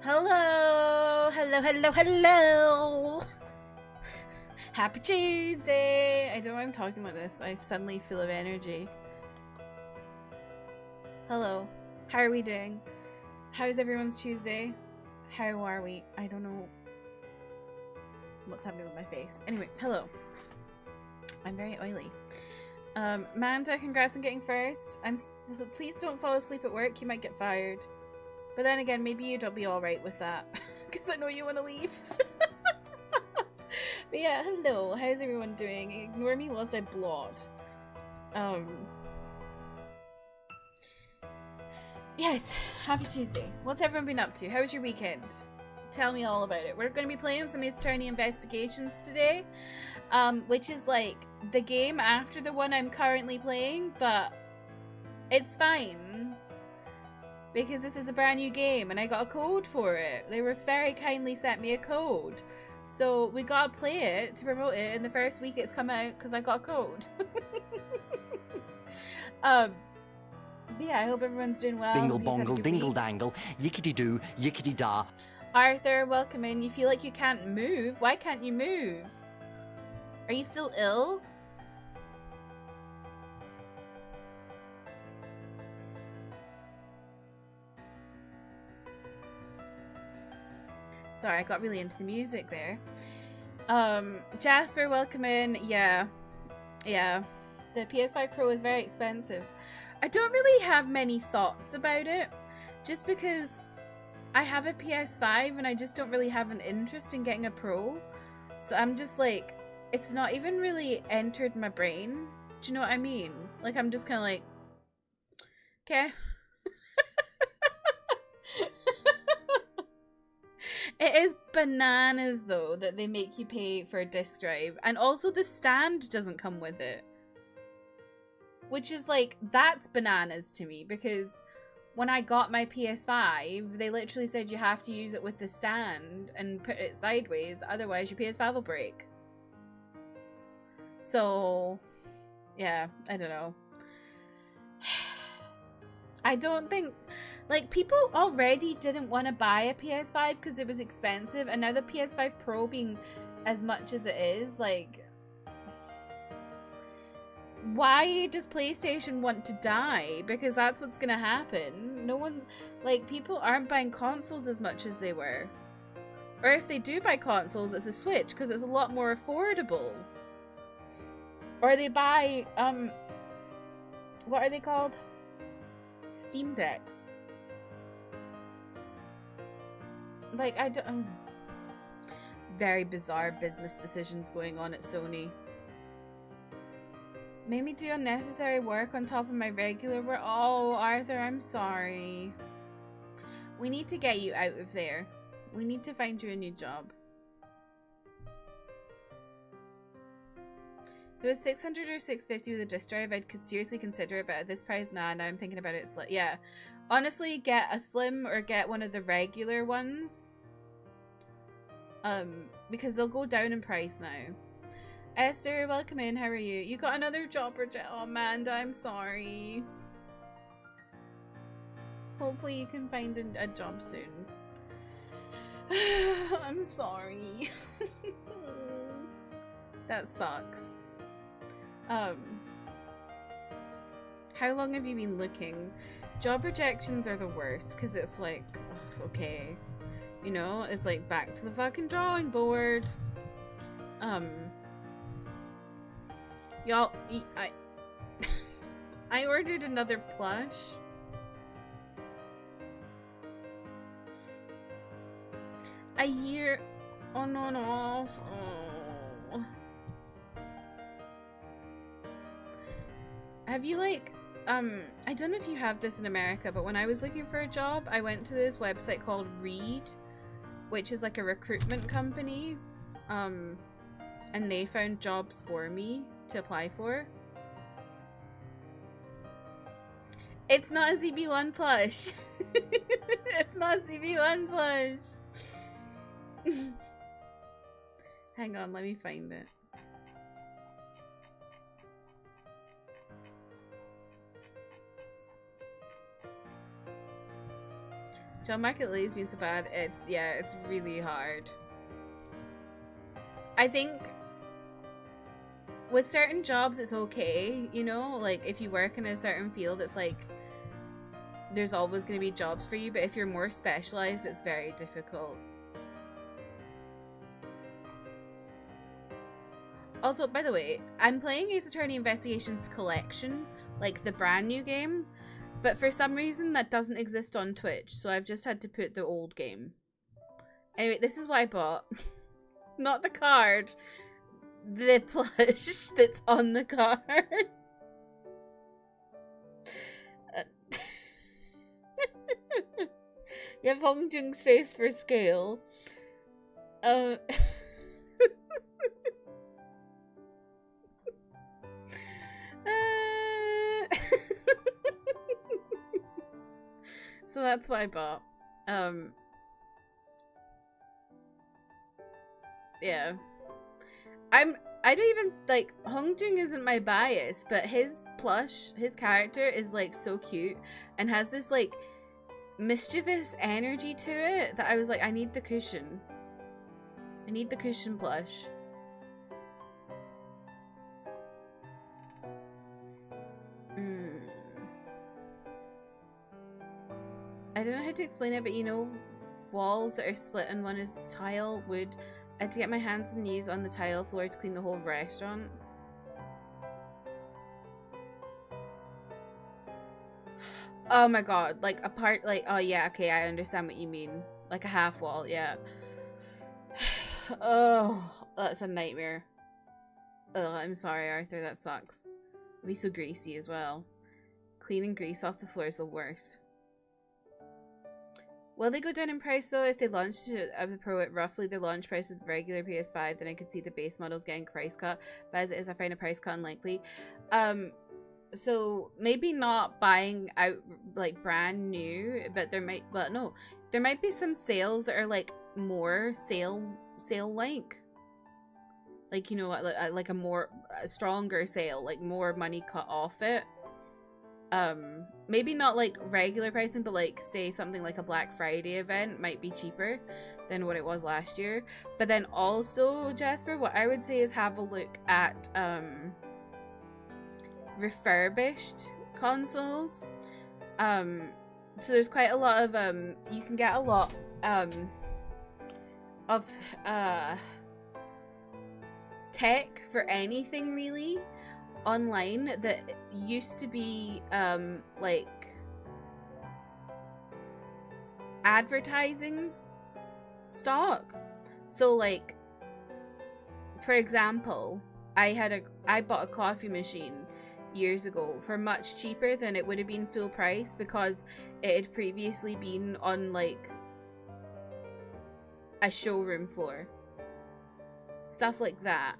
Hello, hello, hello, hello. Happy Tuesday. I don't know why I'm talking like this. I'm suddenly full of energy. Hello. How are we doing? How's everyone's Tuesday? How are we? I don't know what's happening with my face. Anyway, hello. I'm very oily. Manda, congrats on getting first. Please don't fall asleep at work. You might get fired. But then again, maybe you'd be alright with that. Because I know you want to leave. But yeah, hello. How's everyone doing? Ignore me whilst I blot. Yes, happy Tuesday. What's everyone been up to? How was your weekend? Tell me all about it. We're going to be playing some Ace Attorney Investigations today. Which is like the game after the one I'm currently playing, but it's fine. Because this is a brand new game and I got a code for it. They were very kindly sent me a code. So we gotta play it to promote it in the first week it's come out because I got a code. Yeah, I hope everyone's doing well. Bingle bongle, dingle dangle, yickety doo, yickety da. Arthur, welcome in. You feel like you can't move? Why can't you move? Are you still ill? Sorry, I got really into the music there. Jasper, welcome in. Yeah. The PS5 Pro is very expensive. I don't really have many thoughts about it, just because I have a PS5 and I just don't really have an interest in getting a Pro. So I'm just like, it's not even really entered my brain. Do you know what I mean? Like, I'm just kind of like, okay. It is bananas though that they make you pay for a disc drive, and also the stand doesn't come with it, which is like, that's bananas to me, because when I got my PS5 they literally said you have to use it with the stand and put it sideways, otherwise your PS5 will break. So yeah, I don't know. I don't think, like, people already didn't want to buy a PS5 because it was expensive, and now the PS5 Pro being as much as it is, like, why does PlayStation want to die? Because that's what's gonna happen. No one, like, people aren't buying consoles as much as they were. Or if they do buy consoles, it's a Switch because it's a lot more affordable. Or they buy, what are they called? Steam Decks. Like, I don't... very bizarre business decisions going on at Sony. Made me do unnecessary work on top of my regular work. Oh, Arthur, I'm sorry. We need to get you out of there. We need to find you a new job. If it was 600 or 650 with a disc drive, I could seriously consider it, but at this price, nah, now I'm thinking about it. Yeah. Honestly, get a slim or get one of the regular ones. Because they'll go down in price now. Esther, welcome in. How are you? You got another job, Bridget? Oh, Amanda, I'm sorry. Hopefully you can find a job soon. I'm sorry. That sucks. How long have you been looking? Job rejections are the worst because it's like, ugh, okay, you know, it's like back to the fucking drawing board. Y'all, I ordered another plush. A year on and off. Oh. Have you, like, I don't know if you have this in America, but when I was looking for a job, I went to this website called Reed, which is like a recruitment company, and they found jobs for me to apply for. It's not a ZB1 plush. It's not ZB1 plush. Hang on, let me find it. Job market lately has been so bad. It's really hard. I think with certain jobs it's okay, you know, like if you work in a certain field, it's like there's always going to be jobs for you, but if you're more specialized, it's very difficult. Also, by the way, I'm playing Ace Attorney Investigations Collection, like the brand new game, but for some reason that doesn't exist on Twitch, so I've just had to put the old game. Anyway, this is what I bought. Not the card. The plush that's on the card. You have Hong Jung's face for scale. So that's what I bought. Yeah. I don't even, like, Hong Jung isn't my bias, but his plush, his character is, like, so cute and has this, like, mischievous energy to it that I was like, I need the cushion. I need the cushion plush. I don't know how to explain it, but you know, walls that are split and one is tile, wood. I had to get my hands and knees on the tile floor to clean the whole restaurant. Oh my god, like a part, like, oh yeah, okay, I understand what you mean. Like a half wall, yeah. Oh, that's a nightmare. Oh, I'm sorry, Arthur, that sucks. It'd be so greasy as well. Cleaning grease off the floor is the worst. Will they go down in price though if they launched the Pro at roughly the launch price of the regular PS5? Then I could see the base models getting price cut, but as it is, I find a price cut unlikely. So maybe not buying out like brand new, but there might, well, no, there might be some sales that are like more sale like, you know, like a stronger sale, like more money cut off it. Maybe not like regular pricing, but like say something like a Black Friday event might be cheaper than what it was last year. But then also, Jasper, what I would say is have a look at refurbished consoles. So there's quite a lot of you can get a lot of tech for anything really online that used to be like advertising stock. So like, for example, I bought a coffee machine years ago for much cheaper than it would have been full price because it had previously been on like a showroom floor, stuff like that.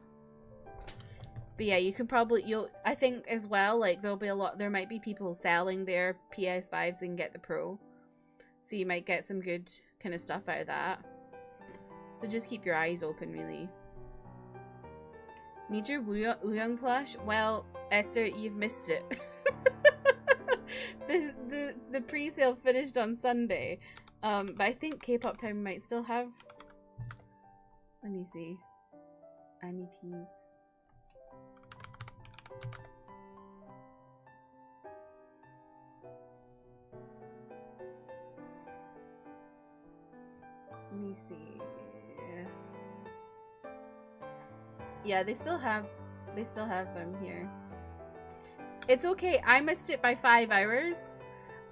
But yeah, you can probably, I think as well, like there'll be there might be people selling their PS5s and get the Pro. So you might get some good kind of stuff out of that. So just keep your eyes open, really. Need your Wooyoung plush? Well, Esther, you've missed it. the pre-sale finished on Sunday. But I think K-pop Time might still have. Let me see. Annie tease. Let me see. Yeah, they still have them here. It's okay. I missed it by 5 hours.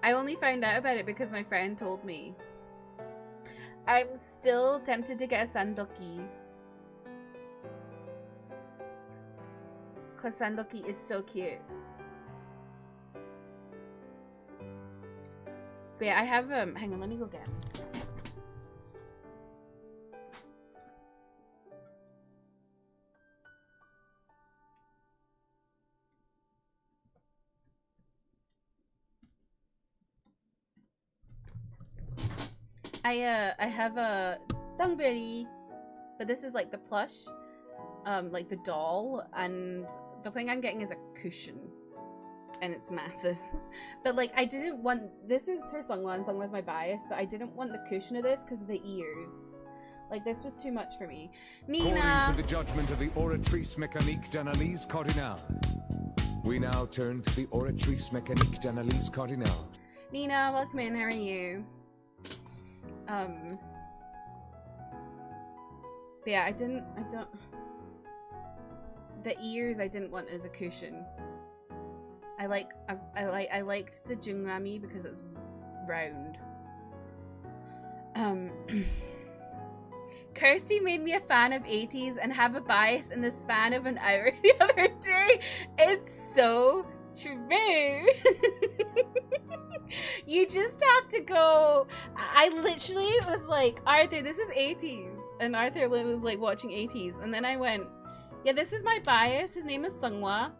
I only found out about it because my friend told me. I'm still tempted to get a sandoki. Because sandoki is so cute. But yeah, I have hang on, let me go get them. I have a Dongberry, but this is like the plush, like the doll, and the thing I'm getting is a cushion. and it's massive. But like, I didn't want, this is her Sungwa, and Sungwa's my bias, but I didn't want the cushion of this because of the ears. Like, this was too much for me. Nina! According to the judgment of the Oratrice Mécanique d'Analyse Cardinale, we now turn to the Oratrice Mécanique d'Analyse Cardinale. Nina, welcome in, how are you? But yeah, I don't, the ears I didn't want as a cushion. I liked the Jungrami because it's round. Kirsty made me a fan of 80s and have a bias in the span of an hour the other day. It's so true. You just have to go. I literally was like, Arthur, this is 80s. And Arthur was like watching 80s. And then I went, yeah, this is my bias. His name is Sungwa.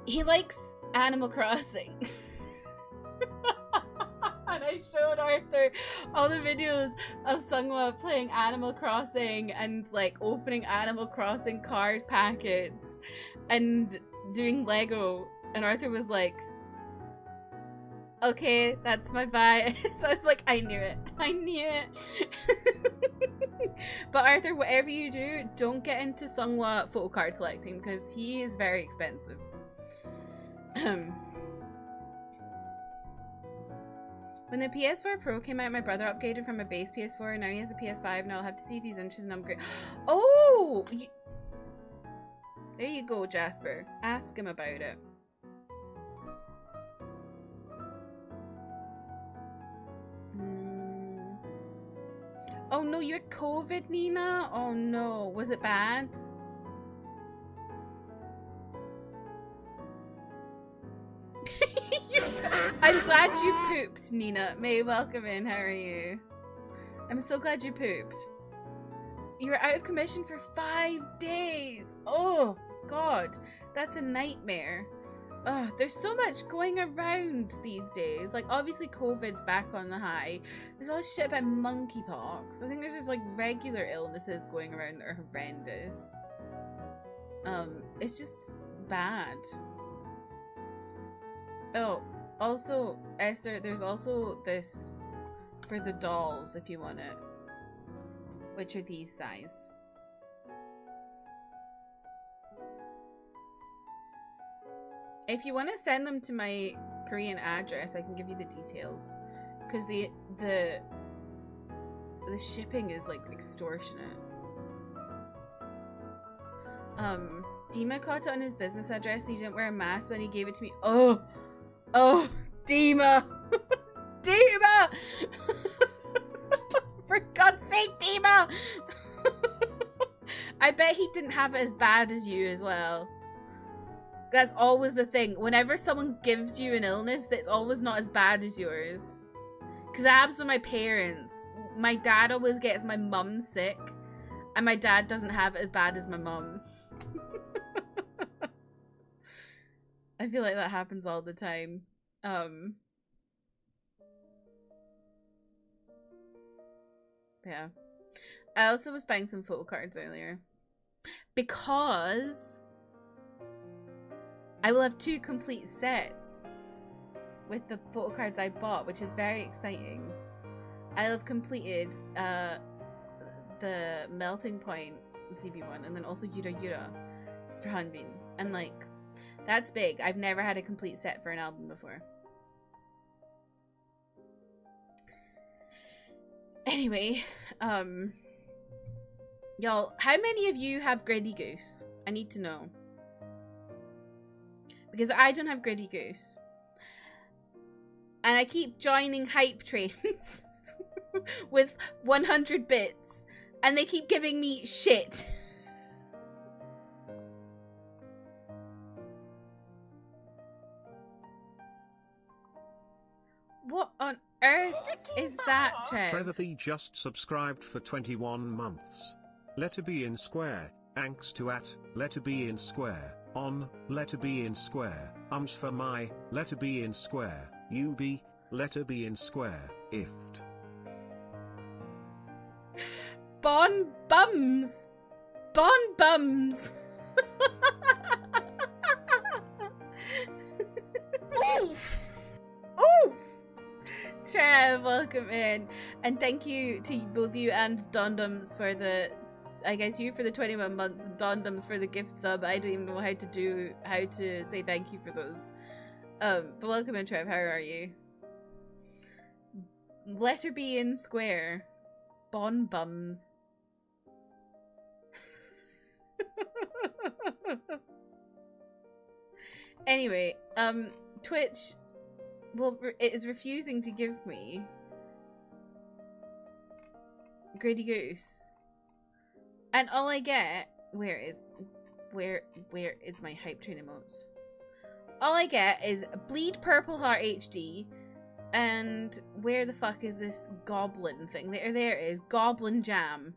He likes Animal Crossing. And I showed Arthur all the videos of Sungwa playing Animal Crossing and like opening Animal Crossing card packets and doing Lego. And Arthur was like, okay, that's my bias. I was like, I knew it. I knew it. But Arthur, whatever you do, don't get into Sungwa photo card collecting because he is very expensive. When the PS4 Pro came out, my brother upgraded from a base PS4 and now he has a PS5 and I'll have to see if he's interested in upgrade. Oh! There you go, Jasper. Ask him about it. Oh no, you're COVID, Nina? Oh no. Was it bad? I'm glad you pooped, Nina. May, welcome in. How are you? I'm so glad you pooped. You were out of commission for 5 days. Oh, God. That's a nightmare. Oh, there's so much going around these days. Like, obviously COVID's back on the high. There's all this shit about monkeypox. I think there's just, like, regular illnesses going around that are horrendous. It's just bad. Oh, also, Esther, there's also this for the dolls if you want it, which are these size. If you want to send them to my Korean address, I can give you the details, because the shipping is like extortionate. Dima caught it on his business address and he didn't wear a mask, but he gave it to me. Oh, Dima! Dima! For God's sake, Dima! I bet he didn't have it as bad as you as well. That's always the thing. Whenever someone gives you an illness, that's always not as bad as yours. Because that happens with my parents. My dad always gets my mum sick, and my dad doesn't have it as bad as my mum. I feel like that happens all the time. Yeah. I also was buying some photo cards earlier. Because I will have 2 complete sets with the photo cards I bought, which is very exciting. I'll have completed the Melting Point ZB1 and then also Yura Yura for Hanbin. And like, that's big. I've never had a complete set for an album before. Anyway, y'all, how many of you have Gritty Goose? I need to know. Because I don't have Gritty Goose. And I keep joining hype trains with 100 bits. And they keep giving me shit. What on earth is that, Trev? Trevor just subscribed for 21 months. Letter B in square, thanks to letter B in square, on, letter B in square, for my, letter B in square, UB, letter B in square, ift. Bon bums! Bon bums! Trev, welcome in. And thank you to both you and Dondums for the, I guess you for the 21 months and Dondums for the gift sub. I don't even know how to say thank you for those. But welcome in, Trev. How are you? Letter B in square. Bon bums. Anyway, Twitch, well, it is refusing to give me Gritty Goose, and all I get, where is my hype train emotes? All I get is Bleed Purple Heart HD, and where the fuck is this goblin thing? There it is, Goblin Jam.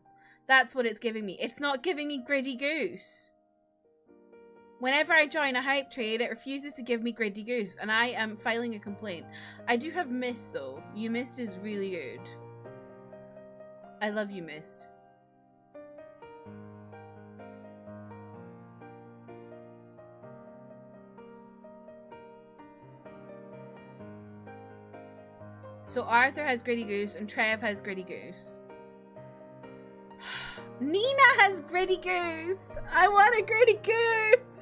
That's what it's giving me. It's not giving me Gritty Goose. Whenever I join a hype train, it refuses to give me Gritty Goose, and I am filing a complaint. I do have Mist, though. You Mist is really good. I love you, Mist. So Arthur has Gritty Goose, and Trev has Gritty Goose. Nina has Gritty Goose! I want a Gritty Goose!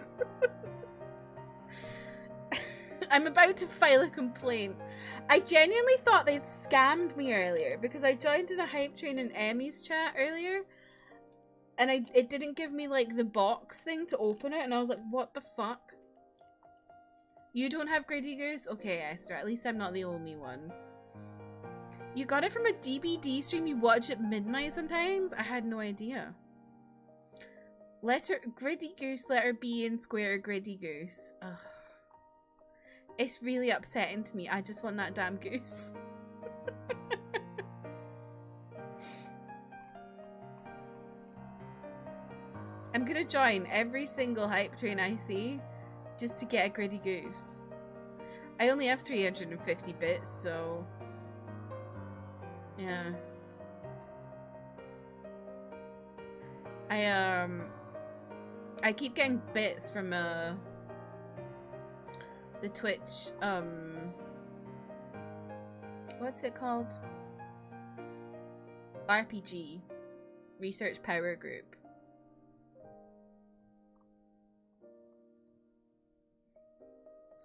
I'm about to file a complaint. I genuinely thought they'd scammed me earlier because I joined in a hype train in Emmy's chat earlier and it didn't give me like the box thing to open it and I was like, what the fuck? You don't have Gritty Goose? Okay, Esther, at least I'm not the only one. You got it from a DBD stream you watch at midnight sometimes? I had no idea. Gritty Goose, letter B in square, Gritty Goose. Ugh. It's really upsetting to me. I just want that damn goose. I'm gonna join every single hype train I see just to get a Gritty Goose. I only have 350 bits, so yeah. I keep getting bits from the Twitch, what's it called? RPG. Research Power Group.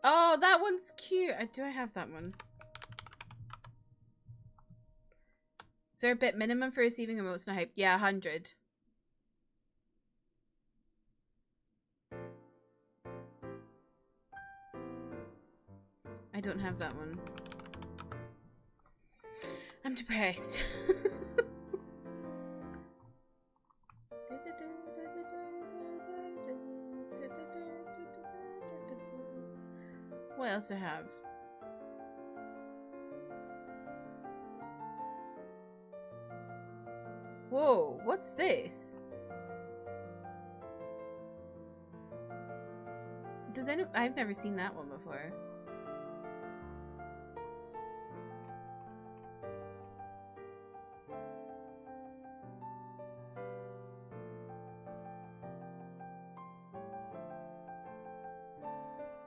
Oh, that one's cute. Do I have that one? Is there a bit minimum for receiving emotes and hype? Yeah, 100. I don't have that one. I'm depressed. What else do I have? Whoa, what's this? I've never seen that one before.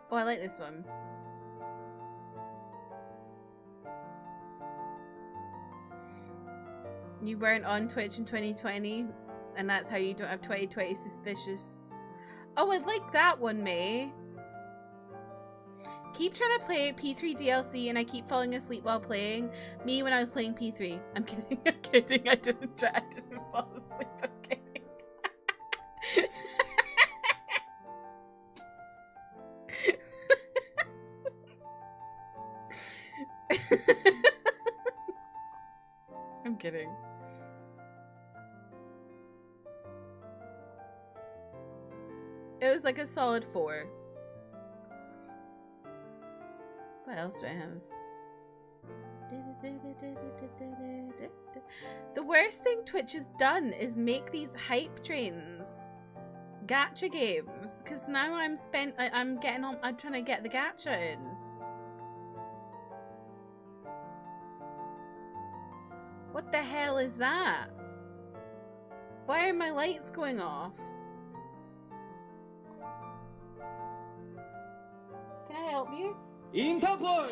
Oh, I like this one. You weren't on Twitch in 2020, and that's how you don't have 2020 suspicious. Oh, I like that one, May. Keep trying to play P3 DLC, and I keep falling asleep while playing. Me when I was playing P3. I'm kidding, I'm kidding. I didn't fall asleep, I'm kidding. I'm kidding. It was like a solid 4. What else do I have? The worst thing Twitch has done is make these hype trains gacha games, because now I'm trying to get the gacha in. What the hell is that? Why are my lights going off? Can I help you? 인터폴!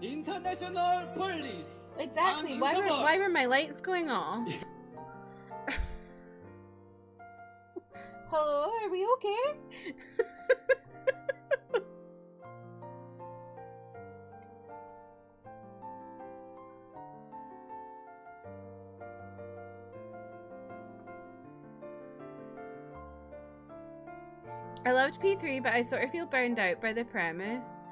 International police. Exactly. Why were my lights going off? Hello, are we okay? I loved P3, but I sort of feel burned out by the premise.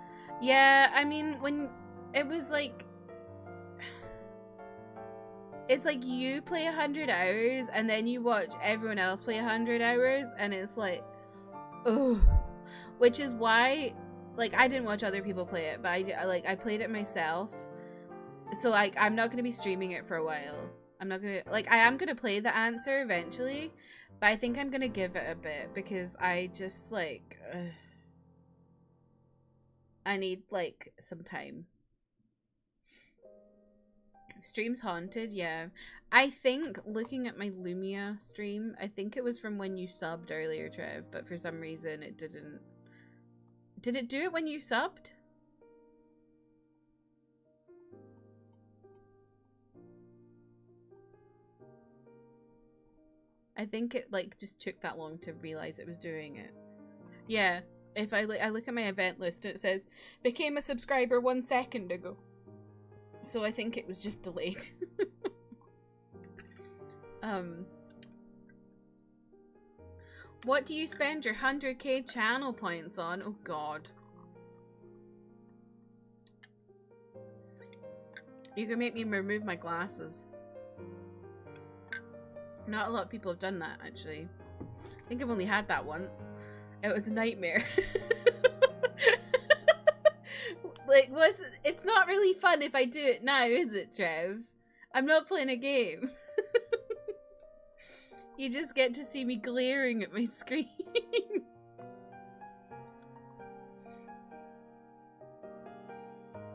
Yeah, I mean, when it was like... It's like you play 100 hours and then you watch everyone else play 100 hours and it's like... Ugh. Which is why... Like, I didn't watch other people play it, but I played it myself. So, like, I'm not going to be streaming it for a while. I'm not going to... Like, I am going to play the answer eventually. But I think I'm gonna give it a bit because I just like I need like some time. Stream's haunted, yeah. I think looking at my Lumia stream, I think it was from when you subbed earlier, Trev, but for some reason it didn't. Did it do it when you subbed? I think it like just took that long to realize it was doing it. Yeah, if I look at my event list, it says became a subscriber 1 second ago. So I think it was just delayed. What do you spend your 100k channel points on? Oh god. You can make me remove my glasses. Not a lot of people have done that, actually. I think I've only had that once. It was a nightmare. Like, it's not really fun if I do it now, is it, Trev? I'm not playing a game. You just get to see me glaring at my screen.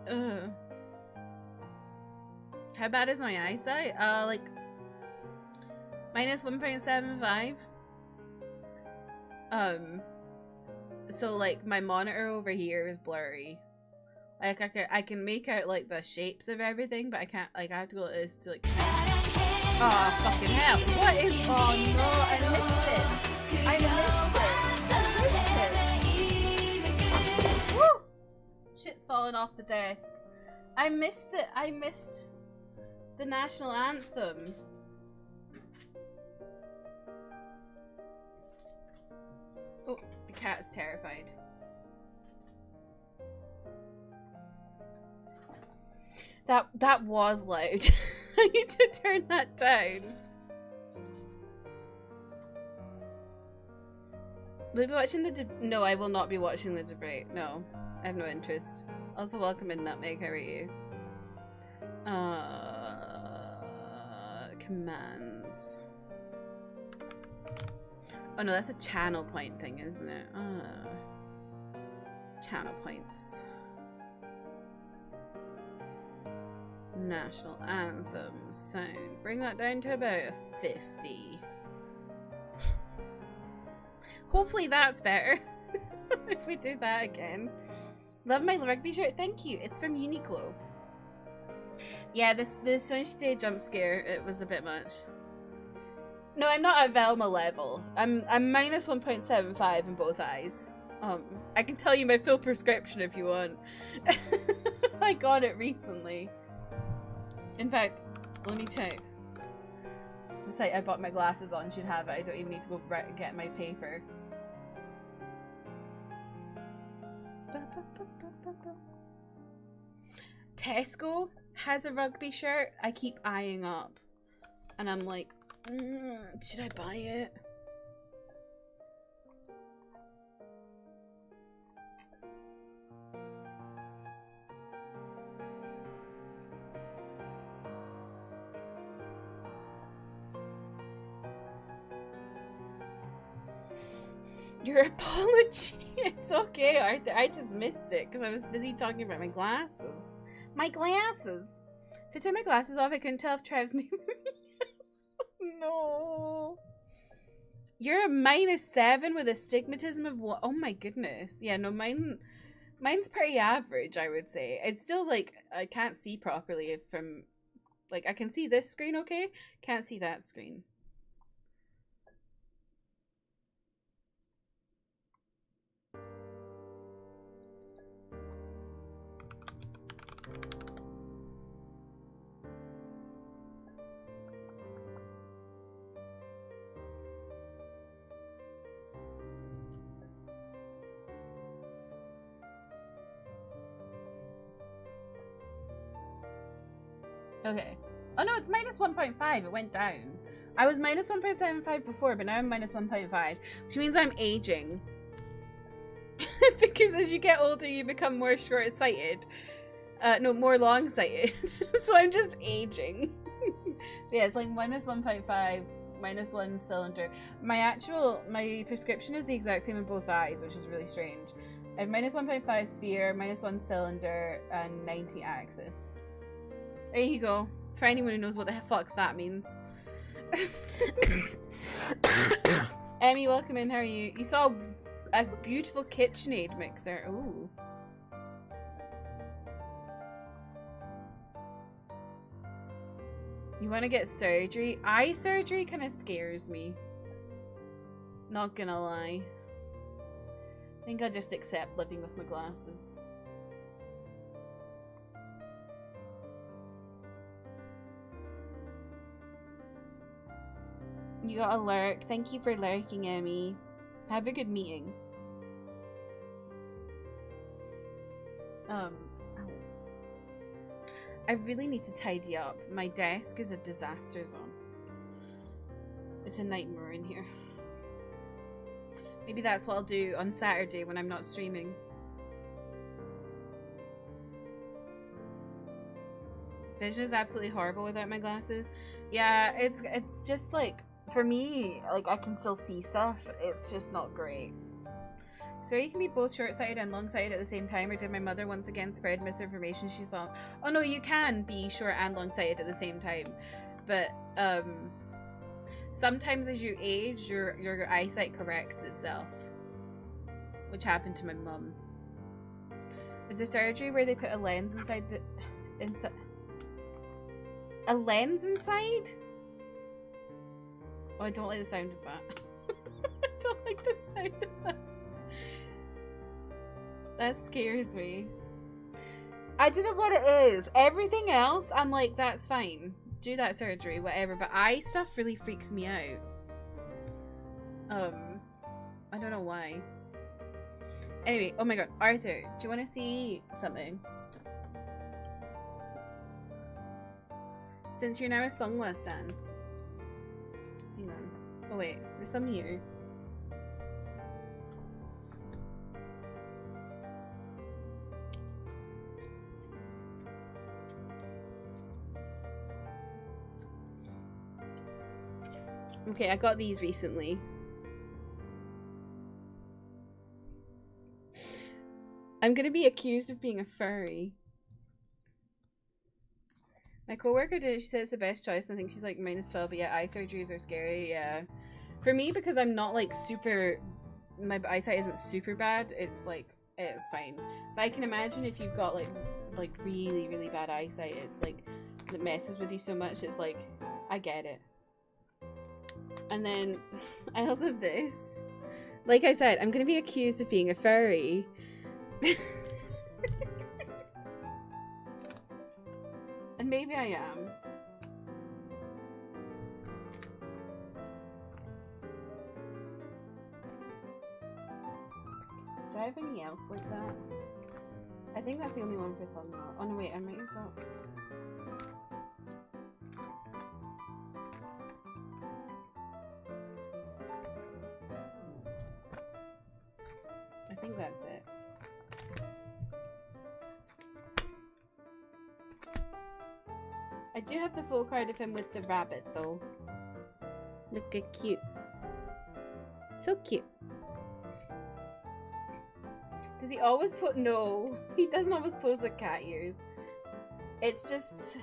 Ugh. How bad is my eyesight? Like... minus 1.75. So like my monitor over here is blurry. Like I can make out like the shapes of everything, but I can't. Like I have to go to this to like. Oh fucking hell! What is? Oh no! I missed it. Woo! Shit's falling off the desk. I missed it. I missed the national anthem. Oh, the cat is terrified. That was loud. I need to turn that down. Will you be watching the no, I will not be watching the debate. No, I have no interest. Also, welcome in Nutmeg. How are you? Commands. Oh no, that's a channel point thing, isn't it? Channel points. National anthem sound. Bring that down to about a 50. Hopefully that's better. If we do that again. Love my rugby shirt. Thank you. It's from Uniqlo. Yeah, this Wednesday jump scare, it was a bit much. No, I'm not at Velma level. I'm minus 1.75 in both eyes. I can tell you my full prescription if you want. I got it recently. In fact, let me check. The site I bought my glasses on should have it. I don't even need to go get my paper. Tesco has a rugby shirt I keep eyeing up. And I'm like, should I buy it? Your apology. It's okay, Arthur. I just missed it because I was busy talking about my glasses. My glasses. If I took my glasses off, I couldn't tell if Trev's name was. No. You're a -7 with astigmatism of what? Oh my goodness. Yeah, no, mine Mine's pretty average, I would say. It's still like I can't see properly from like I can see this screen okay, can't see that screen. Okay. Oh no, it's minus 1.5. It went down. I was minus 1.75 before, but now I'm minus 1.5, which means I'm aging. Because as you get older, you become more short-sighted. No, more long-sighted. So I'm just aging. Yeah, it's like minus 1.5, minus 1 cylinder. My prescription is the exact same in both eyes, which is really strange. I have minus 1.5 sphere, minus 1 cylinder, and 90 axis. There you go. For anyone who knows what the fuck that means. Emmy, welcome in. How are you? You saw a beautiful KitchenAid mixer. Ooh. You want to get surgery? Eye surgery kind of scares me. Not gonna lie. I think I'll just accept living with my glasses. You got a lurk. Thank you for lurking, Emmy. Have a good meeting. I really need to tidy up. My desk is a disaster zone. It's a nightmare in here. Maybe that's what I'll do on Saturday when I'm not streaming. Vision is absolutely horrible without my glasses. Yeah, it's just like, for me, like I can still see stuff. It's just not great. So you can be both short-sighted and long-sighted at the same time, or did my mother once again spread misinformation she saw? Oh no, you can be short and long-sighted at the same time. But sometimes as you age, your eyesight corrects itself. Which happened to my mum. Is there surgery where they put a lens inside the a lens inside? Oh, I don't like the sound of that. I don't like the sound of that. That scares me. I don't know what it is. Everything else, I'm like, that's fine. Do that surgery, whatever. But eye stuff really freaks me out. I don't know why. Anyway, oh my god, Arthur, do you want to see something? Since you're now a Songwa stan. Hang on. Oh wait, there's some here. Okay, I got these recently. I'm gonna be accused of being a furry. My coworker did it. She said it's the best choice, and I think she's like minus 12. But yeah, eye surgeries are scary. Yeah, for me, because I'm not like super. My eyesight isn't super bad. It's like it's fine. But I can imagine if you've got like really really bad eyesight, it's like it messes with you so much. It's like I get it. And then I also have this. Like I said, I'm gonna be accused of being a furry. And maybe I am. Do I have any else like that? I think that's the only one for Sunlight. Oh no, wait, I might have got. I think that's it. I do have the full card of him with the rabbit though. Look at cute. So cute. Does he always put no? He doesn't always pose with cat ears. It's just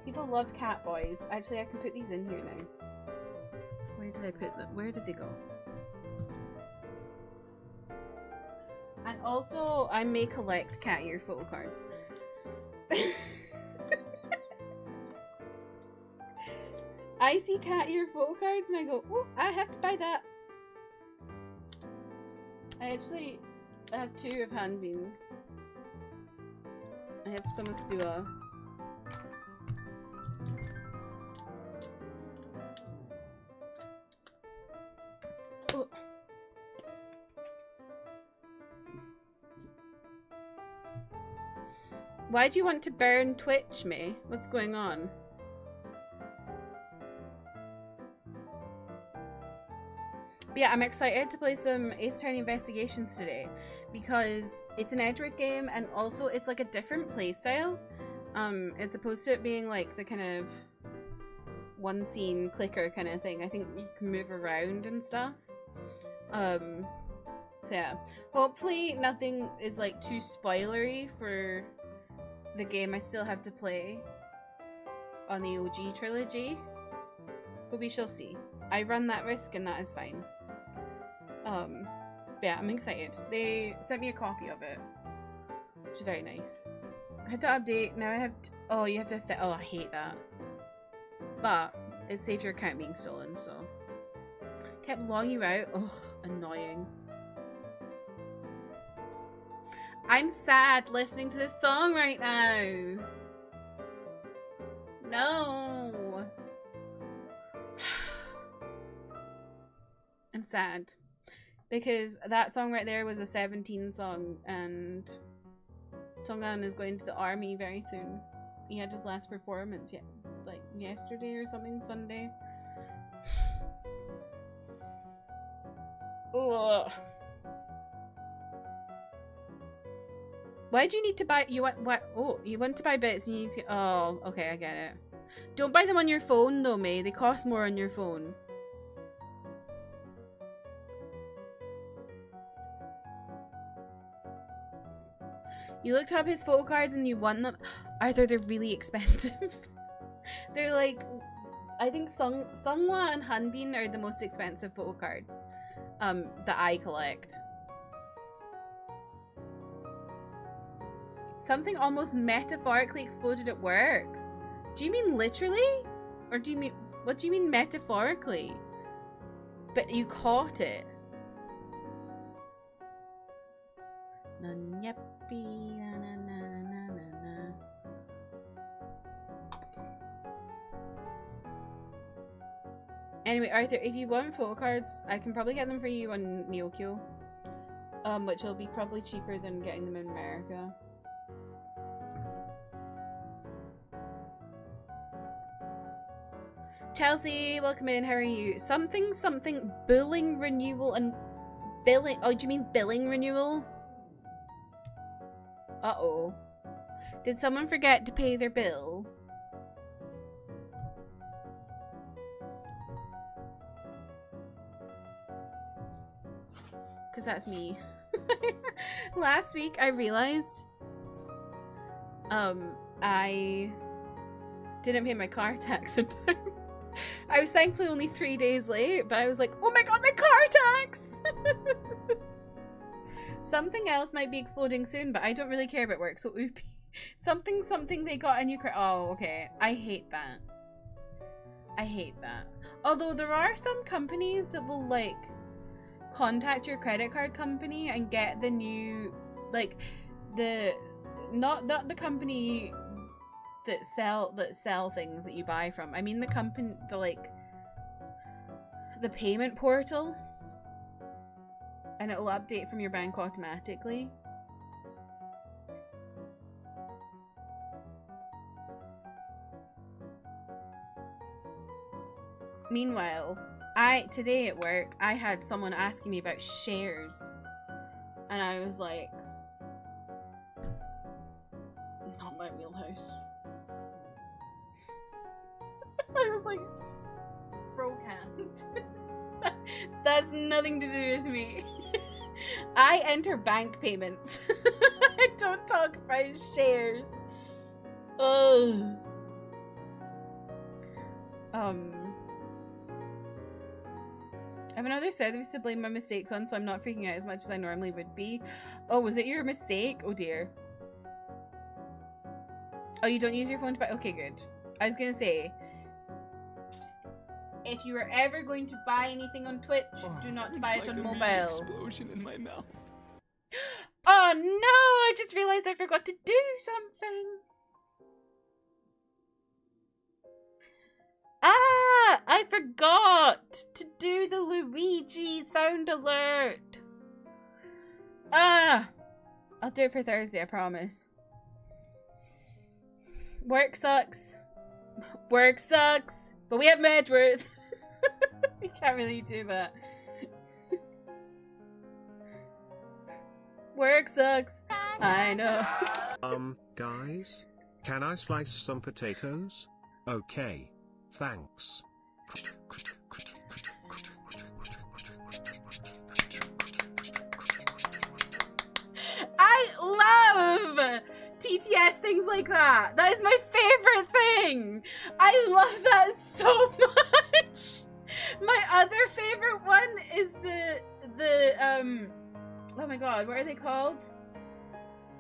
people love cat boys. Actually, I can put these in here now. Where did I put them? Where did they go? And also, I may collect cat ear photo cards. I see cat ear photo cards and I go, oh, I have to buy that. I have 2 of Hanbin. I have some of Sua. Oh. Why do you want to burn Twitch me? What's going on? But yeah, I'm excited to play some Ace Attorney Investigations today because it's an Edward game and also it's like a different playstyle. It's opposed to it being like the kind of one scene clicker kind of thing. I think you can move around and stuff. So yeah, hopefully nothing is like too spoilery for the game I still have to play on the OG trilogy, but we shall see. I run that risk and that is fine. Yeah, I'm excited. They sent me a copy of it, which is very nice. I had to update, now I have to, oh, you have to, oh, I hate that. But it saves your account being stolen, so. Kept logging you out, ugh, annoying. I'm sad listening to this song right now. No. I'm sad. Because that song right there was a 17 song and Tongan is going to the army very soon. He had his last performance like yesterday or something, Sunday. Ugh. Why do you need to buy, you want, what, oh, you want to buy bits and you need to, oh, okay, I get it. Don't buy them on your phone though, May, they cost more on your phone. You looked up his photo cards and you won them. Arthur, they're really expensive. They're like, I think Sunghwa and Hanbin are the most expensive photo cards that I collect. Something almost metaphorically exploded at work. Do you mean literally? Or do you mean, what do you mean metaphorically? But you caught it. Anyway, Arthur, if you want photo cards, I can probably get them for you on Neokyo. Which will be probably cheaper than getting them in America. Chelsea, welcome in, how are you? Something billing renewal and billing, oh, do you mean billing renewal? Uh-oh. Did someone forget to pay their bill? Because that's me. Last week I realized I didn't pay my car tax in time. I was thankfully only 3 days late, but I was like, oh my god, my car tax! Something else might be exploding soon, but I don't really care about work, so oopie. Something they got a new car. Oh, okay. I hate that. I hate that. Although there are some companies that will, like, contact your credit card company and get the new, like, not the company that sell things that you buy from. I mean the company, the payment portal, and it will update from your bank automatically. Meanwhile, today at work, I had someone asking me about shares, and I was like, not my wheelhouse. I was like, bro can't. That's nothing to do with me. I enter bank payments. I don't talk about shares. Ugh. I have another service to blame my mistakes on, so I'm not freaking out as much as I normally would be. Oh, was it your mistake? Oh dear. Oh, you don't use your phone to buy? Okay, good. I was gonna say, if you are ever going to buy anything on Twitch, do not buy it on mobile. Explosion in my mouth. Oh no! I just realized I forgot to do something. Ah! I forgot to do the Luigi sound alert. Ah! I'll do it for Thursday, I promise. Work sucks. Work sucks. But we have Medworth. You can't really do that. Work sucks. I know. Guys? Can I slice some potatoes? Okay. Thanks. I love TTS things like that. That is my favorite thing. I love that so much. My other favorite one is the oh my god, what are they called?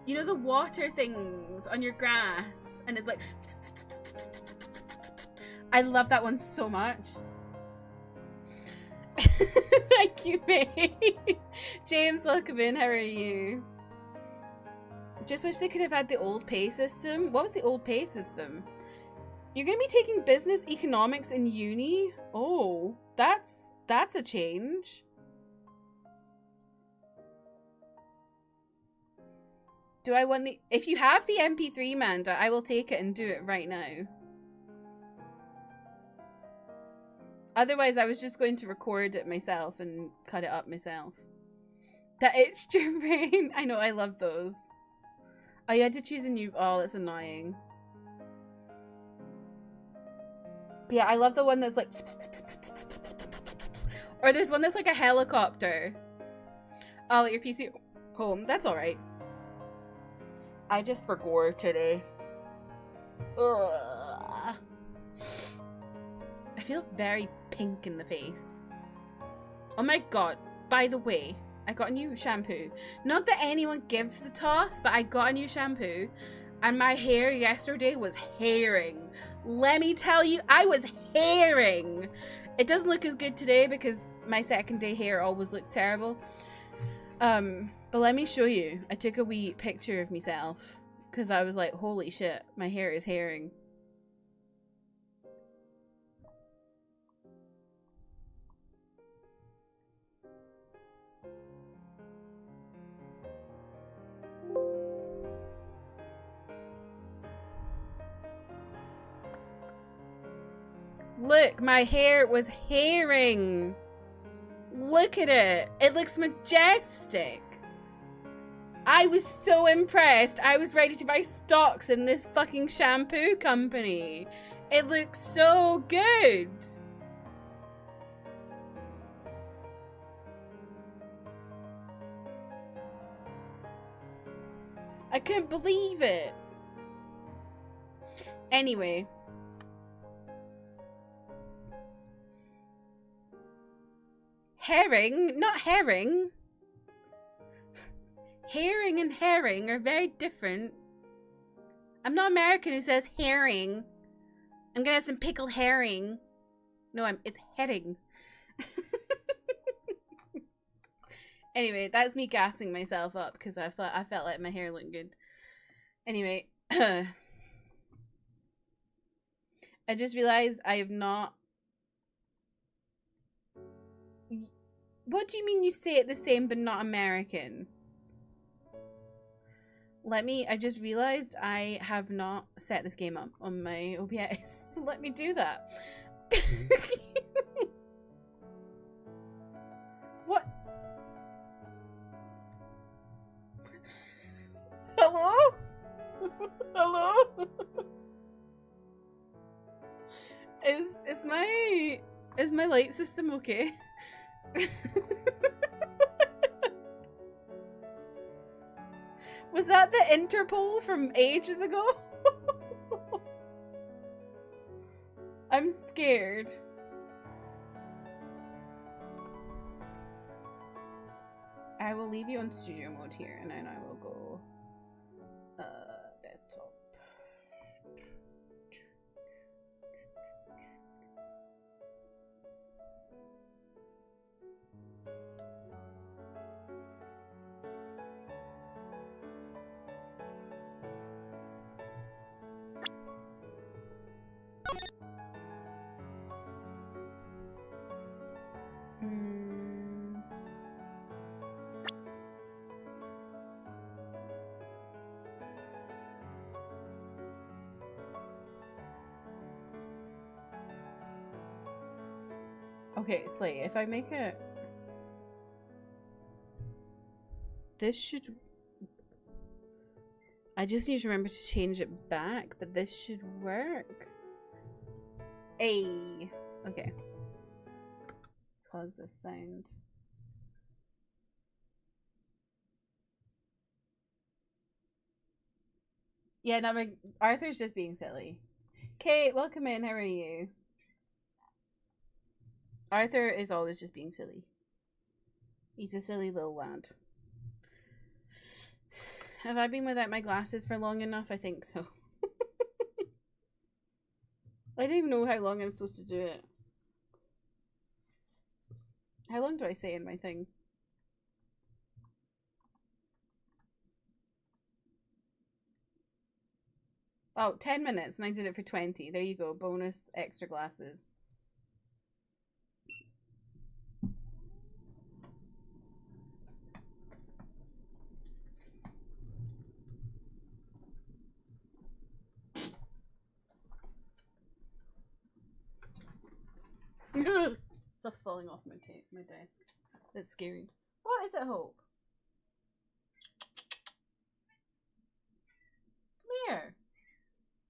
You know, the water things on your grass, and it's like I love that one so much. Thank you, mate. James, welcome in. How are you? Just wish they could have had the old pay system. What was the old pay system? You're gonna be taking business economics in uni? Oh, that's a change. Do I want the... If you have the MP3, Manda, I will take it and do it right now. Otherwise, I was just going to record it myself and cut it up myself. That itched your brain. I know, I love those. Oh, you had to choose a new... Oh, that's annoying. But yeah, I love the one that's like... Or there's one that's like a helicopter. Oh, your PC home. That's alright. I just forgot today. Ugh. I feel very pink in the face. Oh my god. By the way, I got a new shampoo. Not that anyone gives a toss, but I got a new shampoo. And my hair yesterday was hairing. Let me tell you, I was hairing. It doesn't look as good today because my second day hair always looks terrible. But let me show you. I took a wee picture of myself because I was like, holy shit, my hair is hairing. Look, my hair was hairing. Look at it. It looks majestic. I was so impressed. I was ready to buy stocks in this fucking shampoo company. It looks so good. I couldn't believe it. Anyway. Herring, not herring. Herring and herring are very different. I'm not American who says herring. I'm gonna have some pickled herring. No, it's herring. Anyway, that's me gassing myself up because I felt like my hair looked good. Anyway, I just realized I have not. What do you mean you say it the same but not American? I just realized I have not set this game up on my OBS, so let me do that. What? Hello? Hello? Is my light system okay? Was that the Interpol from ages ago? I'm scared. I will leave you on studio mode here, and then I will go desktop. Okay, Slay, if I make it... This should... I just need to remember to change it back, but this should work. Hey! Okay. Pause this sound. Yeah, no, Arthur's just being silly. Kate, welcome in, how are you? Arthur is always just being silly. He's a silly little lad. Have I been without my glasses for long enough? I think so. I don't even know how long I'm supposed to do it. How long do I say in my thing? Oh, 10 minutes, and I did it for 20. There you go. Bonus extra glasses. Stuff's falling off my desk. That's scary. What is it, Hope? Come here.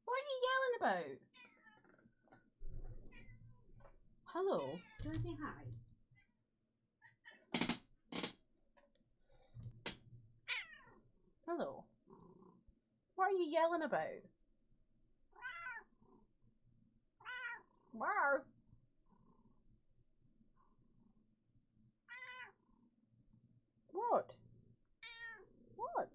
What are you yelling about? Hello. Do you want to say hi? Hello. What are you yelling about? Wow. What? What?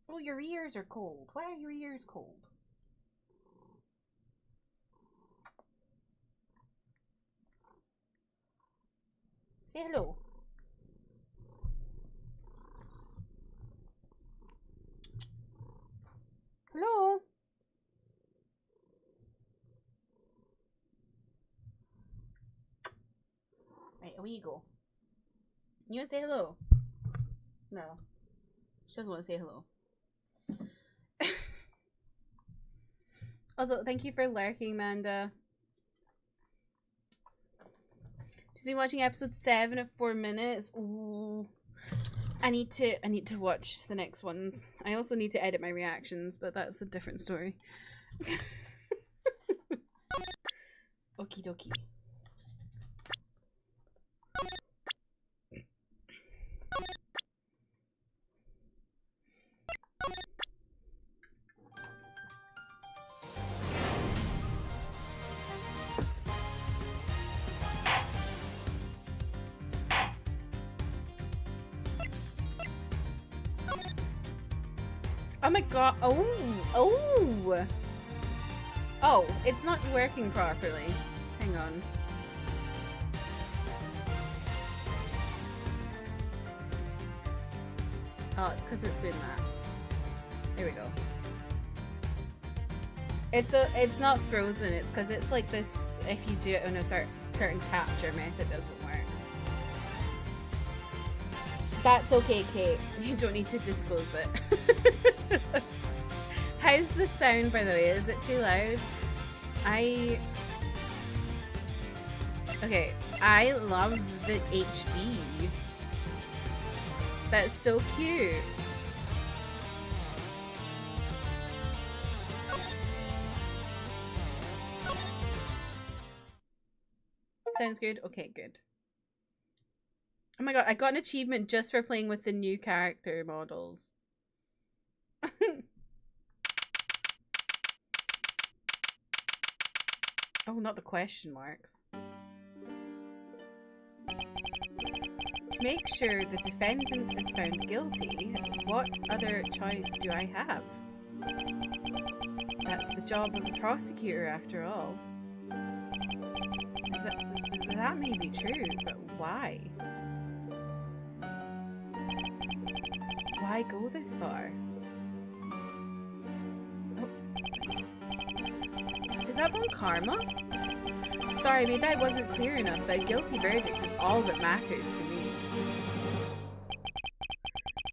Oh, your ears are cold. Why are your ears cold? Say hello. Hello. Right, away you go. You want to say hello? No. She doesn't want to say hello. Also, thank you for lurking, Amanda. Just been watching episode 7 of 4 minutes. Ooh. I need to watch the next ones. I also need to edit my reactions, but that's a different story. Okie dokie. Oh my god. Oh. Oh. Oh, it's not working properly. Hang on. Oh, it's because it's doing that. Here we go. It's not frozen. It's because it's like this. If you do it on a certain capture method, it doesn't work. That's okay, Kate. You don't need to disclose it. How's the sound, by the way? Is it too loud? Okay, I love the HD. That's so cute. Sounds good? Okay, good. Oh my god, I got an achievement just for playing with the new character models. Oh, not the question marks. To make sure the defendant is found guilty, what other choice do I have? That's the job of the prosecutor, after all. That may be true, but why? Why go this far? Oh. Is that on karma? Sorry, maybe I wasn't clear enough, but a guilty verdict is all that matters to me.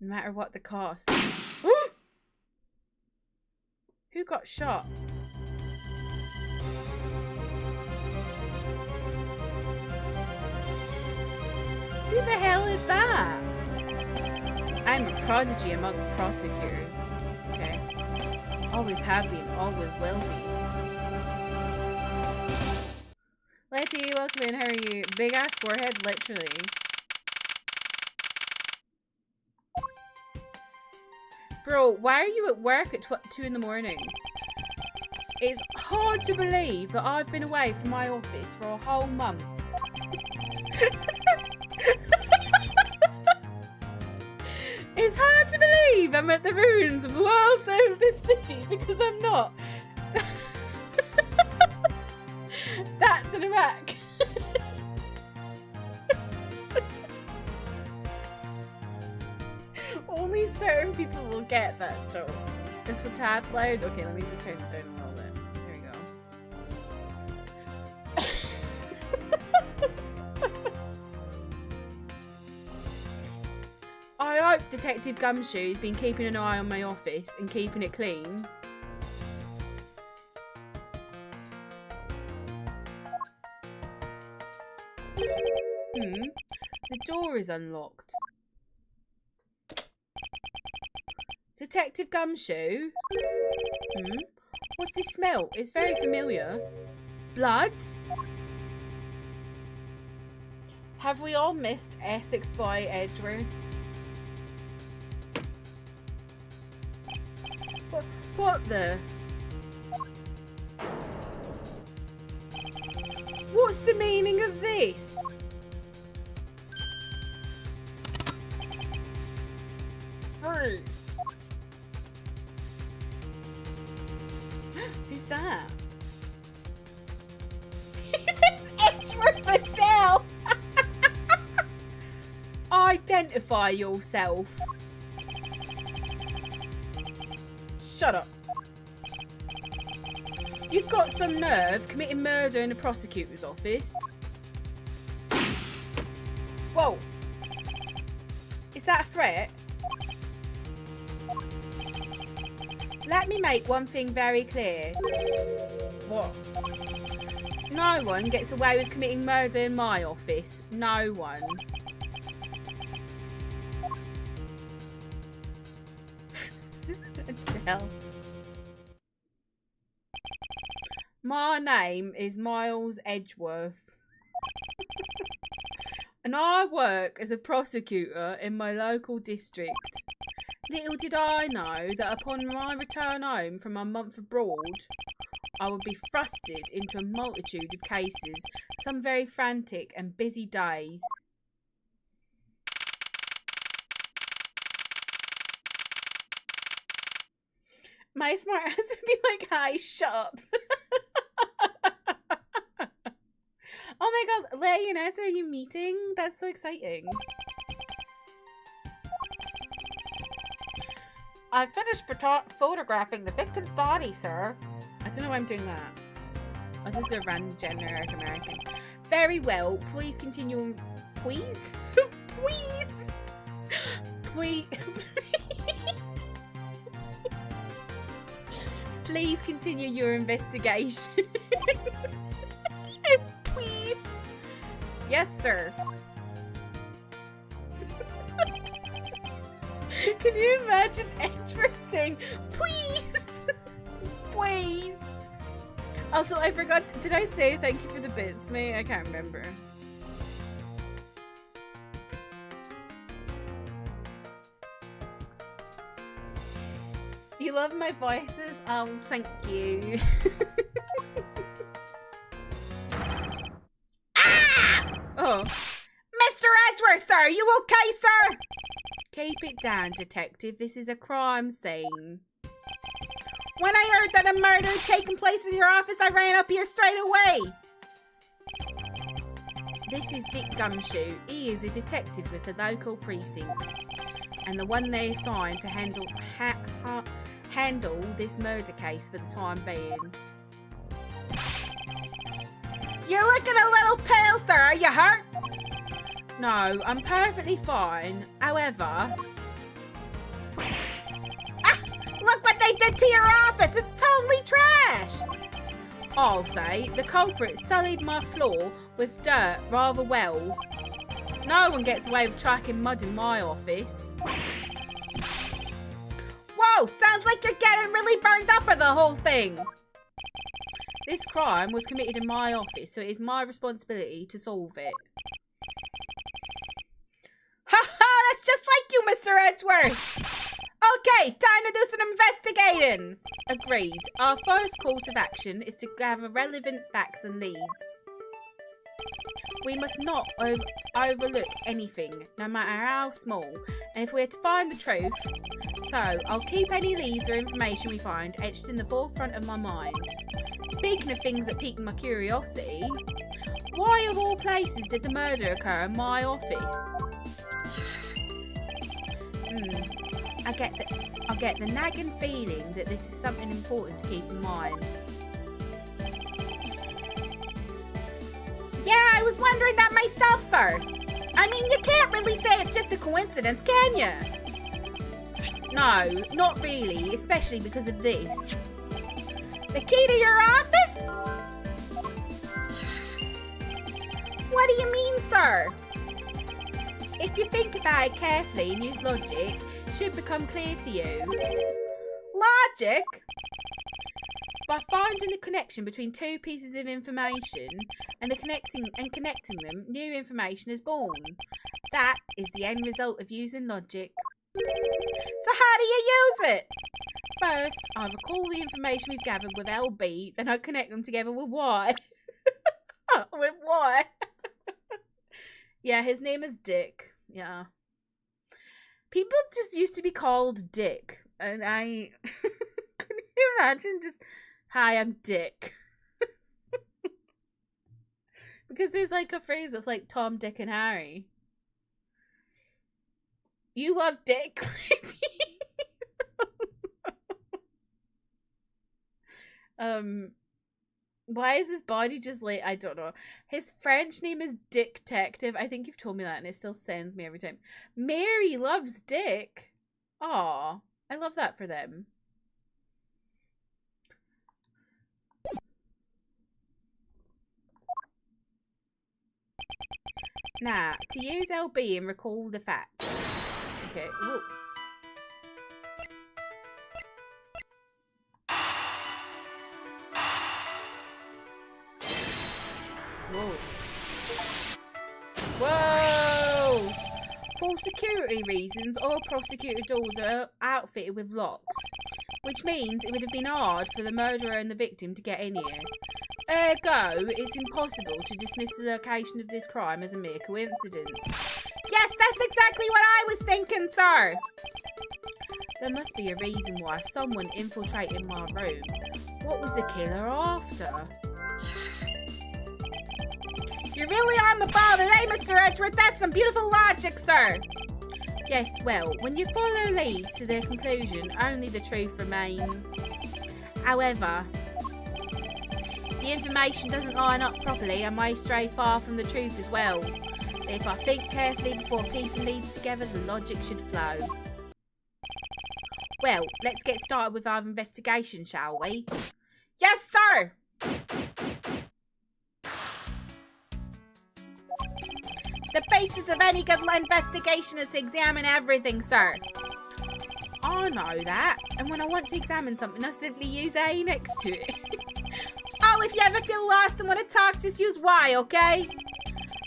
No matter what the cost. Who got shot? Who the hell is that? I'm a prodigy among prosecutors. Okay. Always have been, always will be. Letty, welcome in. How are you? Big ass forehead, literally. Bro, why are you at work at 2 in the morning? It's hard to believe that I've been away from my office for a whole month. It's hard to believe I'm at the ruins of the world's oldest city because I'm not. That's in Iraq. Only certain people will get that joke. It's a tad loud. Okay, let me just turn it down a little bit. There we go. I hope Detective Gumshoe's been keeping an eye on my office and keeping it clean. The door is unlocked. Detective Gumshoe? What's this smell? It's very familiar. Blood? Have we all missed Essex by Edgeworth? What the? What's the meaning of this? Who's that? It's Edgeworth Hotel! Identify yourself. Shut up. You've got some nerve committing murder in the prosecutor's office. Whoa. Is that a threat? Let me make one thing very clear. What? No one gets away with committing murder in my office. No one. Adele. My name is Miles Edgeworth. And I work as a prosecutor in my local district. Little did I know that upon my return home from a month abroad, I would be thrusted into a multitude of cases, some very frantic and busy days. My smart ass would be like, hi, shut up. Oh my god, Leigh and Ezra, are you meeting? That's so exciting. I finished photographing the victim's body, sir. I don't know why I'm doing that. I just did a random generic American. Very well. Please continue. Please? Please? Please? Please continue your investigation. Please? Yes, sir. Can you imagine Edgeworth saying, please? Please? Also, I forgot, did I say thank you for the bits, mate? I can't remember. You love my voices? Thank you. Oh! Mr. Edgeworth, sir! You okay, sir? Keep it down, detective. This is a crime scene. When I heard that a murder had taken place in your office, I ran up here straight away. This is Dick Gumshoe. He is a detective with the local precinct, and the one they assigned to handle this murder case for the time being. You're looking a little pale, sir. Are you hurt? No, I'm perfectly fine. However... Look what they did to your office! It's totally trashed! I'll say, the culprit sullied my floor with dirt rather well. No one gets away with tracking mud in my office. Whoa, sounds like you're getting really burned up at the whole thing. This crime was committed in my office, so it is my responsibility to solve it. Ha ha, that's just like you, Mr. Edgeworth. Okay, time to do some investigating. Agreed. Our first course of action is to gather relevant facts and leads. We must not overlook anything, no matter how small, and if we're to find the truth, so I'll keep any leads or information we find etched in the forefront of my mind. Speaking of things that pique my curiosity, why of all places did the murder occur in my office? I get the nagging feeling that this is something important to keep in mind. Yeah, I was wondering that myself, sir. I mean, you can't really say it's just a coincidence, can you? No, not really, especially because of this. The key to your office? What do you mean, sir? If you think about it carefully and use logic, it should become clear to you. Logic? By finding the connection between two pieces of information and connecting them, new information is born. That is the end result of using logic. So how do you use it? First, I recall the information we've gathered with LB, then I connect them together with Y. With Y. Yeah, his name is Dick. Yeah. People just used to be called Dick. And I... Can you imagine just... Hi, I'm Dick. Because there's like a phrase that's like Tom, Dick, and Harry. You love Dick. Why is his body just like, I don't know. His French name is Dick Detective. I think you've told me that and it still sends me every time. Mary loves Dick. Aw, I love that for them. Now, to use LB and recall the facts. Okay, whoa. Whoa. Whoa! For security reasons, all prosecutor doors are outfitted with locks, which means it would have been hard for the murderer and the victim to get in here. Ergo, it's impossible to dismiss the location of this crime as a mere coincidence. Yes, that's exactly what I was thinking, sir! There must be a reason why someone infiltrated my room. What was the killer after? You're really on the ball today, Mr. Edgeworth. That's some beautiful logic, sir. Yes, well, when you follow leads to their conclusion, only the truth remains. However, if the information doesn't line up properly, I may stray far from the truth as well. But if I think carefully before piecing leads together, the logic should flow. Well, let's get started with our investigation, shall we? Yes, sir! The basis of any good investigation is to examine everything, sir. I know that. And when I want to examine something, I simply use A next to it. Oh, if you ever feel lost and want to talk, just use Y, okay?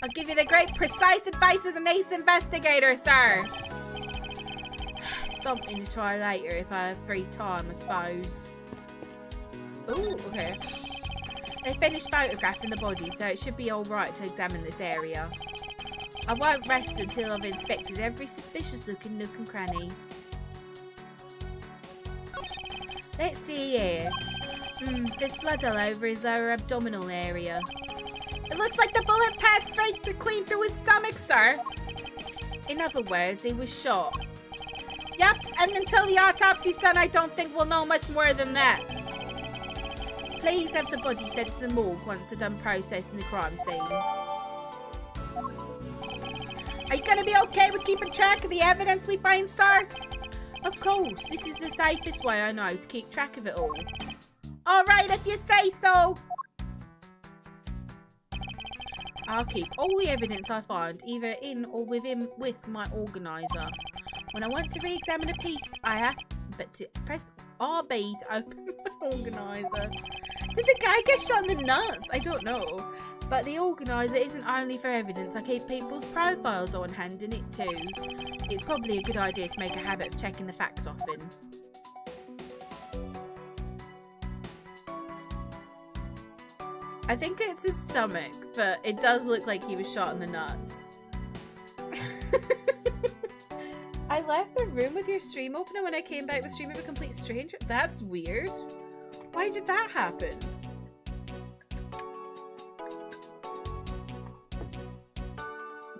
I'll give you the great precise advice as an ace investigator, sir. Something to try later if I have free time, I suppose. Ooh, okay. They finished photographing the body, so it should be alright to examine this area. I won't rest until I've inspected every suspicious looking nook and cranny. Let's see here. There's blood all over his lower abdominal area. It looks like the bullet passed clean through his stomach, sir. In other words, he was shot. Yep, and until the autopsy's done, I don't think we'll know much more than that. Please have the body sent to the morgue once they're done processing the crime scene. Are you gonna be okay with keeping track of the evidence we find, sir? Of course, this is the safest way I know to keep track of it all. Alright, if you say so. I'll keep all the evidence I find, either in or with my organiser. When I want to re-examine a piece, I have but to press RB to open my organiser. Did the guy get shot in the nuts? I don't know. But the organiser isn't only for evidence. I keep people's profiles on hand in it too. It's probably a good idea to make a habit of checking the facts often. I think it's his stomach, but it does look like he was shot in the nuts. I left the room with your stream open, and when I came back, the stream of a complete stranger. That's weird. Why did that happen?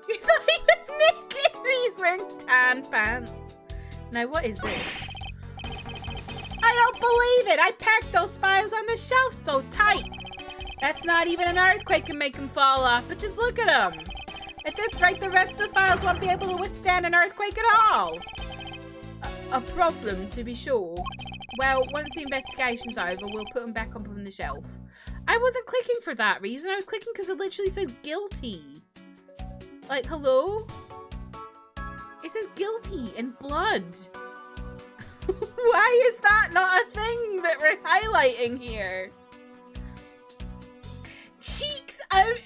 He thought he was naked and he's wearing tan pants. Now, what is this? I don't believe it! I packed those files on the shelf so tight. That's not even an earthquake can make them fall off, but just look at them. At this rate, the rest of the files won't be able to withstand an earthquake at all. A problem, to be sure. Well, once the investigation's over, we'll put them back up on the shelf. I wasn't clicking for that reason. I was clicking because it literally says guilty. Like, hello? It says guilty in blood. Why is that not a thing that we're highlighting here? Cheeks out.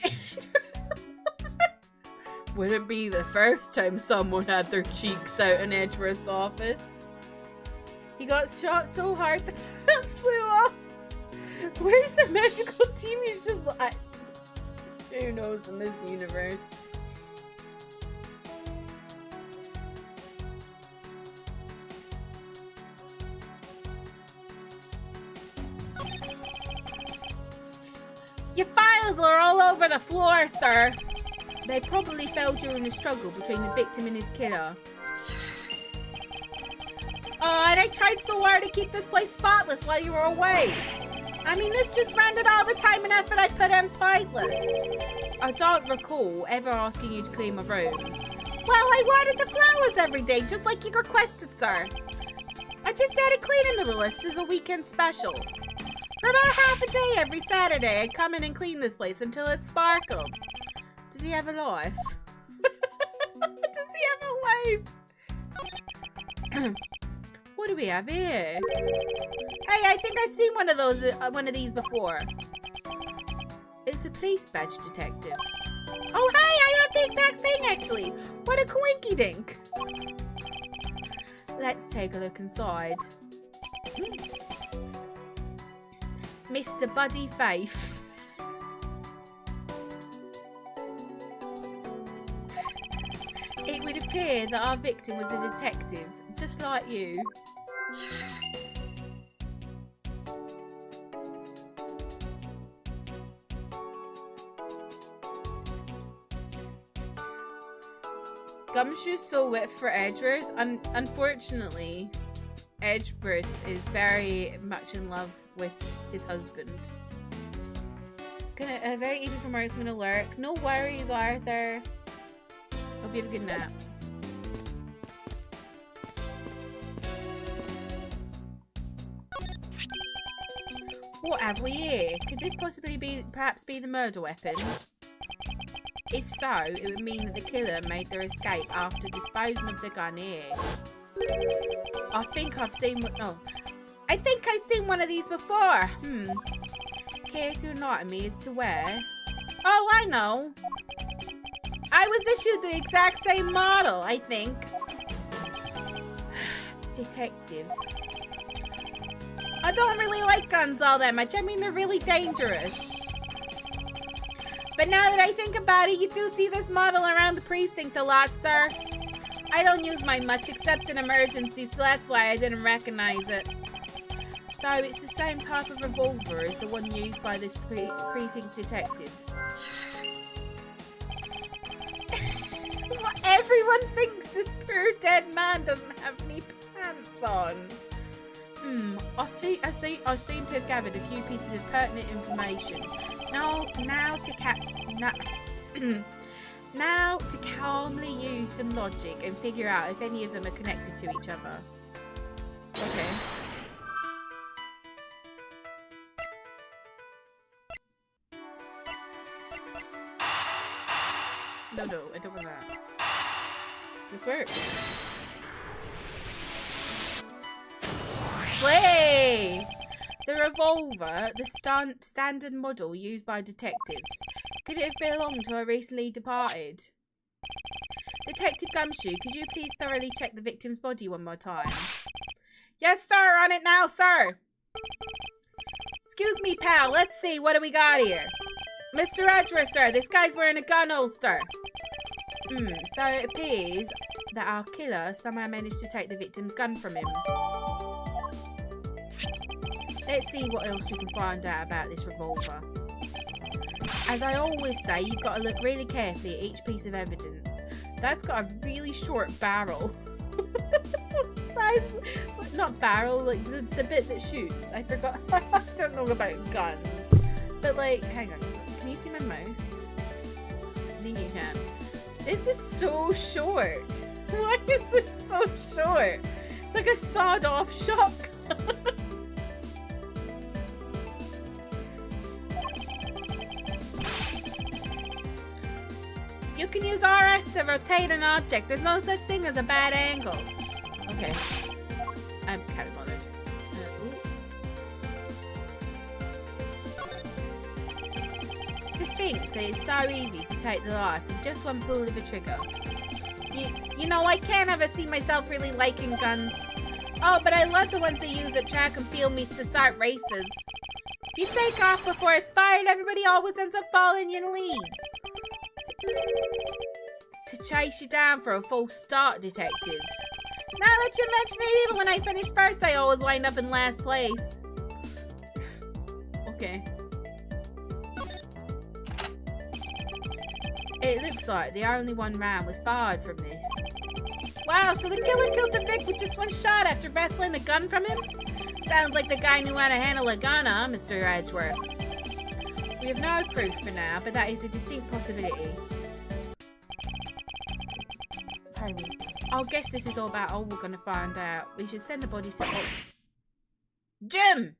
Wouldn't be the first time someone had their cheeks out in Edgeworth's office. He got shot so hard the glass flew off. Where's the medical team? He's just like, who knows in this universe? Your files are all over the floor, sir. They probably fell during the struggle between the victim and his killer. Oh, and I tried so hard to keep this place spotless while you were away. I mean, this just rendered all the time and effort I put in pointless. I don't recall ever asking you to clean my room. Well, I watered the flowers every day, just like you requested, sir. I just added cleaning to the list as a weekend special. For about half a day every Saturday, I'd come in and clean this place until it sparkled. Does he have a life? Does he have a life? What do we have here? Hey, I think I've seen one of these before. It's a police badge detective. Oh, hey, I had the exact thing actually. What a coinky dink. Let's take a look inside. Mr. Buddy Faith. It would appear that our victim was a detective, just like you. Gumshoe's so wet for Edgeworth. Unfortunately, Edgeworth is very much in love with his husband. Very easy for Marksman to lurk. No worries, Arthur. Hope you have a good nap. What have we here? Could this possibly perhaps be the murder weapon? If so, it would mean that the killer made their escape after disposing of the gun here. I think I've seen one of these before. Care to enlighten me as to where? Oh, I know. I was issued the exact same model, I think. Detective. I don't really like guns all that much. I mean, they're really dangerous. But now that I think about it, you do see this model around the precinct a lot, sir. I don't use mine much except in emergencies, so that's why I didn't recognize it. So it's the same type of revolver as the one used by the precinct detectives. Everyone thinks this poor dead man doesn't have any pants on. I seem to have gathered a few pieces of pertinent information. Now to calmly use some logic and figure out if any of them are connected to each other. Okay. No, I don't want that. This works. Slay! The revolver, the standard model used by detectives. Could it have belonged to a recently departed? Detective Gumshoe, could you please thoroughly check the victim's body one more time? Yes, sir, on it now, sir. Excuse me, pal, let's see, what do we got here? Mr. Edgeworth, sir, this guy's wearing a gun holster. So it appears that our killer somehow managed to take the victim's gun from him. Let's see what else we can find out about this revolver. As I always say, you've got to look really carefully at each piece of evidence. That's got a really short barrel. Size, not barrel, like the bit that shoots. I forgot. I don't know about guns. But like, hang on, can you see my mouse? I think you can. This is so short. Why is this so short? It's like a sawed-off shotgun. You can use RS to rotate an object. There's no such thing as a bad angle. Okay. I'm kind of bothered. To think that it's so easy to take the life with just one pull of a trigger. You know, I can't ever see myself really liking guns. Oh, but I love the ones they use at track and field meets to start races. If you take off before it's fired, everybody always ends up following you in the lead. To chase you down for a false start, detective. Now that you mention it, even when I finish first, I always wind up in last place. Okay. It looks like the only one round was fired from this. Wow, so the killer killed the Vic with just one shot after wrestling the gun from him? Sounds like the guy knew how to handle a gun, huh, Mr. Edgeworth? We have no proof for now, but that is a distinct possibility. I'll guess this is all about all we're gonna find out. We should send the body to... Oh. Jim!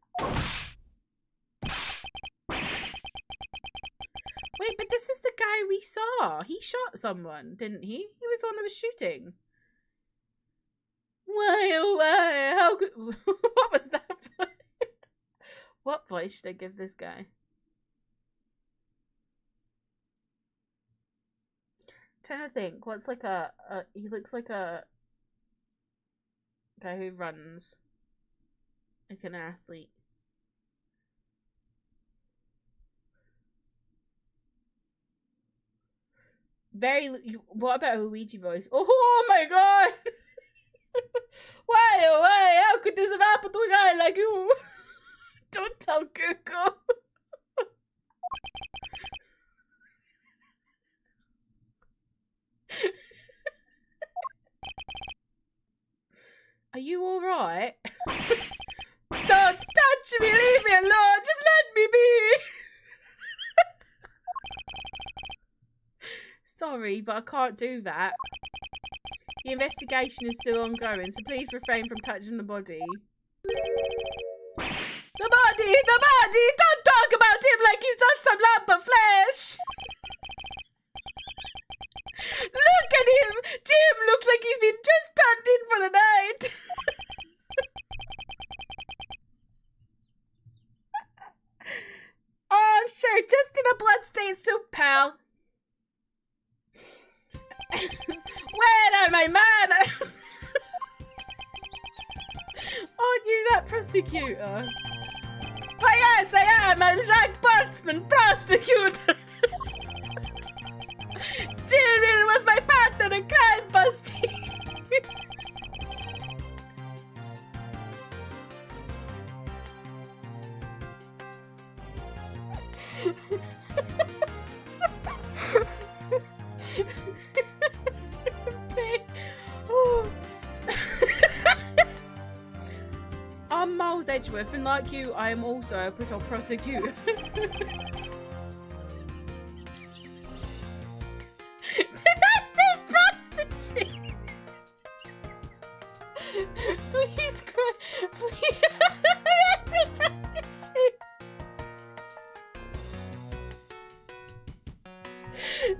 Wait, but this is the guy we saw. He shot someone, didn't he? He was the one that was shooting. Why, oh why, how could... What was that voice? What voice should I give this guy? Trying to think. What's like a he looks like a guy who runs. Like an athlete. What about a Luigi voice? Oh my god! Why, oh why, how could this have happened to a guy like you? Don't tell Google. Are you alright? Don't touch me, leave me alone, just let me be. Sorry, but I can't do that. The investigation is still ongoing, so please refrain from touching the body. The body! Don't talk about him like he's just some lump of flesh! Look at him! Jim looks like he's been just turned in for the night! Oh, sure, just in a bloodstained soup, pal. Where are my manners? Aren't you that prosecutor? Why, yes, I am. I'm Jacques Portsman, prosecutor. Cheerleader was my partner in crime, Busty. I'm Miles Edgeworth, and like you, I am also a criminal prosecutor. Did I say prostitute? Please, please. Did I say prostitute?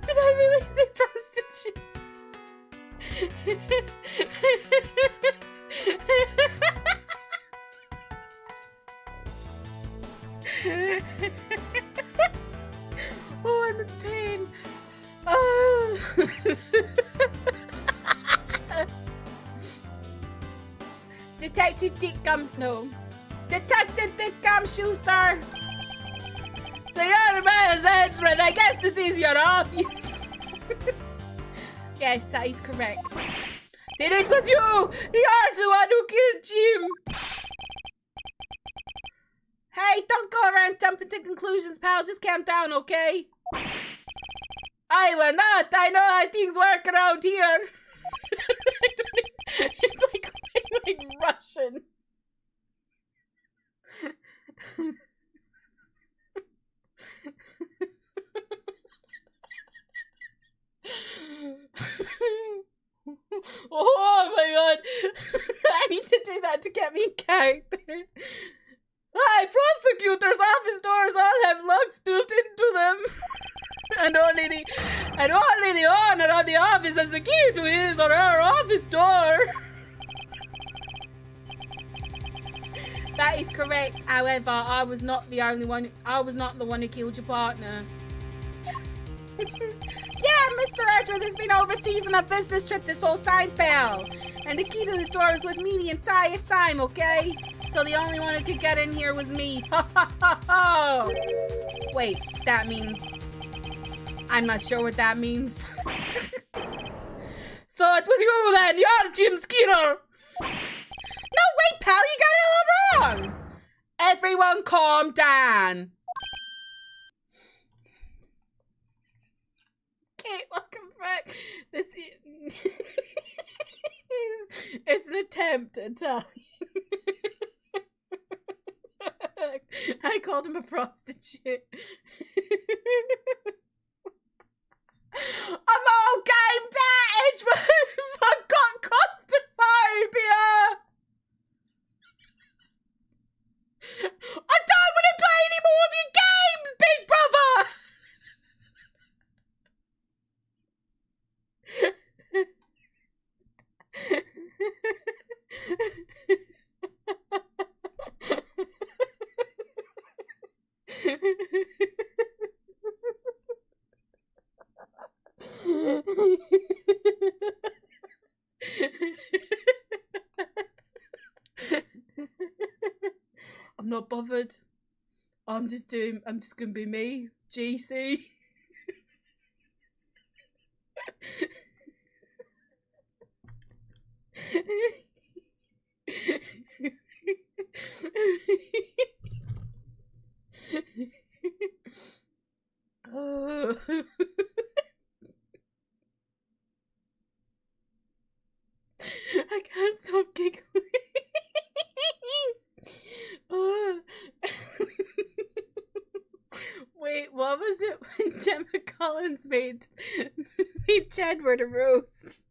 Did I really say prostitute? Oh, I'm in pain. Oh. Detective Dick Detective Dick Schuster. So you're Miles Edgeworth. I guess this is your office. Yes, that is correct. Then it was you! You're the one who killed Jim! Hey, don't go around jumping to conclusions, pal. Just calm down, okay? I will not. I know how things work around here. It's like Russian. Oh my god. I need to do that to get me in character. Hi, prosecutors' office doors all have locks built into them. and only the owner of the office has the key to his or her office door. That is correct. However, I was not the only one. I was not the one who killed your partner. Yeah, Mr. Edgeworth has been overseas on a business trip this whole time, pal. And the key to the door was with me the entire time, okay? So the only one who could get in here was me. Ha ha ha ha! Wait, that means... I'm not sure what that means. So it was you then, you're Jim Skeeter! No, wait, pal, you got it all wrong! Everyone calm down. Okay, welcome back. This is... It's an attempt at Italian. I called him a prostitute. I'm all game damage, but I've got claustrophobia. I don't want to play any more of your games, Big Brother. I'm not bothered. I'm just gonna be me, GC. Oh. I can't stop giggling. Oh. Wait, what was it when Gemma Collins made Jedward a roast?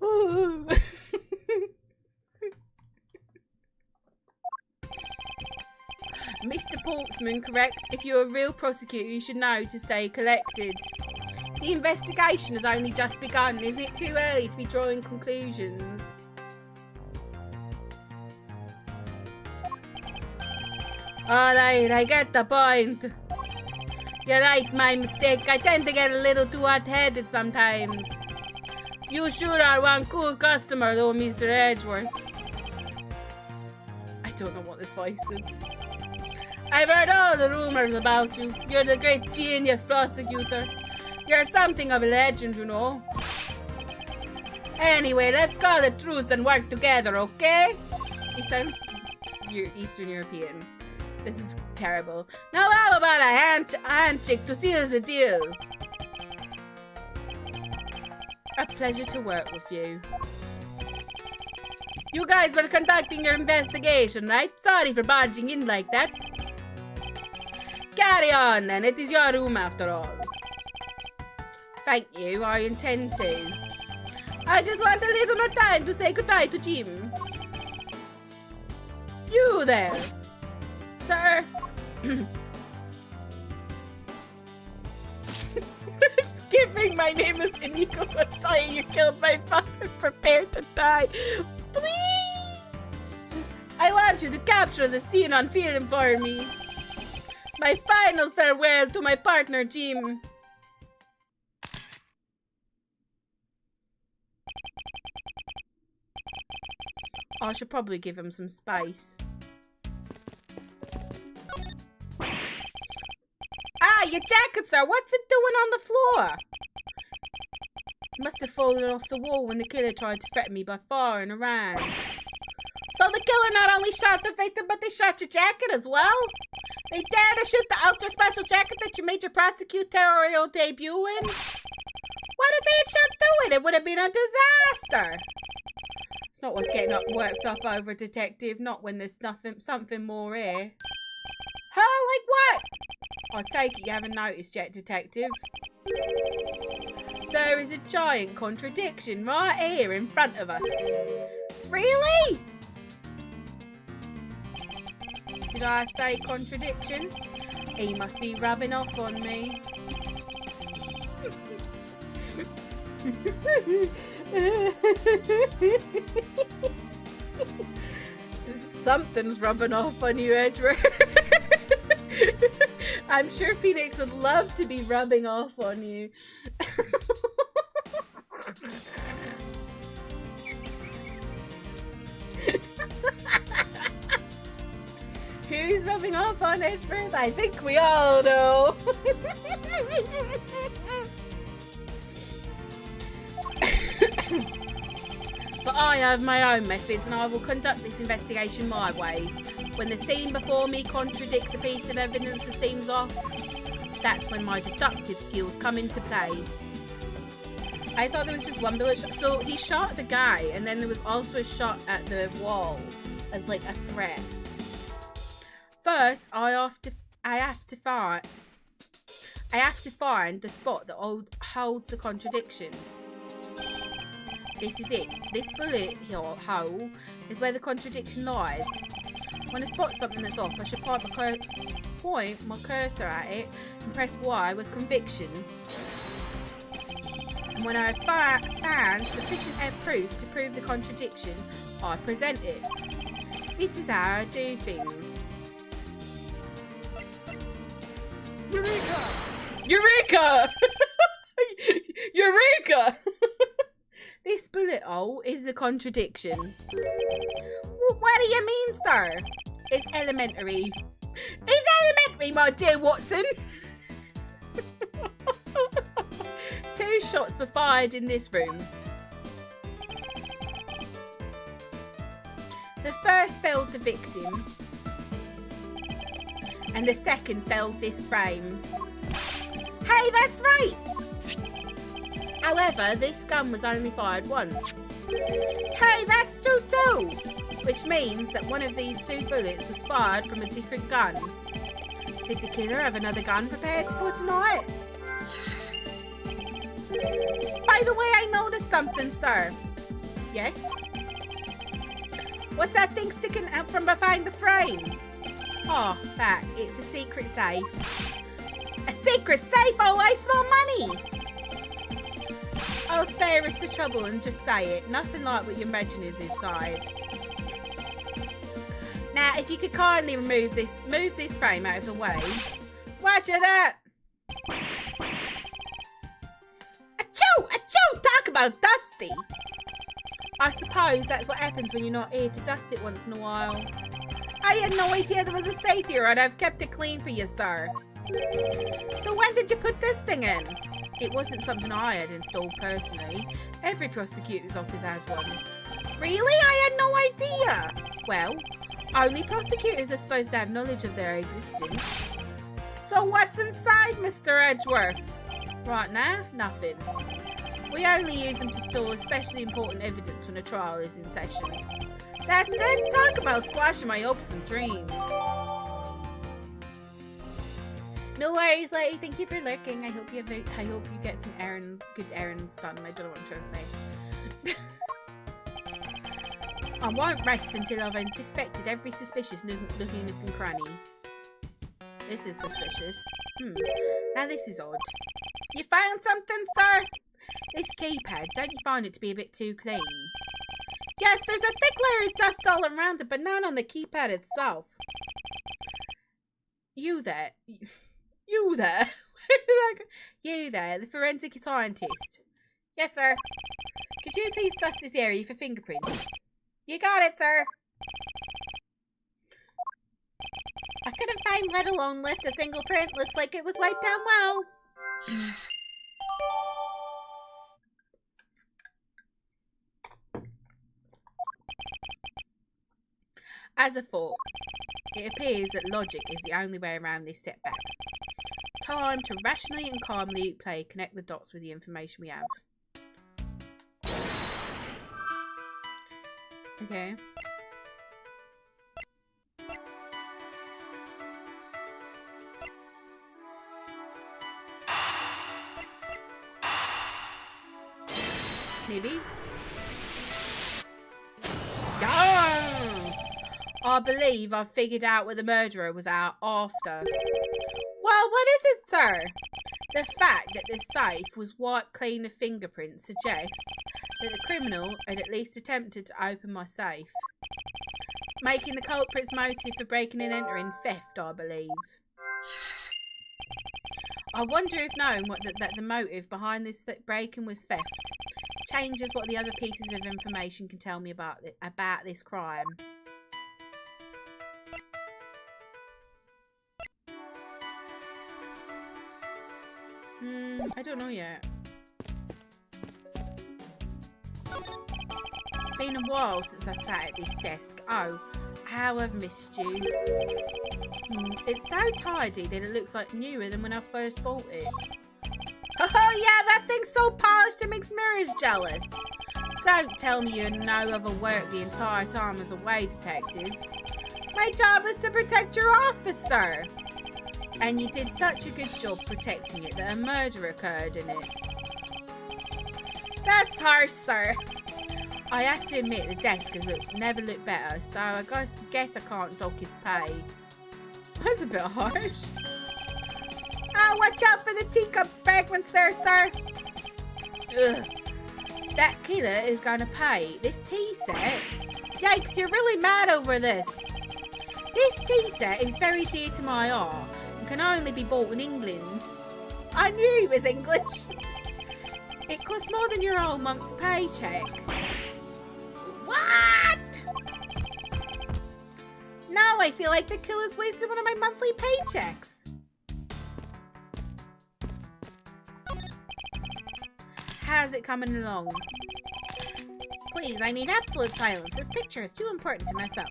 Oh. Mr. Portsman, correct? If you're a real prosecutor, you should know to stay collected. The investigation has only just begun. Isn't it too early to be drawing conclusions? Alright, I get the point. You're right, my mistake. I tend to get a little too hot-headed sometimes. You sure are one cool customer, though, Mr. Edgeworth. I don't know what this voice is. I've heard all the rumors about you. You're the great genius prosecutor. You're something of a legend, you know. Anyway, let's call it truce and work together, okay? He sounds Eastern European. This is terrible. Now how about a handshake to seal the deal? A pleasure to work with you. You guys were conducting your investigation, right? Sorry for barging in like that. Carry on then, it is your room after all. Thank you, I intend to. I just want a little more time to say goodbye to Jim. You there, sir. Skipping, my name is Inigo Montoya. You killed my father. Prepare to die. Please. I want you to capture the scene on film for me. My final farewell to my partner, Jim. I should probably give him some spice. Ah, your jacket, sir. What's it doing on the floor? It must have fallen off the wall when the killer tried to threaten me by firing around. So the killer not only shot the victim, but they shot your jacket as well? They dared to shoot the ultra special jacket that you made your prosecutorial debut in? What if they had shot through it? It would have been a disaster. It's not worth getting worked up over, detective. Not when there's something more here. Huh? Like what? I take it you haven't noticed yet, detective. There is a giant contradiction right here in front of us. Really? Did I say contradiction? He must be rubbing off on me. Something's rubbing off on you, Edward. I'm sure Phoenix would love to be rubbing off on you. Who's rubbing off on Edgeworth? I think we all know. But I have my own methods and I will conduct this investigation my way. When the scene before me contradicts a piece of evidence that seems off, that's when my deductive skills come into play. I thought there was just one bullet shot. So he shot the guy and then there was also a shot at the wall as like a threat. First, I have to find the spot that holds the contradiction. This is it. This bullet hole is where the contradiction lies. When I spot something that's off, I should point my cursor at it and press Y with conviction. And when I have found sufficient proof to prove the contradiction, I present it. This is how I do things. Eureka! Eureka! Eureka! This bullet hole is the contradiction. What do you mean, sir? It's elementary. It's elementary, my dear Watson! 2 shots were fired in this room. The first felled the victim, and the second felled this frame. Hey, that's right! However, this gun was only fired once. Hey, that's true too! Which means that one of these 2 bullets was fired from a different gun. Did the killer have another gun prepared to pull tonight? By the way, I noticed something, sir. Yes? What's that thing sticking out from behind the frame? Oh, that. It's a secret safe. A secret safe? Oh, I smell money! I'll spare us the trouble and just say it. Nothing like what you imagine is inside. Now if you could kindly move this frame out of the way. Watch that. Achoo! Achoo! Talk about dusty. I suppose that's what happens when you're not here to dust it once in a while. I had no idea there was a safe here. I'd have kept it clean for you, sir. So when did you put this thing in? It wasn't something I had installed personally. Every prosecutor's office has one. Really? I had no idea. Well, only prosecutors are supposed to have knowledge of their existence. So what's inside, Mr. Edgeworth? Right now, nothing. We only use them to store especially important evidence when a trial is in session. That's it. Talk about squashing my hopes and dreams. No worries, lady. Thank you for lurking. I hope you get some good errands done. I don't know what I'm trying to say. I won't rest until I've inspected every suspicious nook and cranny. This is suspicious. Now this is odd. You found something, sir? This keypad, don't you find it to be a bit too clean? Yes, there's a thick layer of dust all around it, but not on the keypad itself. You there. You there. You there, the forensic scientist. Yes, sir. Could you please dust this area for fingerprints? You got it, sir. I couldn't find, let alone lift, a single print. Looks like it was wiped down well. As a thought, it appears that logic is the only way around this setback. Time to rationally and calmly connect the dots with the information we have. Okay. Maybe? Yes! I believe I've figured out what the murderer was out after. Well, what is it, sir? The fact that the safe was wiped clean of fingerprints suggests that the criminal had at least attempted to open my safe, making the culprit's motive for breaking and entering theft, I believe. I wonder if knowing that the motive behind this break-in was theft changes what the other pieces of information can tell me about this crime. I don't know yet. It's been a while since I sat at this desk. Oh, how I've missed you. It's so tidy that it looks like newer than when I first bought it. Oh yeah, that thing's so polished it makes mirrors jealous. Don't tell me you know of a work the entire time as a way detective. My job is to protect your office, sir. And you did such a good job protecting it that a murder occurred in it. That's harsh, sir. I have to admit the desk has never looked better, so I guess I can't dock his pay. That's a bit harsh. Oh, watch out for the teacup fragments there, sir. Ugh. That killer is gonna pay. This tea set? Yikes, you're really mad over this. This tea set is very dear to my heart and can only be bought in England. I knew he was English. It costs more than your whole month's paycheck. What? Now I feel like the killer's wasted one of my monthly paychecks. How's it coming along? Please, I need absolute silence. This picture is too important to mess up.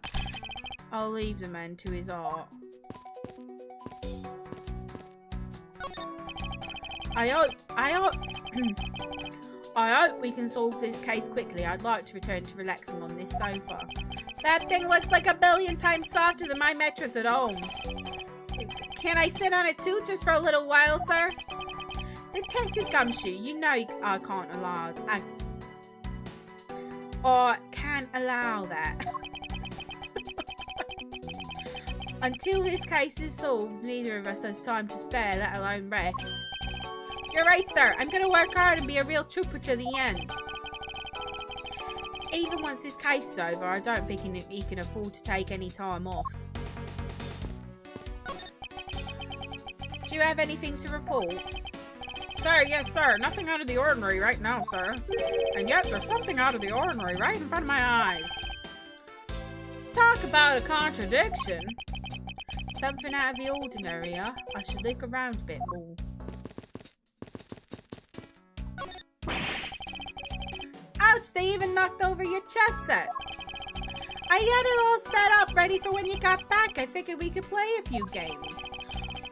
I'll leave the man to his art. I hope we can solve this case quickly. I'd like to return to relaxing on this sofa. That thing looks like a billion times softer than my mattress at home. Can I sit on it too, just for a little while, sir? Detective Gumshoe, you know I can't allow that. Or can't allow that. Until this case is solved, neither of us has time to spare, let alone rest. You're right, sir. I'm gonna work hard and be a real trooper to the end. Even once this case is over, I don't think he can afford to take any time off. Do you have anything to report? Sir, yes, sir. Nothing out of the ordinary right now, sir. And yet, there's something out of the ordinary right in front of my eyes. Talk about a contradiction. Something out of the ordinary, huh? I should look around a bit more. Ouch, they even knocked over your chess set. I had it all set up, ready for when you got back. I figured we could play a few games.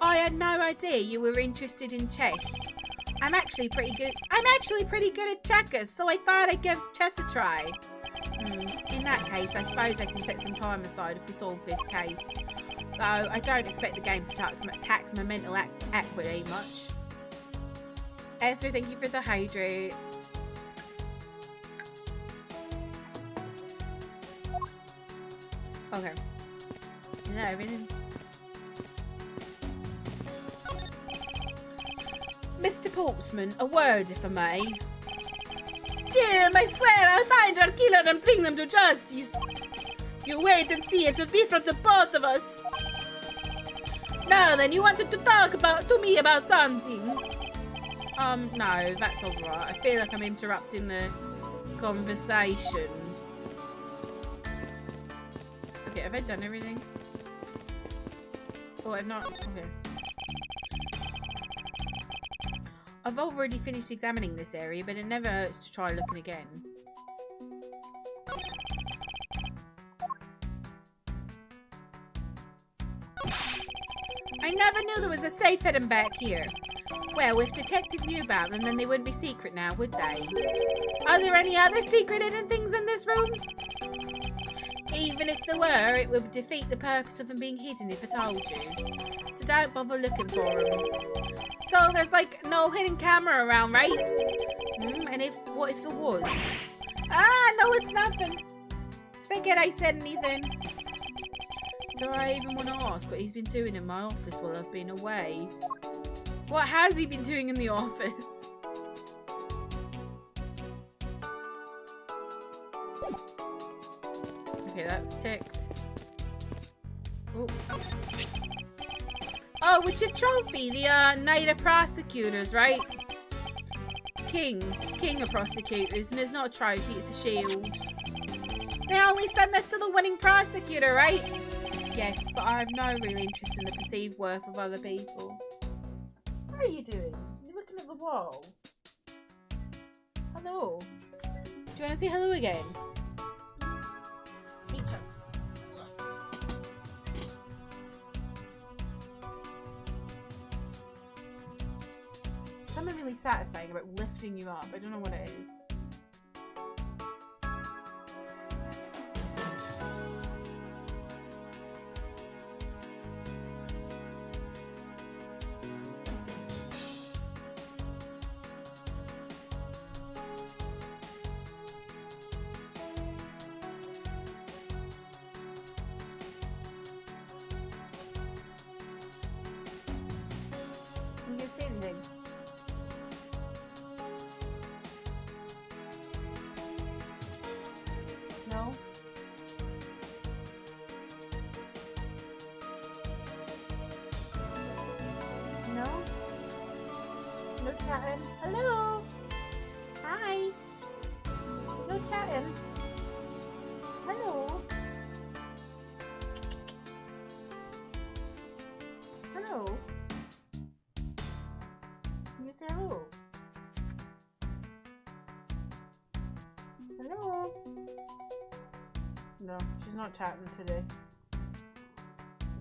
I had no idea you were interested in chess. I'm actually pretty good at checkers, so I thought I'd give chess a try. In that case, I suppose I can set some time aside if we solve this case. Though I don't expect the game to tax my mental equity much. Esther, thank you for the hydrate. Okay. Is that everything? Mr. Portsman, a word if I may. Jim, I swear I'll find our killer and bring them to justice. You wait and see, it'll be from the both of us. Now then, you wanted to talk to me about something. No, that's alright. I feel like I'm interrupting the conversation. Okay, have I done everything? Oh, I've not. Okay. I've already finished examining this area, but it never hurts to try looking again. I never knew there was a safe hidden back here. Well, if detectives knew about them, then they wouldn't be secret now, would they? Are there any other secret hidden things in this room? Even if there were, it would defeat the purpose of them being hidden if I told you. So don't bother looking for them. So there's like no hidden camera around, right? And what if there was? Ah, no, it's nothing. Forget I said anything. Do I even want to ask what he's been doing in my office while I've been away? What has he been doing in the office? Okay, that's ticked. Oh. Oh, it's your trophy, the Knight of Prosecutors, right? King of Prosecutors, and it's not a trophy, it's a shield. They always send this to the winning prosecutor, right? Yes, but I have no real interest in the perceived worth of other people. What are you doing? You're looking at the wall. Hello. Do you want to say hello again? Something really satisfying about lifting you up. I don't know what it is. No? No? No chatting? Hello? Hi? No chatting? Hello? Hello? Can you say hello? Hello? No, she's not chatting today.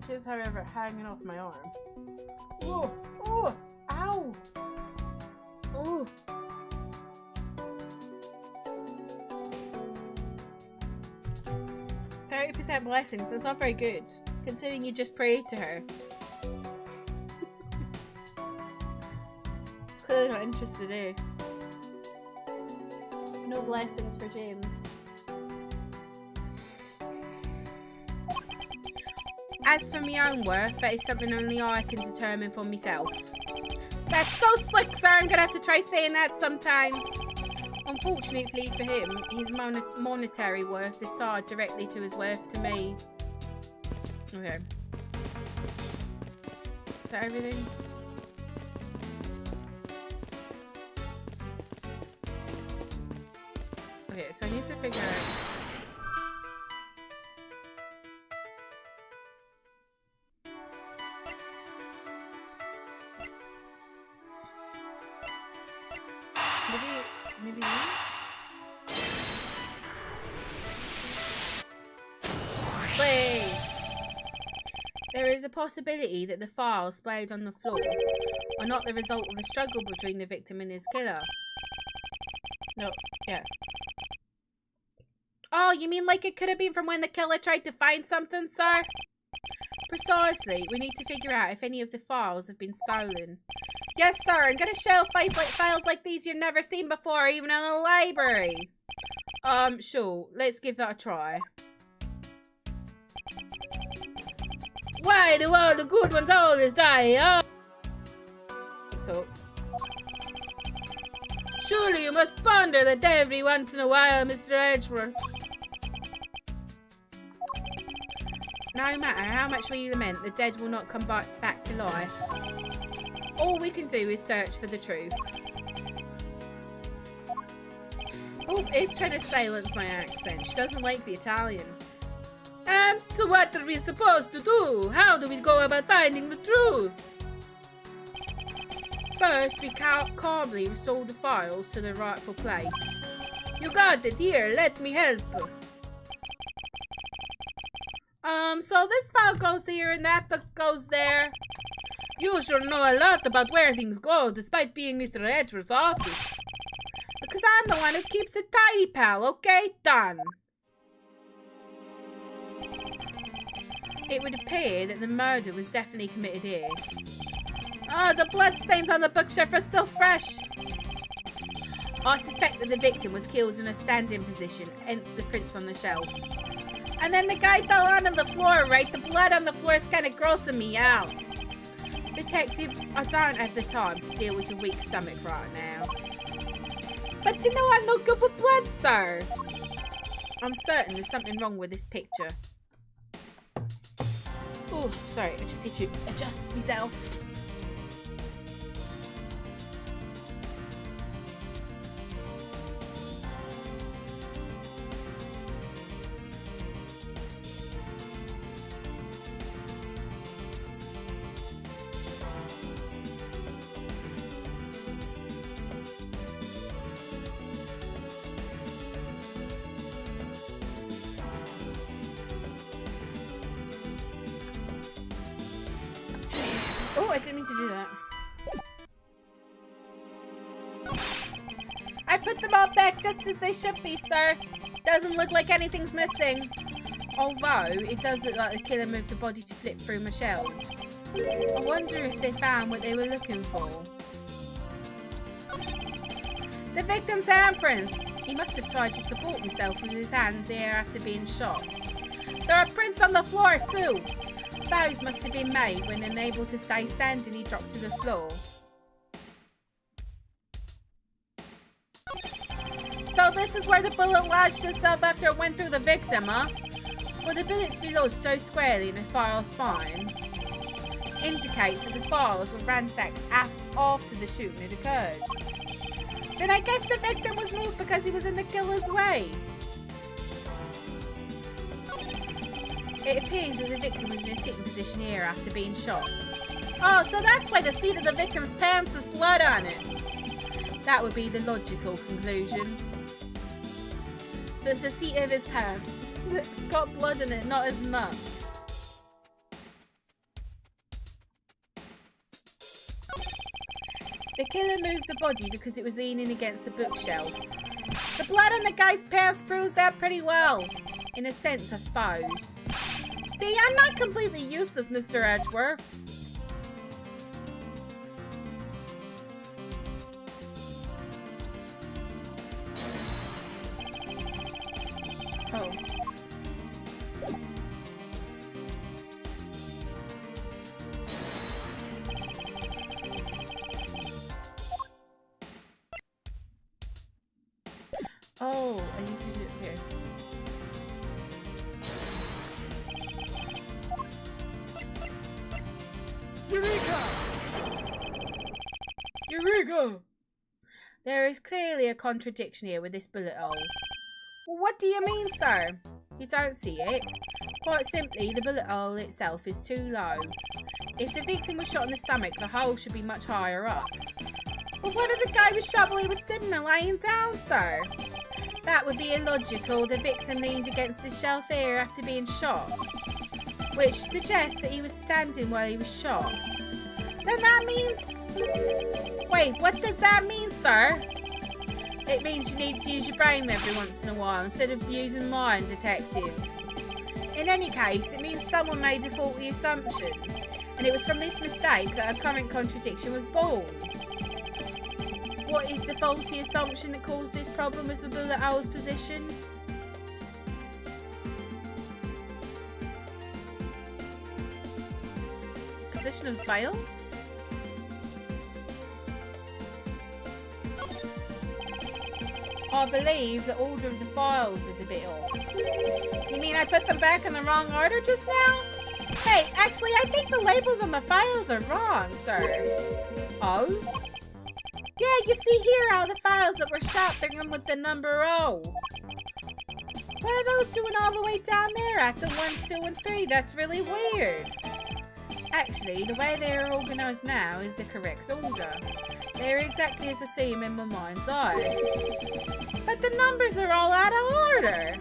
She's, however, hanging off my arm. Oh! Oh! Ow! Oh! 30% blessings, that's not very good. Considering you just prayed to her. Clearly not interested, eh? No blessings for James. As for my own worth, that is something only I can determine for myself. That's so slick, sir. I'm gonna have to try saying that sometime. Unfortunately for him, his monetary worth is tied directly to his worth to me. Okay. Is that everything? Okay, so I need to figure out... Maybe these? Slay! There is a possibility that the files splayed on the floor are not the result of a struggle between the victim and his killer. No, yeah. Oh, you mean like it could have been from when the killer tried to find something, sir? Precisely. We need to figure out if any of the files have been stolen. Yes, sir. I'm gonna show files like these you've never seen before, even in a library. Sure. Let's give that a try. Why do all the good ones always die, huh? So... Surely you must ponder that every once in a while, Mr. Edgeworth. No matter how much we lament, the dead will not come back to life. All we can do is search for the truth. Oh, it's trying to silence my accent. She doesn't like the Italian. So what are we supposed to do? How do we go about finding the truth? First, we calmly restore the files to their rightful place. You got it, here, let me help. So this file goes here and that goes there. You sure know a lot about where things go, despite being Mr. Edgeworth's office. Because I'm the one who keeps it tidy, pal, okay? Done. It would appear that the murder was definitely committed here. Ah, the bloodstains on the bookshelf are still fresh. I suspect that the victim was killed in a standing position, hence the prints on the shelf. And then the guy fell onto the floor, right? The blood on the floor is kind of grossing me out. Detective, I don't have the time to deal with your weak stomach right now. But you know I'm no good with blood, sir. I'm certain there's something wrong with this picture. Oh, sorry, I just need to adjust myself. Oh, I didn't mean to do that. I put them all back just as they should be, sir. Doesn't look like anything's missing. Although, it does look like the killer moved the body to flip through my shelves. I wonder if they found what they were looking for. The victim's handprints. He must have tried to support himself with his hands here after being shot. There are prints on the floor, too. Those must have been made when unable to stay standing, he dropped to the floor. So this is where the bullet lodged itself after it went through the victim, huh? For the bullet to be lodged so squarely in the file's spine indicates that the files were ransacked after the shooting had occurred. Then I guess the victim was moved because he was in the killer's way. It appears that the victim was in a sitting position here after being shot. Oh, so that's why the seat of the victim's pants has blood on it. That would be the logical conclusion. So it's the seat of his pants. It's got blood in it, not his nuts. The killer moved the body because it was leaning against the bookshelf. The blood on the guy's pants proves that pretty well. In a sense, I suppose. See, I'm not completely useless, Mr. Edgeworth. Oh. Oh, I need to do it here. Eureka! Eureka! There is clearly a contradiction here with this bullet hole. Well, what do you mean, sir? You don't see it? Quite simply, the bullet hole itself is too low. If the victim was shot in the stomach, the hole should be much higher up. But what if the guy was shot while he was sitting and lying down, sir? That would be illogical. The victim leaned against the shelf here after being shot, which suggests that he was standing while he was shot. Then that means... Wait, what does that mean, sir? It means you need to use your brain every once in a while instead of using mine, detective. In any case, it means someone made a faulty assumption, and it was from this mistake that a current contradiction was born. What is the faulty assumption that caused this problem with the bullet hole's position? Position of the files? I believe the order of the files is a bit off. You mean I put them back in the wrong order just now? Hey, actually, I think the labels on the files are wrong, sir. Oh? Yeah, you see here all the files that were shot begin with the number O. What are those doing all the way down there at the 1, 2, and 3? That's really weird. Actually, the way they are organised now is the correct order. They are exactly as I see them in my mind's eye. But the numbers are all out of order.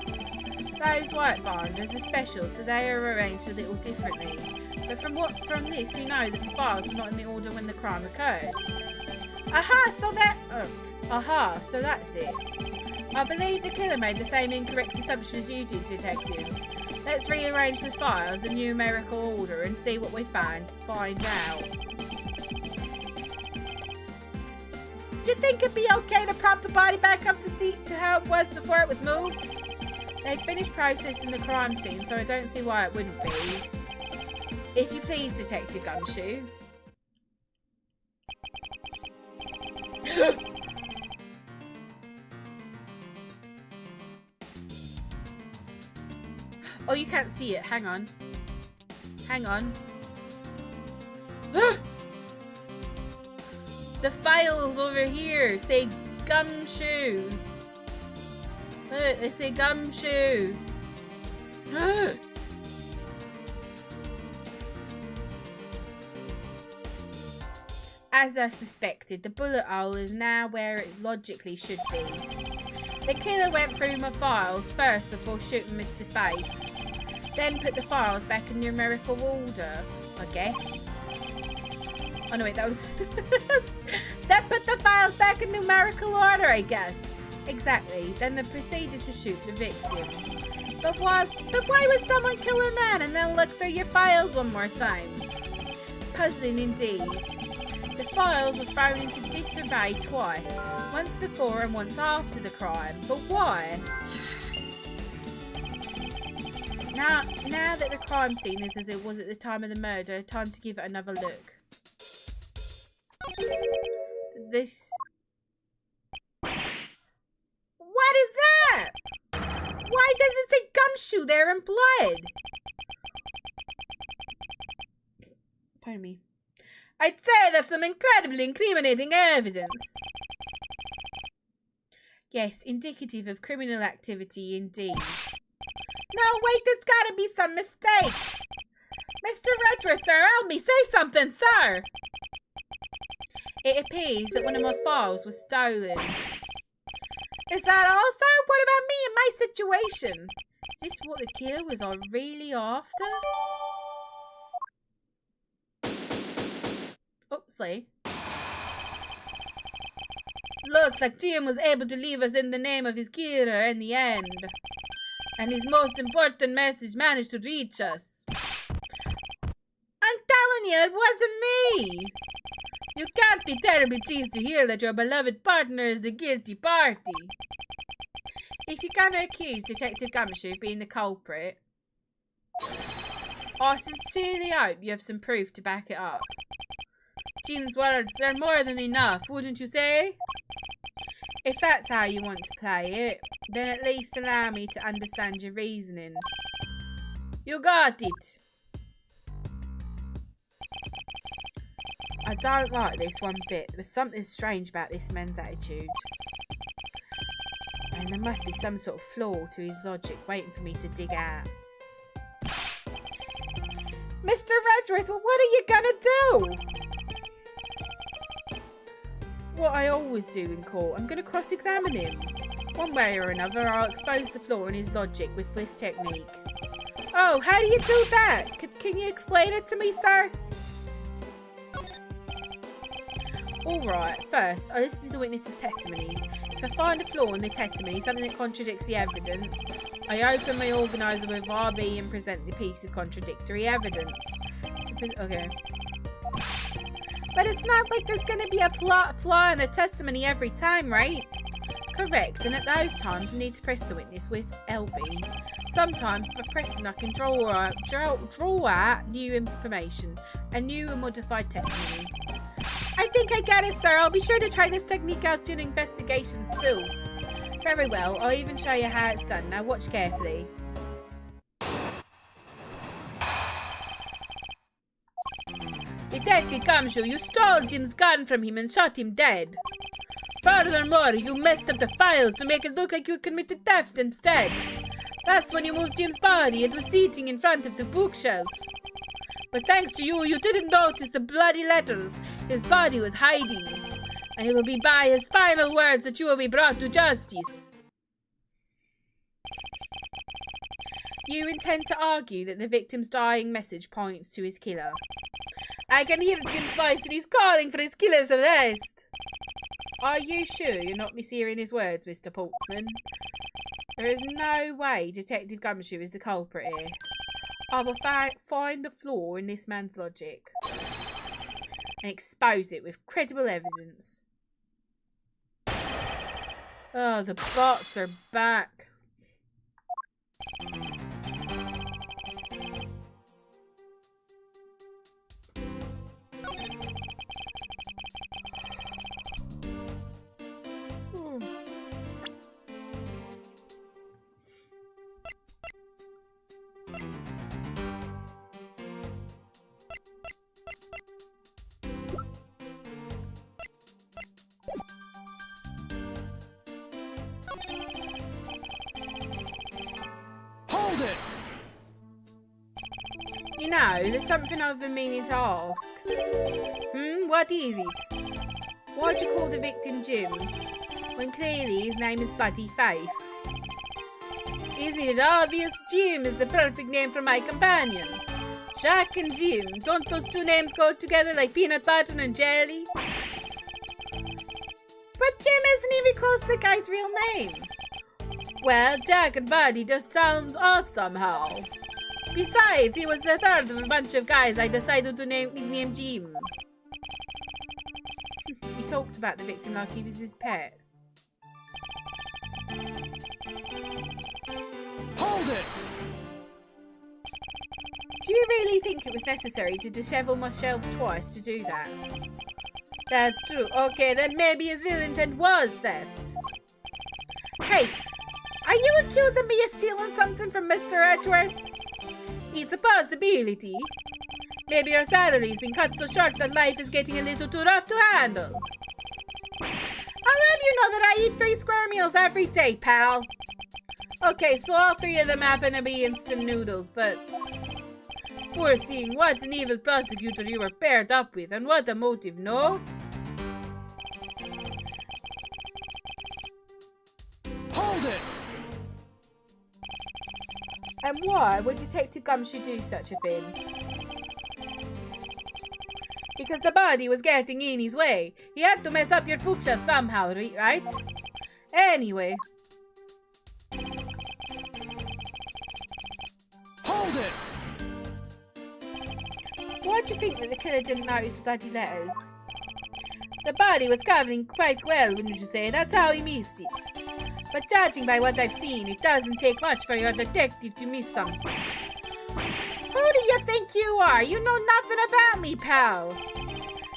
Those white binders are special, so they are arranged a little differently. But from this, we know that the files were not in the order when the crime occurred. So that's it. I believe the killer made the same incorrect assumption as you did, detective. Let's rearrange the files in numerical order and see what we find out. Do you think it'd be okay to prop the body back up to how it was before it was moved? They finished processing the crime scene, so I don't see why it wouldn't be. If you please, Detective Gumshoe. Oh, you can't see it. Hang on. Hang on. The files over here say Gumshoe. Look, they say Gumshoe. As I suspected, the bullet hole is now where it logically should be. The killer went through my files first before shooting Mr. Faith. Then put the files back in numerical order, I guess. Oh no, wait, that was... Then put the files back in numerical order, I guess. Exactly. Then they proceeded to shoot the victim. But why would someone kill a man and then look through your files one more time? Puzzling indeed. The files were thrown into disarray twice, once before and once after the crime. But why? Now that the crime scene is as it was at the time of the murder, time to give it another look. This... What is that? Why does it say Gumshoe there in blood? Pardon me. I'd say that's some incredibly incriminating evidence. Yes, indicative of criminal activity indeed. No, wait, there's gotta be some mistake. Mr. Redra, sir, help me, say something, sir. It appears that one of my files was stolen. Is that all, sir? What about me and my situation? Is this what the killer was really after? Oopsie. Looks like Tim was able to leave us in the name of his killer in the end. And his most important message managed to reach us. I'm telling you, it wasn't me. You can't be terribly pleased to hear that your beloved partner is the guilty party. If you cannot accuse Detective Gumshoe of being the culprit, I sincerely hope you have some proof to back it up. Jim's words are more than enough, wouldn't you say? If that's how you want to play it, then at least allow me to understand your reasoning. You got it. I don't like this one bit. There's something strange about this man's attitude. And there must be some sort of flaw to his logic waiting for me to dig out. Mr. Redgeworth, well, what are you gonna do? What I always do in court, I'm gonna cross-examine him. One way or another, I'll expose the flaw in his logic with this technique. Oh, how do you do that? Can you explain it to me, sir? Alright, first, I listen to the witness's testimony. If I find a flaw in the testimony, something that contradicts the evidence, I open my organiser with RB and present the piece of contradictory evidence. Okay. But it's not like there's going to be a flaw in the testimony every time, right? Correct, and at those times I need to press the witness with LB. Sometimes by pressing I can draw out new information, a new and modified testimony. I think I get it, sir. I'll be sure to try this technique out during investigations too. Very well, I'll even show you how it's done. Now watch carefully. Detective Gumshoe, you stole Jim's gun from him and shot him dead. Furthermore, you messed up the files to make it look like you committed theft instead. That's when you moved Jim's body. It was sitting in front of the bookshelf. But thanks to you, you didn't notice the bloody letters his body was hiding. And it will be by his final words that you will be brought to justice. You intend to argue that the victim's dying message points to his killer. I can hear Jim's voice and he's calling for his killer's arrest. Are you sure you're not mishearing his words, Mr. Portman? There is no way Detective Gumshoe is the culprit here. I will find the flaw in this man's logic and expose it with credible evidence. Oh, the bots are back. You know, there's something I've been meaning to ask. What is it? Why'd you call the victim Jim, when clearly his name is Buddy Faith? Isn't it obvious Jim is the perfect name for my companion? Jack and Jim, don't those two names go together like peanut butter and jelly? But Jim isn't even close to the guy's real name. Well, Jack and Buddy just sound off somehow. Besides, he was the third of a bunch of guys I decided to nickname Jim. He talks about the victim like he was his pet. Hold it! Do you really think it was necessary to dishevel my shelves twice to do that? That's true. Okay, then maybe his real intent was theft. Hey, are you accusing me of stealing something from Mr. Edgeworth? It's a possibility. Maybe your salary's been cut so short that life is getting a little too rough to handle. I'll have you know that I eat 3 square meals every day, pal. Okay, so all 3 of them happen to be instant noodles, but... Poor thing, what an evil prosecutor you were paired up with, and what a motive, no? Hold it! And why would Detective Gumshoe do such a thing? Because the body was getting in his way. He had to mess up your bookshelf somehow, right? Anyway. Hold it! Why do you think that the killer didn't notice the bloody letters? The body was covering quite well, wouldn't you say? That's how he missed it. But judging by what I've seen, it doesn't take much for your detective to miss something. Who do you think you are? You know nothing about me, pal.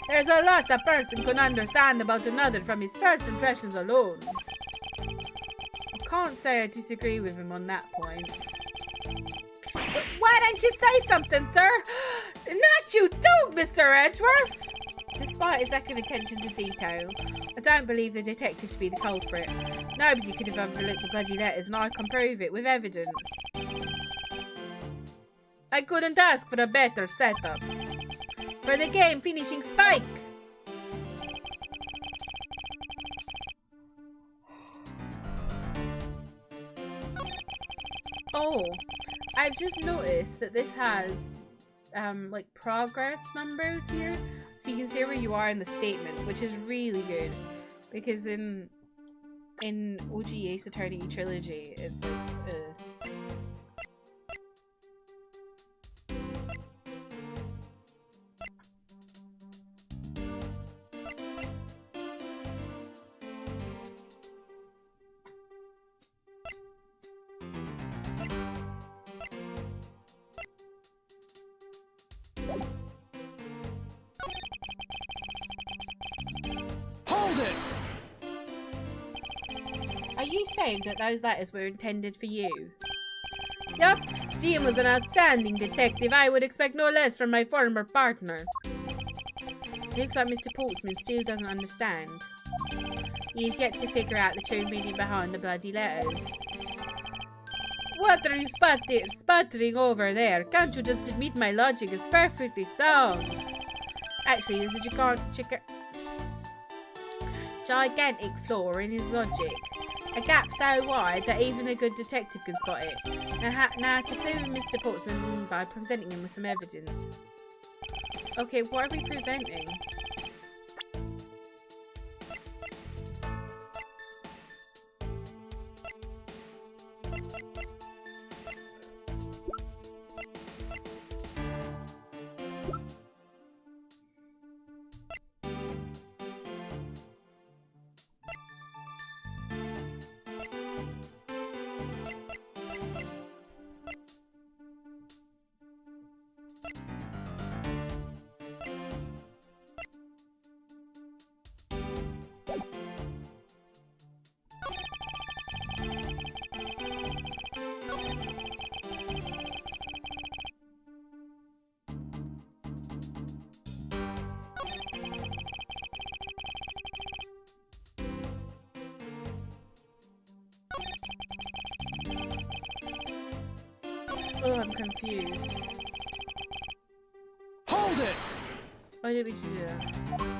There's a lot a person can understand about another from his first impressions alone. I can't say I disagree with him on that point. But why don't you say something, sir? Not you too, Mr. Edgeworth! Despite his lack of attention to detail, I don't believe the detective to be the culprit. Nobody could have overlooked the bloody letters, and I can prove it with evidence. I couldn't ask for a better setup. For the game finishing spike! Oh, I've just noticed that this has like progress numbers here, so you can see where you are in the statement, which is really good because in OG Ace Attorney Trilogy it's like Are you saying that those letters were intended for you? Yup, Jim was an outstanding detective. I would expect no less from my former partner. Looks like Mr. Portsman still doesn't understand. He is yet to figure out the true meaning behind the bloody letters. What are you sputtering over there? Can't you just admit my logic is perfectly sound? Actually, there's a gigantic flaw in his logic. A gap so wide that even a good detective can spot it. Now to clear Mr. Portsman by presenting him with some evidence. Okay, what are we presenting? Oh, I'm confused. Hold it! Why did we do that?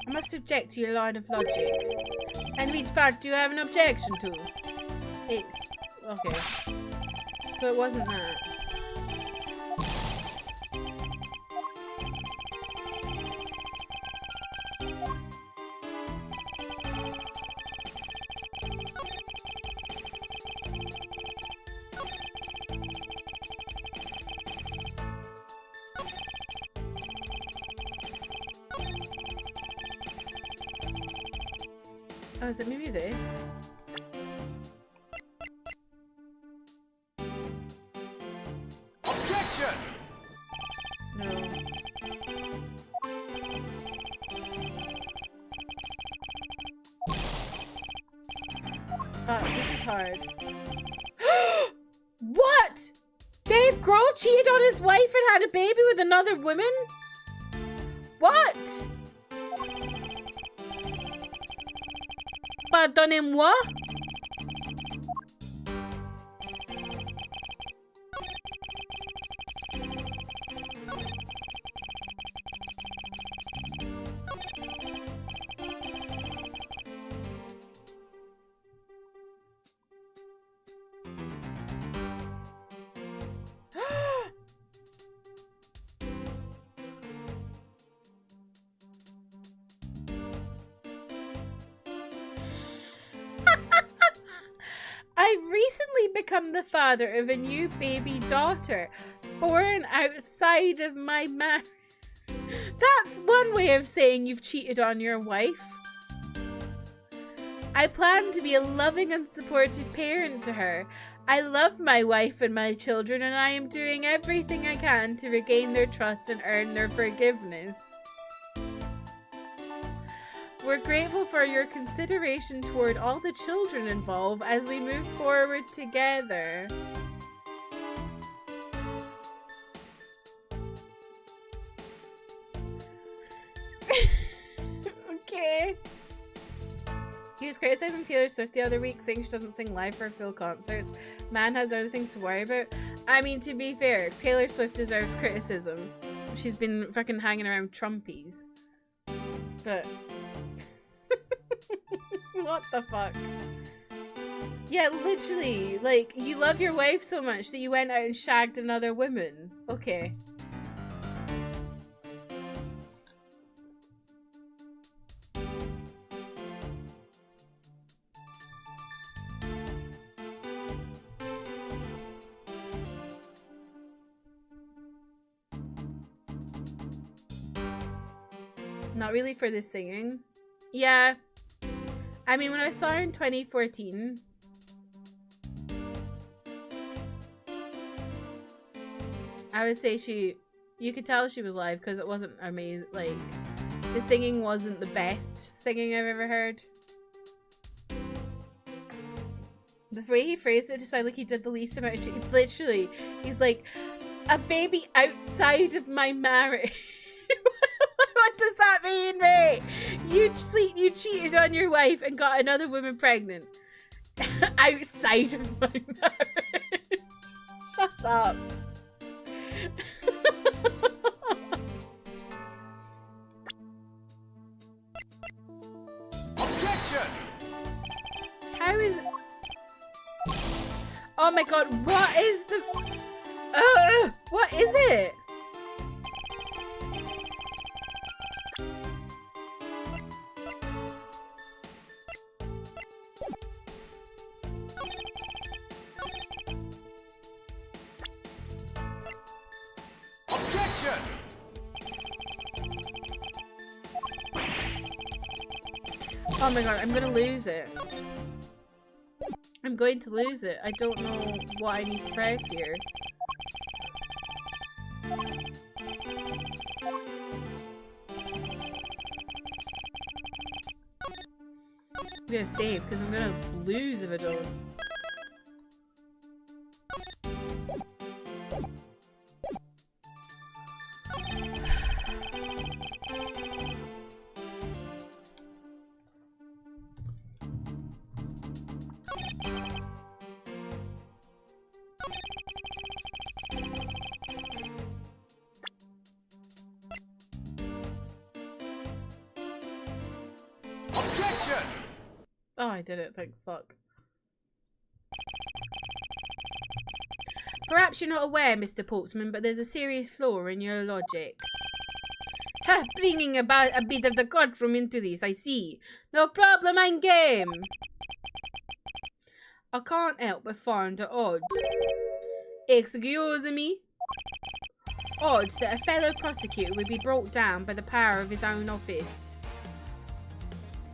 I must object to your line of logic. And which part do you have an objection to? It's... okay. So it wasn't that. Oh, is it maybe this? Objection! No. This is hard. What? Dave Grohl cheated on his wife and had a baby with another woman? What? Pardonnez-moi? become the father of a new baby daughter born outside of my marriage. That's one way of saying you've cheated on your wife. I plan to be a loving and supportive parent to her. I love my wife and my children, and I am doing everything I can to regain their trust and earn their forgiveness. We're grateful for your consideration toward all the children involved as we move forward together. Okay. He was criticizing Taylor Swift the other week, saying she doesn't sing live for full concerts. Man has other things to worry about. I mean, to be fair, Taylor Swift deserves criticism. She's been fucking hanging around Trumpies. But... what the fuck? Yeah, literally, like, you love your wife so much that you went out and shagged another woman. Okay. Not really for the singing. Yeah. I mean, when I saw her in 2014, I would say you could tell she was live because it wasn't amazing. Like, the singing wasn't the best singing I've ever heard. The way he phrased it to sound like he did the least amount of literally, he's like, a baby outside of my marriage. What does that mean, mate? You cheated on your wife and got another woman pregnant. Outside of my marriage. Shut up. Objection! How is... Oh my god, what is the... what is it? Objection! Oh my god, I'm gonna lose it. I'm going to lose it. I don't know what I need to press here. I'm gonna save because I'm gonna lose if I don't. Oh, I did it, thank fuck. Perhaps you're not aware, Mr. Portsman, but there's a serious flaw in your logic. Ha! Bringing about a bit of the courtroom into this, I see. No problem, I'm game. I can't help but find it odd. Excuse me? Odd that a fellow prosecutor would be brought down by the power of his own office.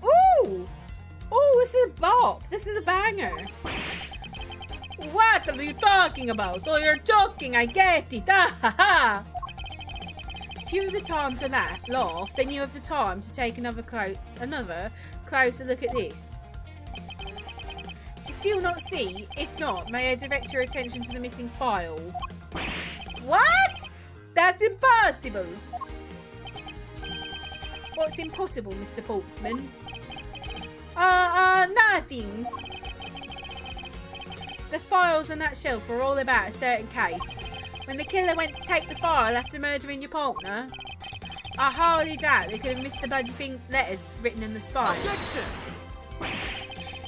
Ooh! Oh, this is a bop. This is a banger. What are you talking about? Oh, you're joking. I get it. Ah, ha, ha. If you have the time to laugh, then you have the time to take another closer look at this. Do you still not see? If not, may I direct your attention to the missing file? What? That's impossible. What's impossible, Mr. Portsman? Nothing. The files on that shelf are all about a certain case. When the killer went to take the file after murdering your partner, I hardly doubt they could have missed the bloody letters written in the spine. Objection!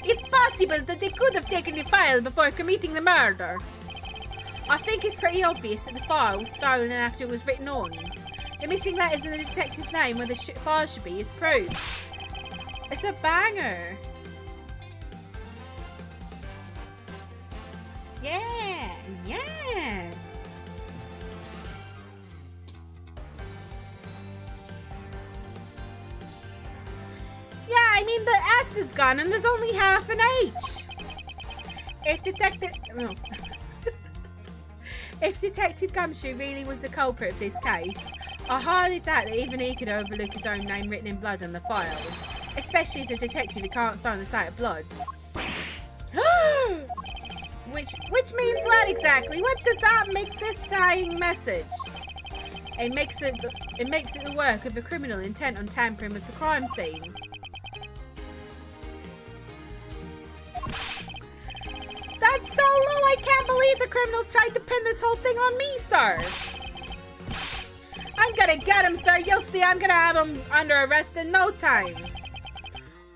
It's possible that they could have taken the file before committing the murder. I think it's pretty obvious that the file was stolen after it was written on. The missing letters and the detective's name where the file should be is proof. It's a banger. Yeah, yeah. Yeah, I mean the S is gone and there's only half an H. If Detective Gumshoe really was the culprit of this case, I highly doubt that even he could overlook his own name written in blood on the files, especially as a detective who can't stand the sight of blood. Which means what exactly? What does that make this dying message? It makes it the work of a criminal intent on tampering with the crime scene. That's so low, I can't believe the criminal tried to pin this whole thing on me, sir. I'm gonna get him, sir. You'll see, I'm gonna have him under arrest in no time.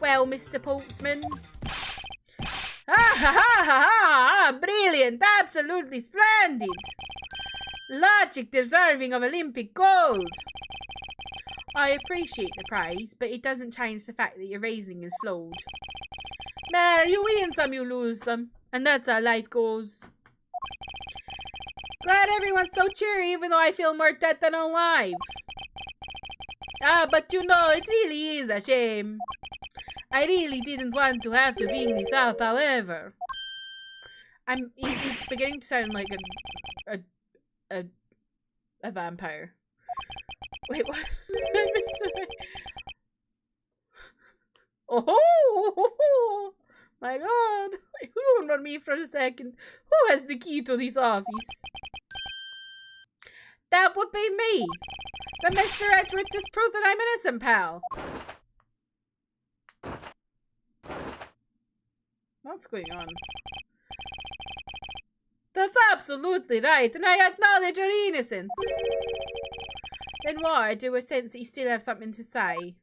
Well, Mr. Postman. Ha ha ha ha ha! Brilliant, absolutely splendid. Logic deserving of Olympic gold. I appreciate the praise, but it doesn't change the fact that your reasoning is flawed. Man, you win some, you lose some. And that's how life goes. Glad everyone's so cheery, even though I feel more dead than alive. Ah, but you know, it really is a shame. I really didn't want to have to bring this up, however. It's beginning to sound like a vampire. Wait, what? I missed it. Oh! My God, hold on me for a second. Who has the key to this office? That would be me. But Mr. Edgeworth just proved that I'm innocent, pal. What's going on? That's absolutely right, and I acknowledge your innocence. Then why do I sense that you still have something to say?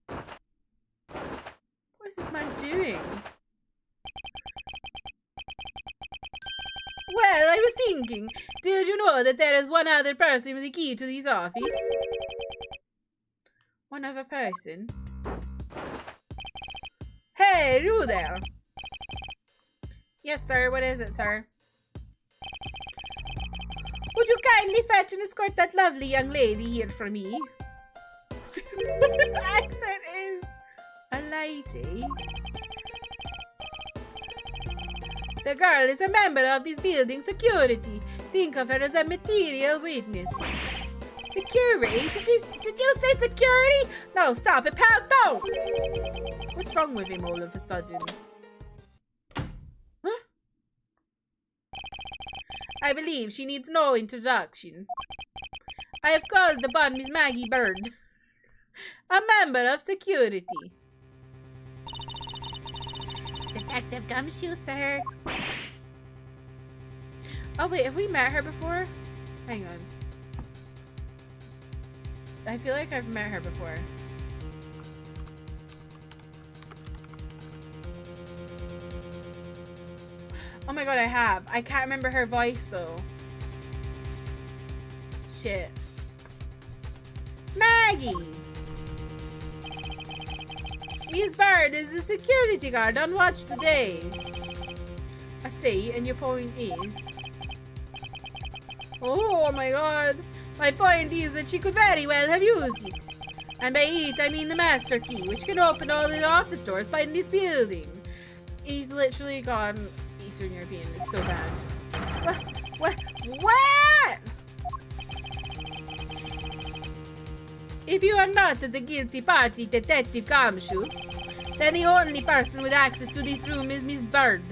What is this man doing? Well, I was thinking, did you know that there is one other person with the key to this office? One other person? Hey, you there! Yes, sir. What is it, sir? Would you kindly fetch and escort that lovely young lady here for me? His accent is a lady. The girl is a member of this building's security. Think of her as a material witness. Security? Did you say security? No, stop it, pal, don't! What's wrong with him all of a sudden? Huh? I believe she needs no introduction. I have called upon Miss Maggie Bird, a member of security. Detective Gumshoe, sir. Oh wait, have we met her before? Hang on. I feel like I've met her before. Oh my god, I have. I can't remember her voice though. Shit. Maggie! Miss Bird is a security guard on watch today. I see, and your point is... Oh my god. My point is that she could very well have used it. And by it, I mean the master key, which can open all the office doors by this building. He's literally gone Eastern European. It's so bad. What? If you are not the guilty party, Detective Gumshoe, then the only person with access to this room is Miss Bird.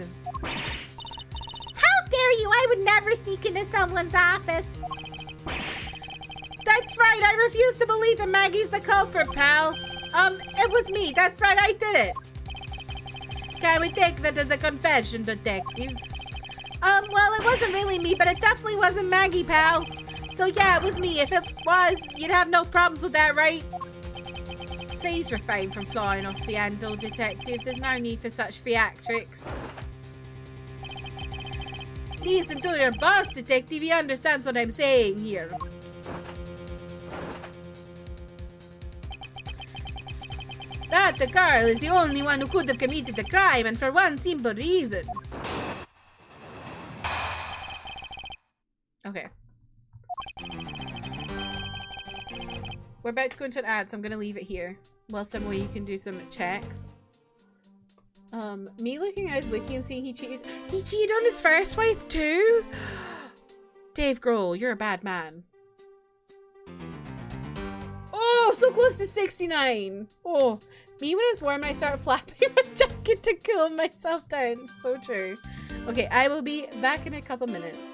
How dare you! I would never sneak into someone's office. That's right, I refuse to believe that Maggie's the culprit, pal. It was me, that's right, I did it. Can we take that as a confession, detective? Well, it wasn't really me, but it definitely wasn't Maggie, pal. So yeah, it was me. If it was, you'd have no problems with that, right? Please refrain from flying off the handle, detective. There's no need for such theatrics. Listen to your boss, detective. He understands what I'm saying here. That the girl is the only one who could have committed the crime, and for one simple reason. Okay. We're about to go into an ad, so I'm gonna leave it here. While some way you can do some checks. Me looking at his wiki and seeing he cheated. He cheated on his first wife too? Dave Grohl, you're a bad man. Oh, so close to 69. Oh, me when it's warm I start flapping my jacket to cool myself down. So true. Okay, I will be back in a couple minutes.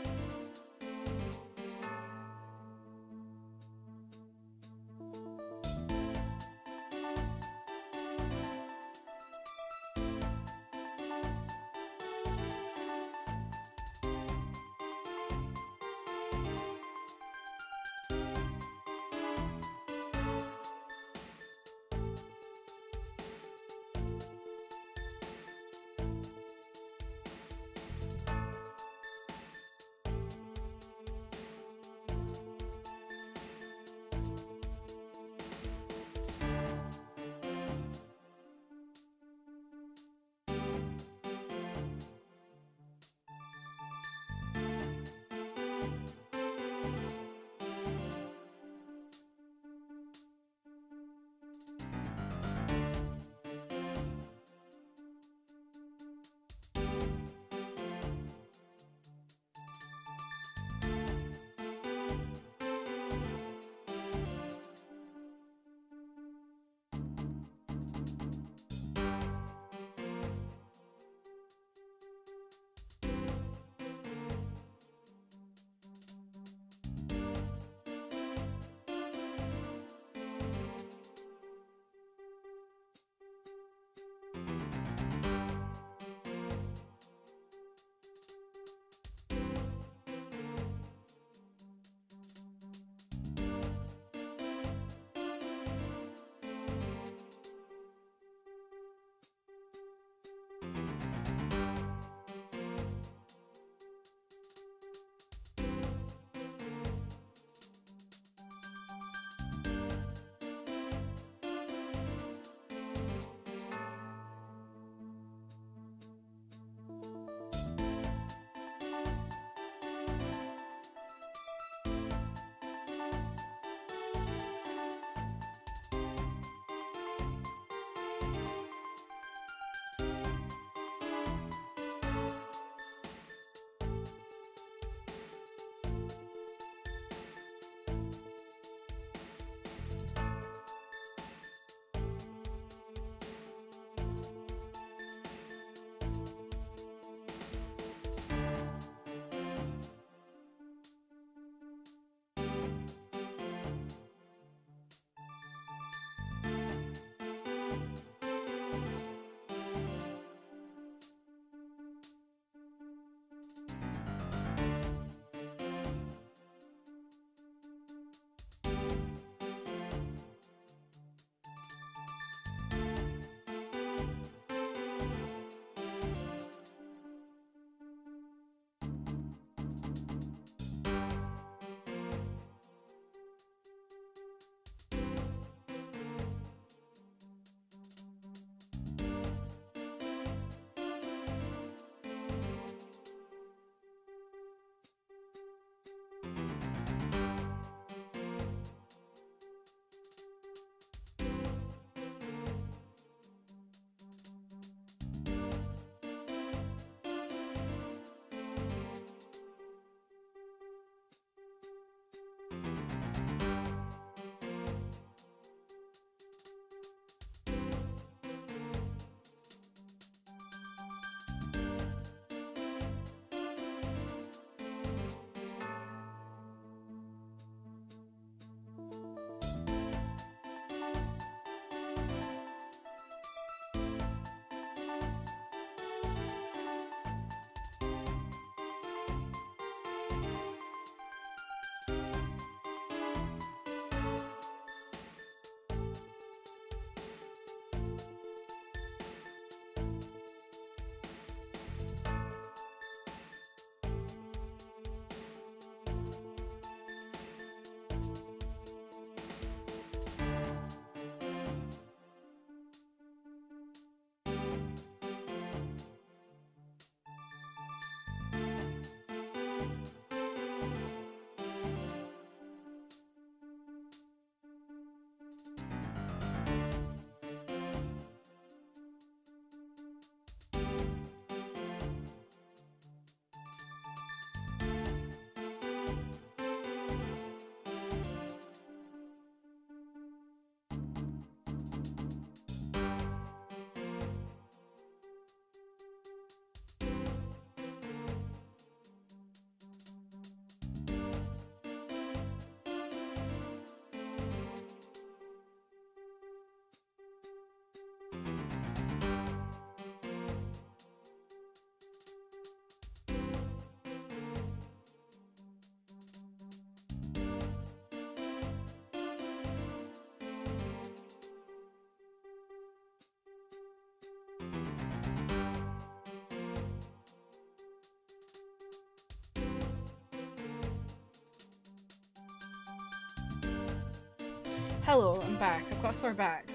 Hello, I'm back. I've got a sore back.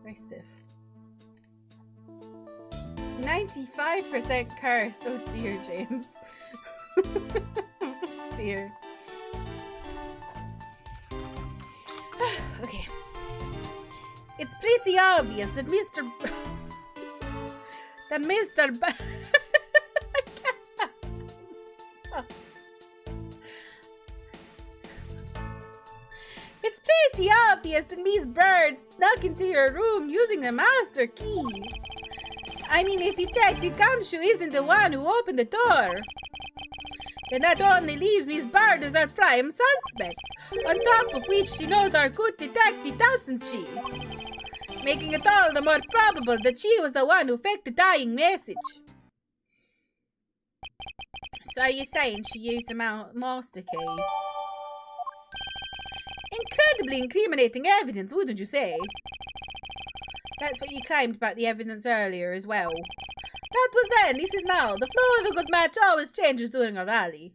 Very stiff. 95% curse. Oh dear, James. Dear. Okay. It's pretty obvious that Mr. It's pretty obvious that Miss Bird snuck into your room using the master key. I mean, if Detective Gumshoe isn't the one who opened the door, then that only leaves Miss Bird as our prime suspect. On top of which she knows our good detective, doesn't she? Making it all the more probable that she was the one who faked the dying message. So you're saying she used the master key? Incredibly incriminating evidence, wouldn't you say? That's what you claimed about the evidence earlier as well. That was then, this is now. The flow of a good match always changes during a rally.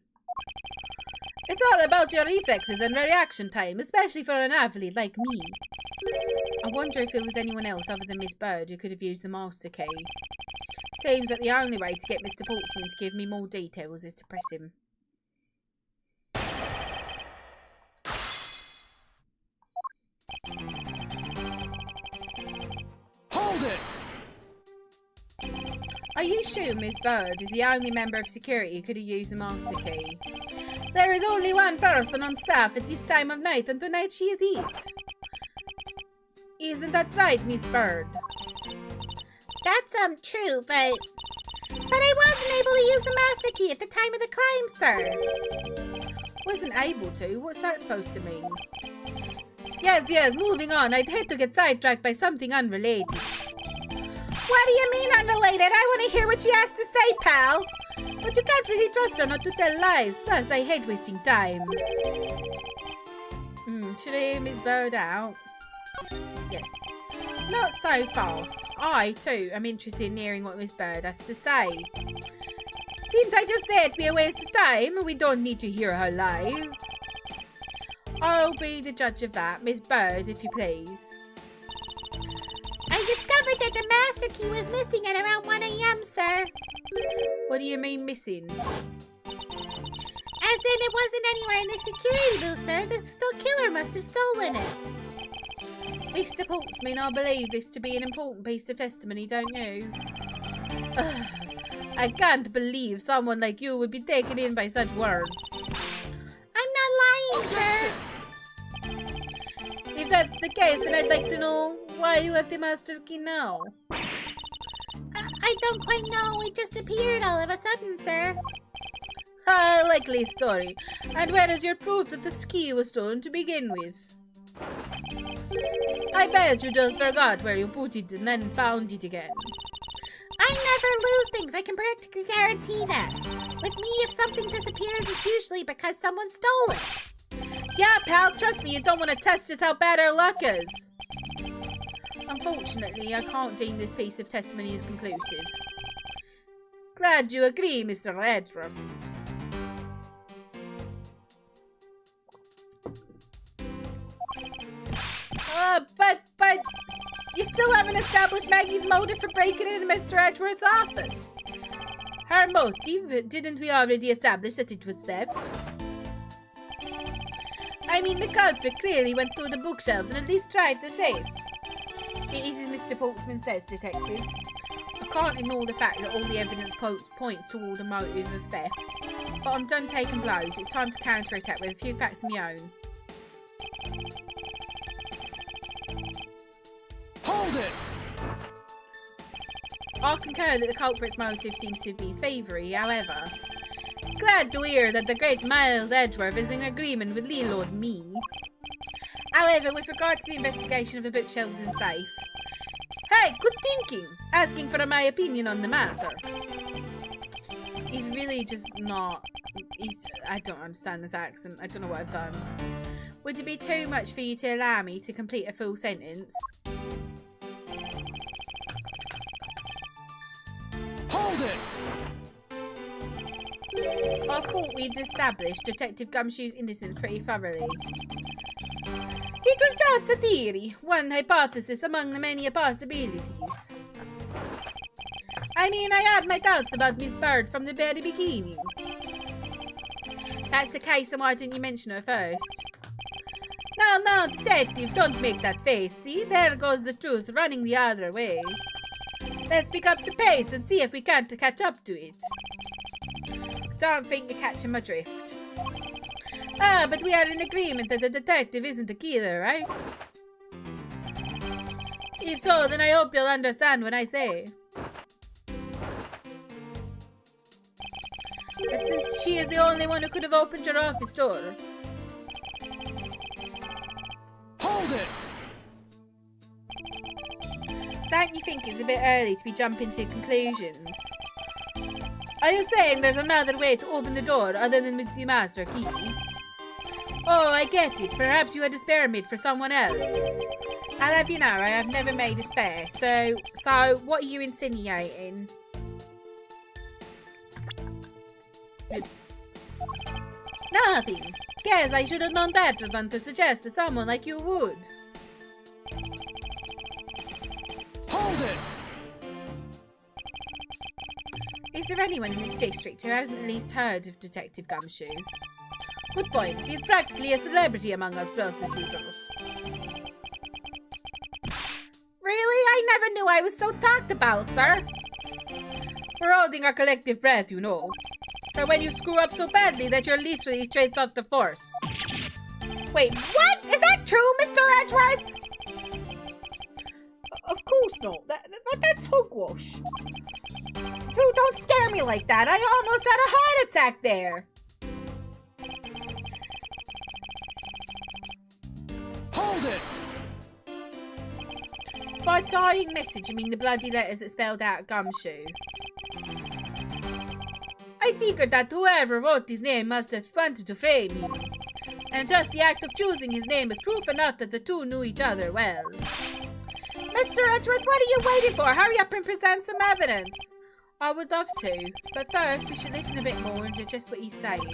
It's all about your reflexes and reaction time, especially for an athlete like me. I wonder if it was anyone else other than Miss Bird who could have used the master key. Seems that the only way to get Mr. Portsman to give me more details is to press him. Hold it! Are you sure Miss Bird is the only member of security who could have used the master key? There is only one person on staff at this time of night, and tonight she is it. Isn't that right, Miss Bird? That's true, but I wasn't able to use the master key at the time of the crime, sir. Wasn't able to? What's that supposed to mean? Yes, moving on. I'd hate to get sidetracked by something unrelated. What do you mean unrelated? I want to hear what she has to say, pal. But you can't really trust her not to tell lies. Plus, I hate wasting time. Should I hear Miss Bird out? Yes. Not so fast. I, too, am interested in hearing what Miss Bird has to say. Didn't I just say it'd be a waste of time? We don't need to hear her lies. I'll be the judge of that. Miss Bird, if you please. I discovered that the master key was missing at around 1 AM, sir. What do you mean missing? As in, it wasn't anywhere in the security booth, sir. The killer must have stolen it. Mr. Portsman, I believe this to be an important piece of testimony, don't you? I can't believe someone like you would be taken in by such words. I'm not lying, sir. If that's the case, then I'd like to know why you have the master key now. I don't quite know. It just appeared all of a sudden, sir. Likely story. And where is your proof that the key was stolen to begin with? I bet you just forgot where you put it and then found it again. I never lose things. I can practically guarantee that. With me, if something disappears, it's usually because someone stole it. Yeah, pal, trust me, you don't want to test just how bad our luck is. Unfortunately, I can't deem this piece of testimony as conclusive. Glad you agree, Mr. Edgeworth. But you still haven't established Maggie's motive for breaking into Mr. Edgeworth's office. Her motive? Didn't we already establish that it was theft? I mean, the culprit clearly went through the bookshelves and at least tried the safe. It is as Mr. Portsman says, Detective. I can't ignore the fact that all the evidence points toward a motive of theft. But I'm done taking blows. It's time to counterattack with a few facts of my own. Hold it! I concur that the culprit's motive seems to be favoury, however. Glad to hear that the great Miles Edgeworth is in agreement with Lord me. However, with regard to the investigation of the bookshelves and safe... Hey, good thinking! Asking for my opinion on the matter. He's really just not... I don't understand this accent. I don't know what I've done. Would it be too much for you to allow me to complete a full sentence? Hold it! I thought we'd established Detective Gumshoe's innocence pretty thoroughly. It was just a theory, one hypothesis among the many possibilities. I mean, I had my doubts about Miss Bird from the very beginning. That's the case, and why didn't you mention her first? Now, detective, don't make that face. See, there goes the truth running the other way. Let's pick up the pace and see if we can't catch up to it. Don't think you're catching my drift. But we are in agreement that the detective isn't the killer, right? If so, then I hope you'll understand what I say. But since she is the only one who could have opened your office door... Hold it! Don't you think it's a bit early to be jumping to conclusions? Are you saying there's another way to open the door other than with the master key? Oh, I get it. Perhaps you had a spare made for someone else. I'll have you know, I have never made a spare. So what are you insinuating? Oops. Nothing. Guess I should have known better than to suggest that someone like you would. Hold it! Is there anyone in this district who hasn't at least heard of Detective Gumshoe? Good point. He's practically a celebrity among us prosecutors. Really? I never knew I was so talked about, sir. We're holding our collective breath, you know. For when you screw up so badly that you're literally chased off the force. Wait, what? Is that true, Mr. Edgeworth? Of course not. That's hogwash. So don't scare me like that. I almost had a heart attack there. Hold it! By dying message, you mean the bloody letters that spelled out Gumshoe? I figured that whoever wrote his name must have wanted to frame him. And just the act of choosing his name is proof enough that the two knew each other well. Mr. Edgeworth, what are you waiting for? Hurry up and present some evidence. I would love to, but first we should listen a bit more and digest what he's saying.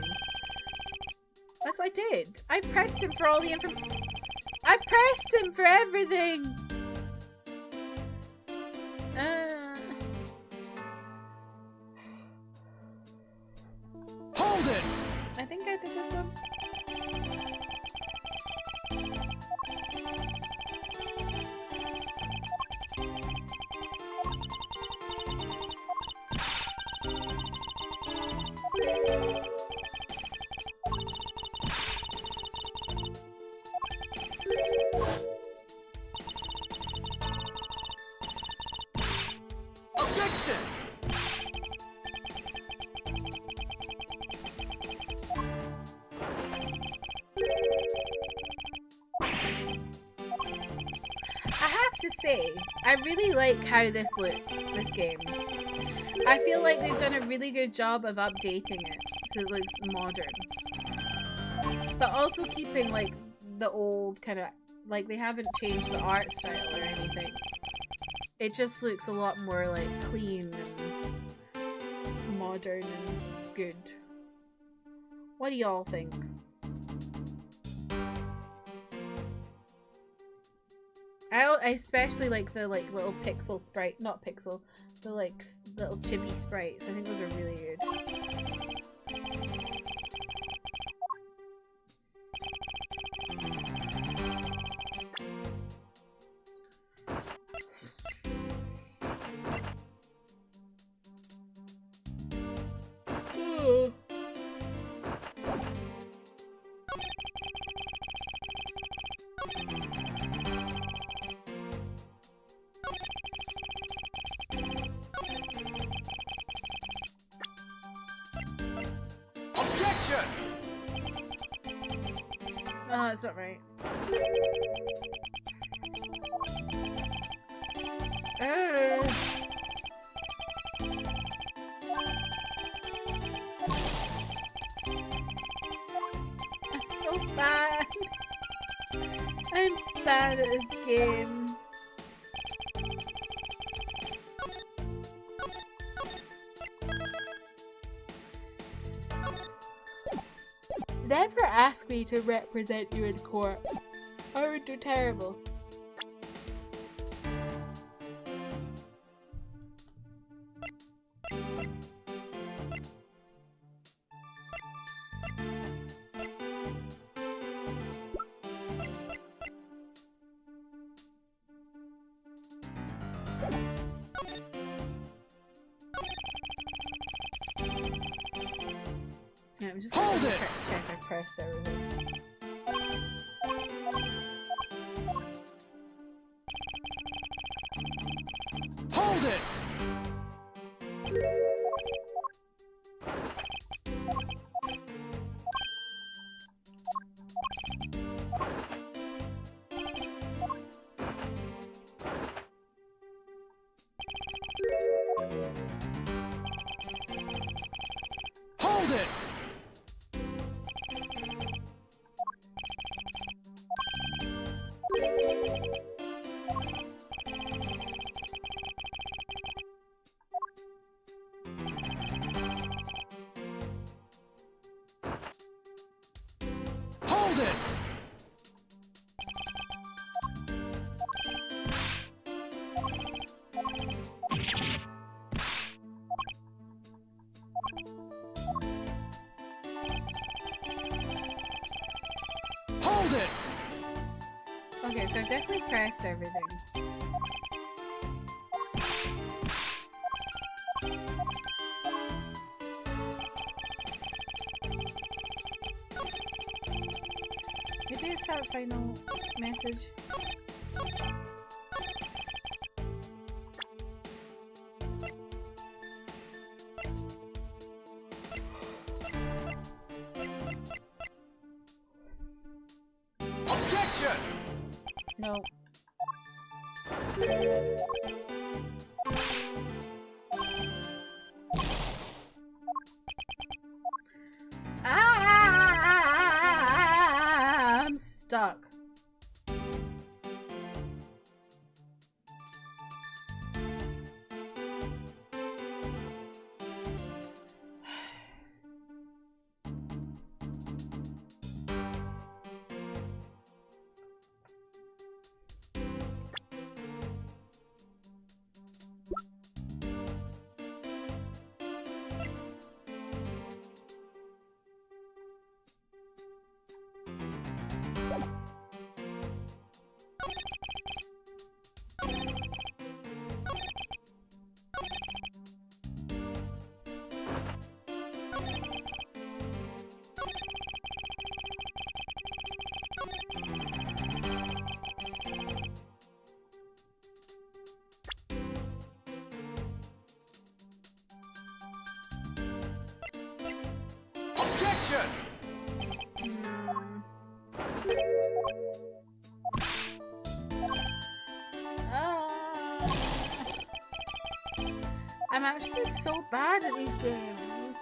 That's what I did. I pressed him for all the information. I've pressed him for everything. Hold it! I think I did this one. Objection! I have to say, I really like how this looks, this game. I feel like they've done a really good job of updating it so it looks modern. But also keeping like the old kind of, like they haven't changed the art style or anything. It just looks a lot more like clean and modern and good. What do y'all think? I especially like the like little pixel sprite, not pixel, the like little chibi sprites. I think those are really good. Objection! Oh, that's not right. I'm so bad. I'm bad at this game. Never ask me to represent you in court. I would do terrible. Yeah, I'm just gonna check I pressed everything. Hold it! Hold it! Hold it! Hold it! Okay, so I've definitely pressed everything. Maybe it's that final message. Objection! No. Ah, I'm stuck. Objection! I'm actually so bad at these games.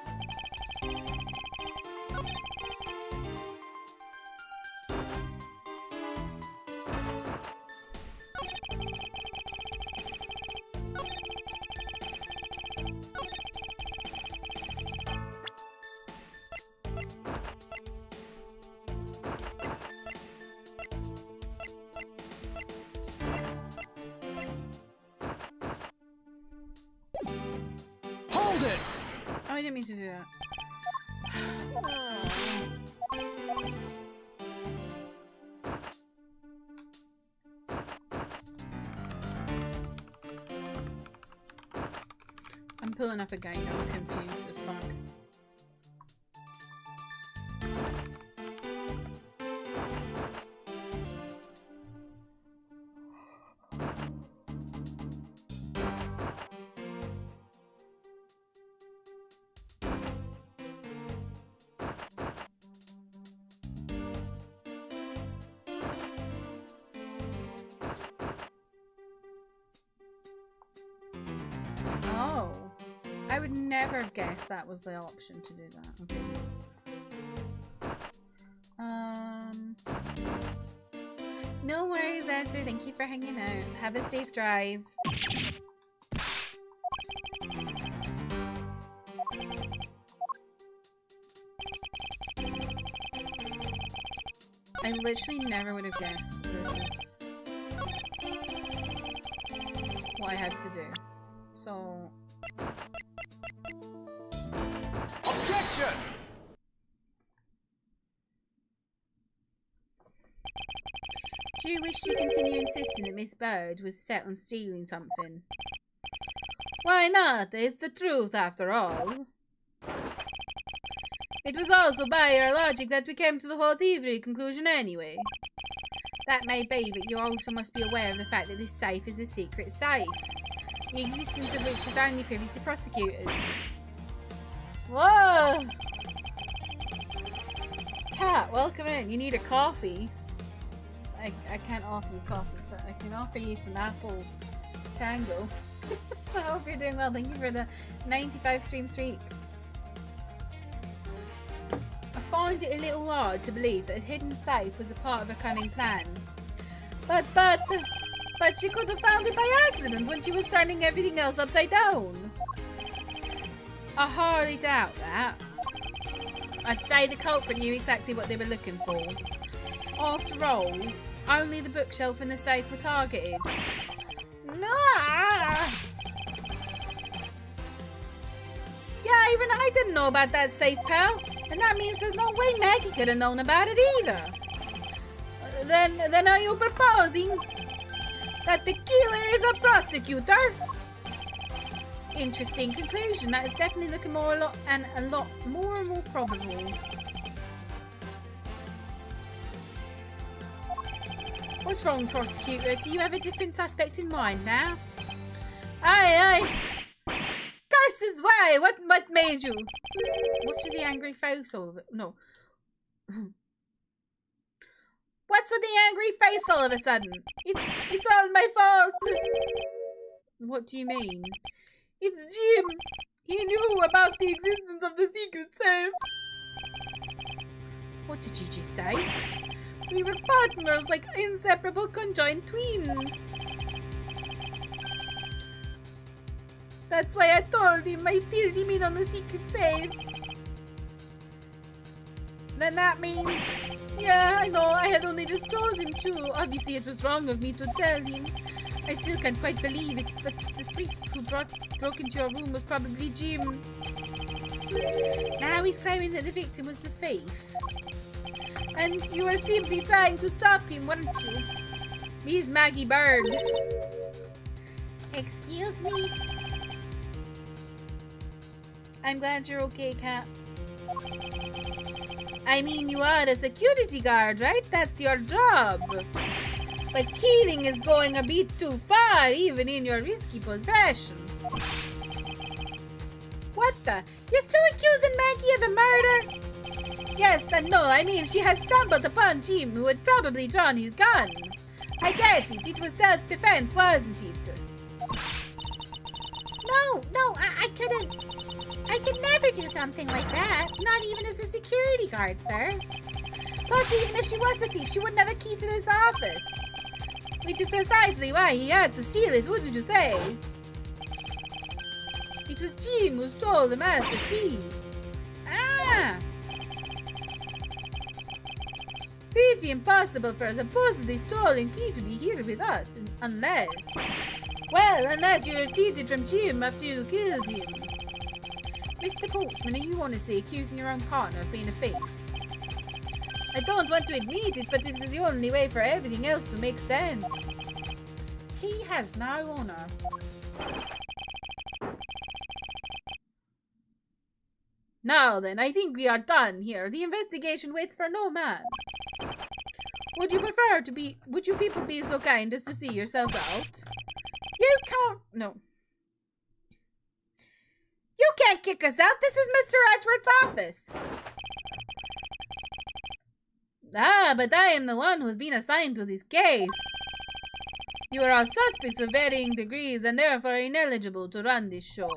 Hold it! Oh, I didn't mean to do that. I'm pulling up a guide now, I'm confused as fuck. Oh, I would never have guessed that was the option to do that. Okay. No worries, Esther. Thank you for hanging out. Have a safe drive. I literally never would have guessed this is what I had to do. So... Objection! Do you wish to continue insisting that Miss Bird was set on stealing something? Why not? It's the truth, after all. It was also by your logic that we came to the whole thievery conclusion anyway. That may be, but you also must be aware of the fact that this safe is a secret safe, the existence of which is only privy to prosecutors. Whoa! Cat, welcome in. You need a coffee. I can't offer you coffee, but I can offer you some apple tango. I hope you're doing well. Thank you for the 95 stream streak. I find it a little odd to believe that a hidden safe was a part of a cunning plan. But she could have found it by accident when she was turning everything else upside down. I hardly doubt that. I'd say the culprit knew exactly what they were looking for. After all, only the bookshelf and the safe were targeted. Nah! Yeah, even I didn't know about that safe, pal. And that means there's no way Maggie could have known about it either. Then are you proposing that the killer is a prosecutor? Interesting conclusion. That is definitely looking a lot more and more probable. What's wrong, prosecutor? Do you have a different suspect in mind now? Aye. Curses, why? What made you? What's with the angry face all of it? No. What's with the angry face all of a sudden? It's all my fault. What do you mean? It's Jim. He knew about the existence of the secret safes. What did you just say? We were partners, like inseparable conjoined twins. That's why I told him I filled him in on the secret safes. Then that means... Yeah, I know, I had only just told him to. Obviously it was wrong of me to tell him. I still can't quite believe it, but the thief who broke into your room was probably Jim. Now he's claiming that the victim was the thief. And you were simply trying to stop him, weren't you? Miss Maggie Bird. Excuse me? I'm glad you're okay, Cat. I mean, you are a security guard, right? That's your job. But killing is going a bit too far, even in your risky profession. What the? You're still accusing Maggie of the murder? Yes and no, I mean, she had stumbled upon Jim, who had probably drawn his gun. I get it, it was self-defense, wasn't it? No, I couldn't. I could never do something like that, not even as a security guard, sir. Plus, even if she was a thief, she wouldn't have a key to this office. Which is precisely why he had to steal it, wouldn't you say? It was Jim who stole the master key. Ah! Pretty impossible for a supposedly stolen key to be here with us, unless you received it from Jim after you killed him. Mr. Postman, are you honestly accusing your own partner of being a thief? I don't want to admit it, but this is the only way for everything else to make sense. He has no honor. Now then, I think we are done here. The investigation waits for no man. Would you people be so kind as to see yourselves out? You can't... No. You can't kick us out. This is Mr. Edgeworth's office. Ah, but I am the one who's been assigned to this case. You are all suspects of varying degrees and therefore ineligible to run this show.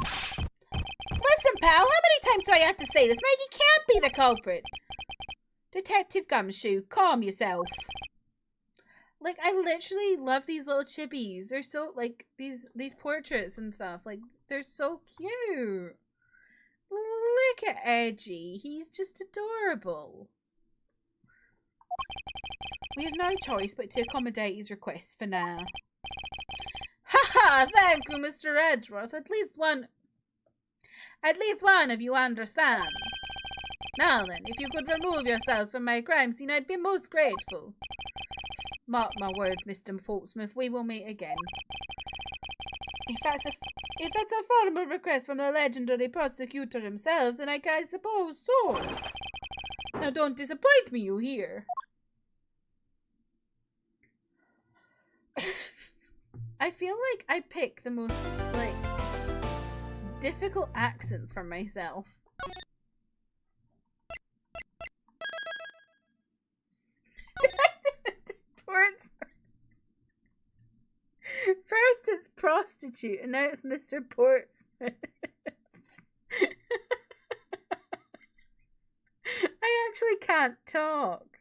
Listen, pal, how many times do I have to say this? Maggie can't be the culprit. Detective Gumshoe, calm yourself. Like, I literally love these little chippies. They're so, like, these portraits and stuff. Like, they're so cute. Look at Edgy. He's just adorable. We have no choice but to accommodate his requests for now. Haha, thank you, Mr. Edgeworth. At least one of you understands. Now then, if you could remove yourselves from my crime scene, I'd be most grateful. Mark my words, Mr. Portsmouth, we will meet again. If that's a formal request from the legendary prosecutor himself, then I suppose so. Now don't disappoint me, you hear? I feel like I pick the most, like, difficult accents for myself. First it's prostitute, and now it's Mr. Portsmouth. I actually can't talk.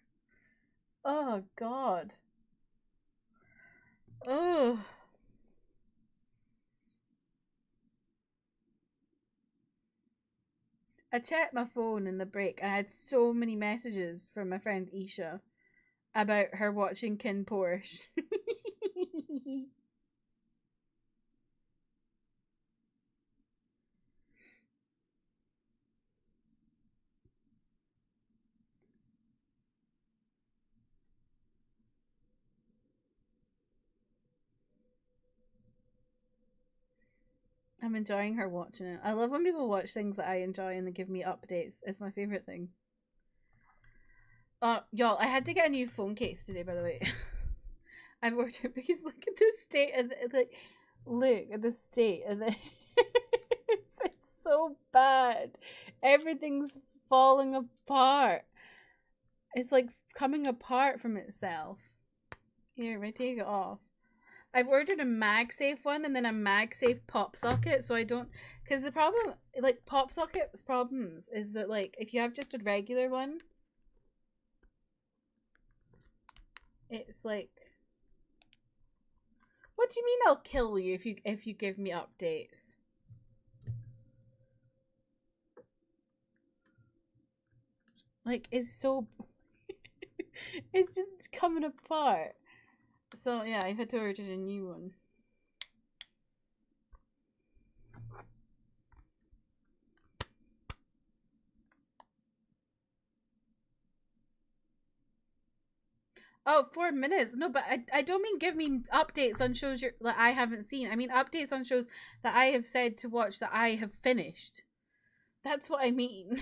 Oh, God. Oh. I checked my phone in the break and I had so many messages from my friend Isha about her watching Kin Porsche. I'm enjoying her watching it. I love when people watch things that I enjoy and they give me updates. It's my favourite thing. Y'all, I had to get a new phone case today, by the way. I've ordered because look at the state of the, look at the state of the it's so bad. Everything's falling apart. It's like coming apart from itself. Here, I take it off. I've ordered a MagSafe one and then a MagSafe pop socket, so I don't, because the problem, like, pop socket's problems is that, like, if you have just a regular one, it's like, what do you mean I'll kill you if you give me updates? Like, it's so it's just coming apart. So yeah, I had to order a new one. Oh, 4 minutes. No, but I don't mean give me updates on shows that I haven't seen. I mean updates on shows that I have said to watch that I have finished. That's what I mean.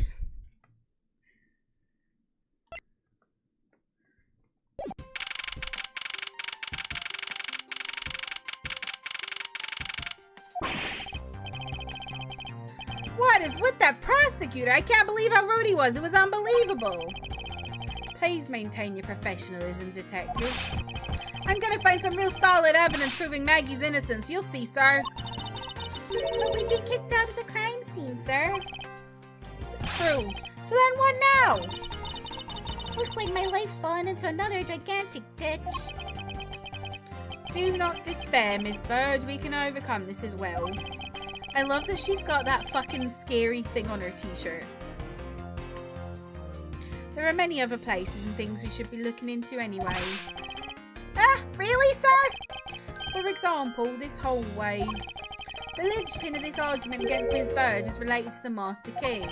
What is with that prosecutor? I can't believe how rude he was. It was unbelievable. Please maintain your professionalism, detective. I'm gonna find some real solid evidence proving Maggie's innocence. You'll see, sir. But we've been kicked out of the crime scene, sir. True. So then what now? Looks like my life's fallen into another gigantic ditch. Do not despair, Miss Bird. We can overcome this as well. I love that she's got that fucking scary thing on her t-shirt. There are many other places and things we should be looking into anyway. Ah, really, sir? For example, this hallway. The linchpin of this argument against Miss Bird is related to the Master Key.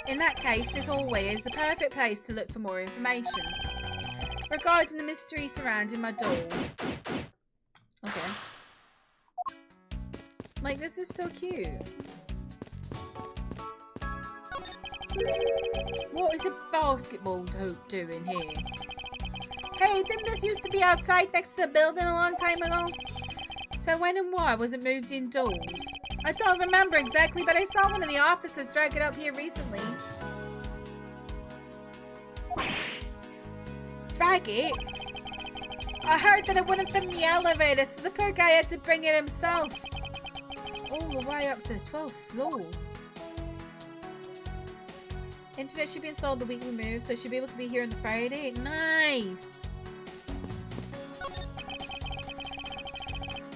In that case, this hallway is the perfect place to look for more information. Regarding the mystery surrounding my door. Okay. Like, this is so cute. What is a basketball hoop doing here? Hey, didn't this used to be outside next to the building a long time ago? So when and why was it moved indoors? I don't remember exactly, but I saw one of the officers drag it up here recently. Drag it? I heard that it wouldn't fit in the elevator, so the poor guy had to bring it himself. All the way up to the 12th floor. Internet should be installed the week we move, so I should be able to be here on the Friday. Nice!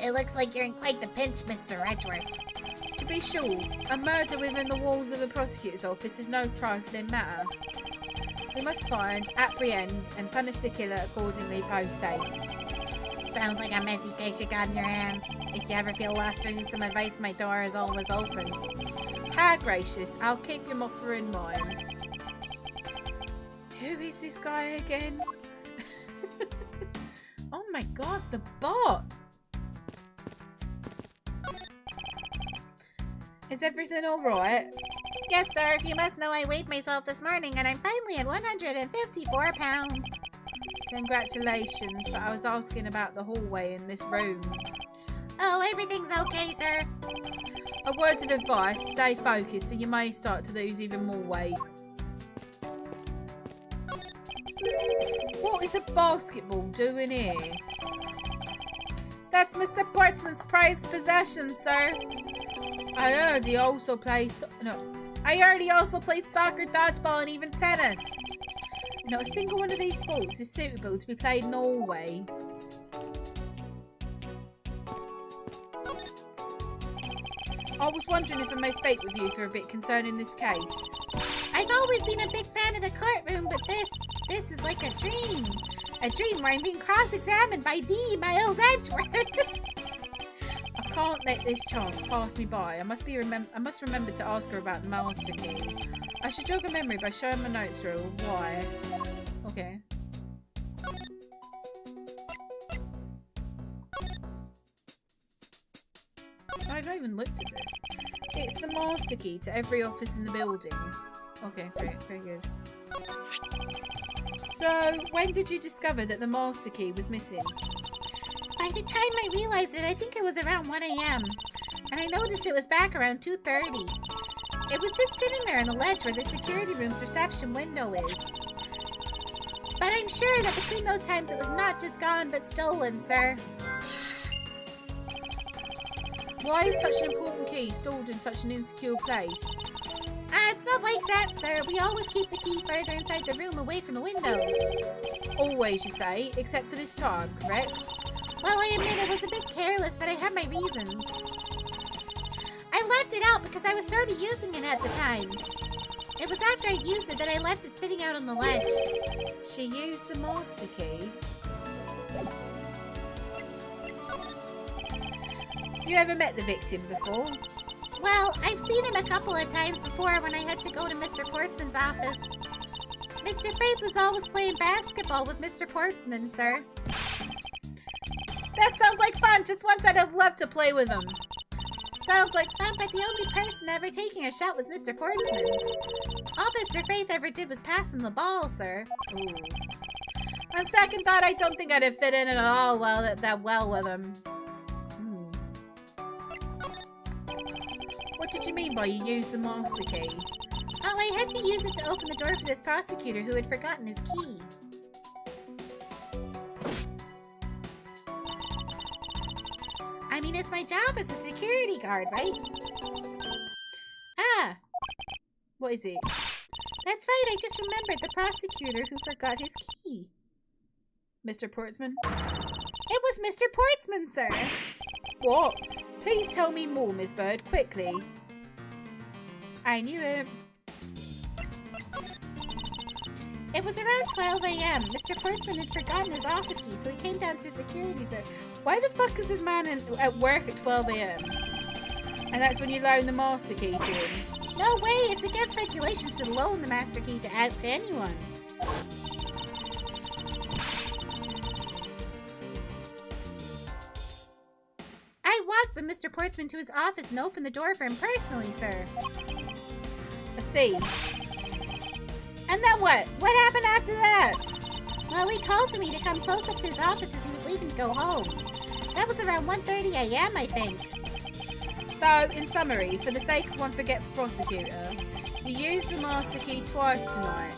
It looks like you're in quite the pinch, Mr. Edgeworth. To be sure, a murder within the walls of the prosecutor's office is no trifling matter. We must find, apprehend, and punish the killer accordingly post haste. Sounds like a messy case you got in your hands. If you ever feel lost or need some advice, my door is always open. How gracious, I'll keep your offer in mind. Who is this guy again? Oh my god, the bots! Is everything alright? Yes, sir. You must know I weighed myself this morning and I'm finally at 154 pounds. Congratulations, but I was asking about the hallway in this room. Oh, everything's okay, sir. A word of advice, stay focused or you may start to lose even more weight. What is a basketball doing here? That's Mr. Portsman's prized possession, sir. I heard he also plays soccer, dodgeball, and even tennis. Not a single one of these sports is suitable to be played in Norway. I was wondering if I may speak with you for a bit concerning this case. I've always been a big fan of the courtroom, but this is like a dream. A dream where I'm being cross-examined by the Miles Edgeworth. I can't let this chance pass me by. I must remember to ask her about the master key. I should jog a memory by showing my notes through. Why? Okay. I've not even looked at this. It's the master key to every office in the building. Okay, great, very good. So, when did you discover that the master key was missing? By the time I realized it, I think it was around 1 a.m. And I noticed it was back around 2:30. It was just sitting there on the ledge where the security room's reception window is. But I'm sure that between those times it was not just gone, but stolen, sir. Why is such an important key stored in such an insecure place? It's not like that, sir. We always keep the key further inside the room away from the window. Always, you say, except for this time, correct? Well, I admit it was a bit careless, but I had my reasons. I left it out because I was sort of using it at the time. It was after I'd used it that I left it sitting out on the ledge. She used the master key? You ever met the victim before? Well, I've seen him a couple of times before when I had to go to Mr. Portsman's office. Mr. Faith was always playing basketball with Mr. Portsman, sir. That sounds like fun. Just once I'd have loved to play with him. Sounds like fun, but the only person ever taking a shot was Mr. Portsman. All Mr. Faith ever did was pass him the ball, sir. Ooh. On second thought, I don't think I'd have fit in at all that well with him. What did you mean by you used the master key? Oh, I had to use it to open the door for this prosecutor who had forgotten his key. I mean, it's my job as a security guard, right? Ah! What is it? That's right, I just remembered the prosecutor who forgot his key. Mr. Portsman? It was Mr. Portsman, sir! What? Please tell me more, Miss Bird, quickly. I knew it. It was around 12 a.m. Mr. Portsman had forgotten his office key, so he came down to security, sir. Why the fuck is this man at work at 12 a.m? And that's when you loan the master key to him? No way! It's against regulations to loan the master key out to anyone. I walked with Mr. Portsman to his office and opened the door for him personally, sir. I see. And then what? What happened after that? Well, he called for me to come close up to his office as he was leaving to go home. That was around 1:30 a.m., I think. So, in summary, for the sake of one forgetful prosecutor, you used the master key twice tonight.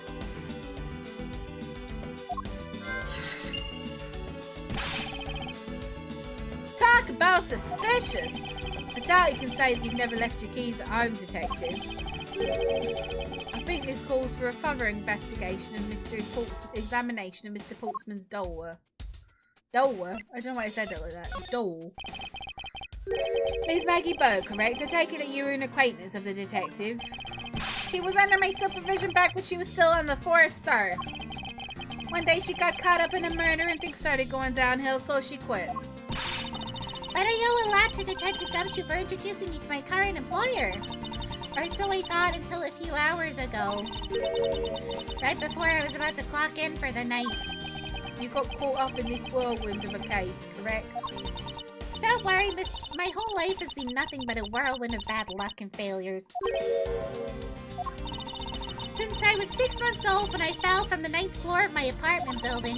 Talk about suspicious! I doubt you can say that you've never left your keys at home, detective. I think this calls for a thorough investigation and examination of Mr. Portsman's door. Door? I don't know why I said it like that. Door. Miss Maggie Bird, correct? I take it that you were an acquaintance of the detective. She was under my supervision back when she was still on the force, sir. One day she got caught up in a murder and things started going downhill, so she quit. But I owe a lot to Detective Gumshoe for introducing me to my current employer. Or so I thought until a few hours ago. Right before I was about to clock in for the night. You got caught up in this whirlwind of a case, correct? Don't worry, miss. My whole life has been nothing but a whirlwind of bad luck and failures. Since I was 6 months old when I fell from the 9th floor of my apartment building.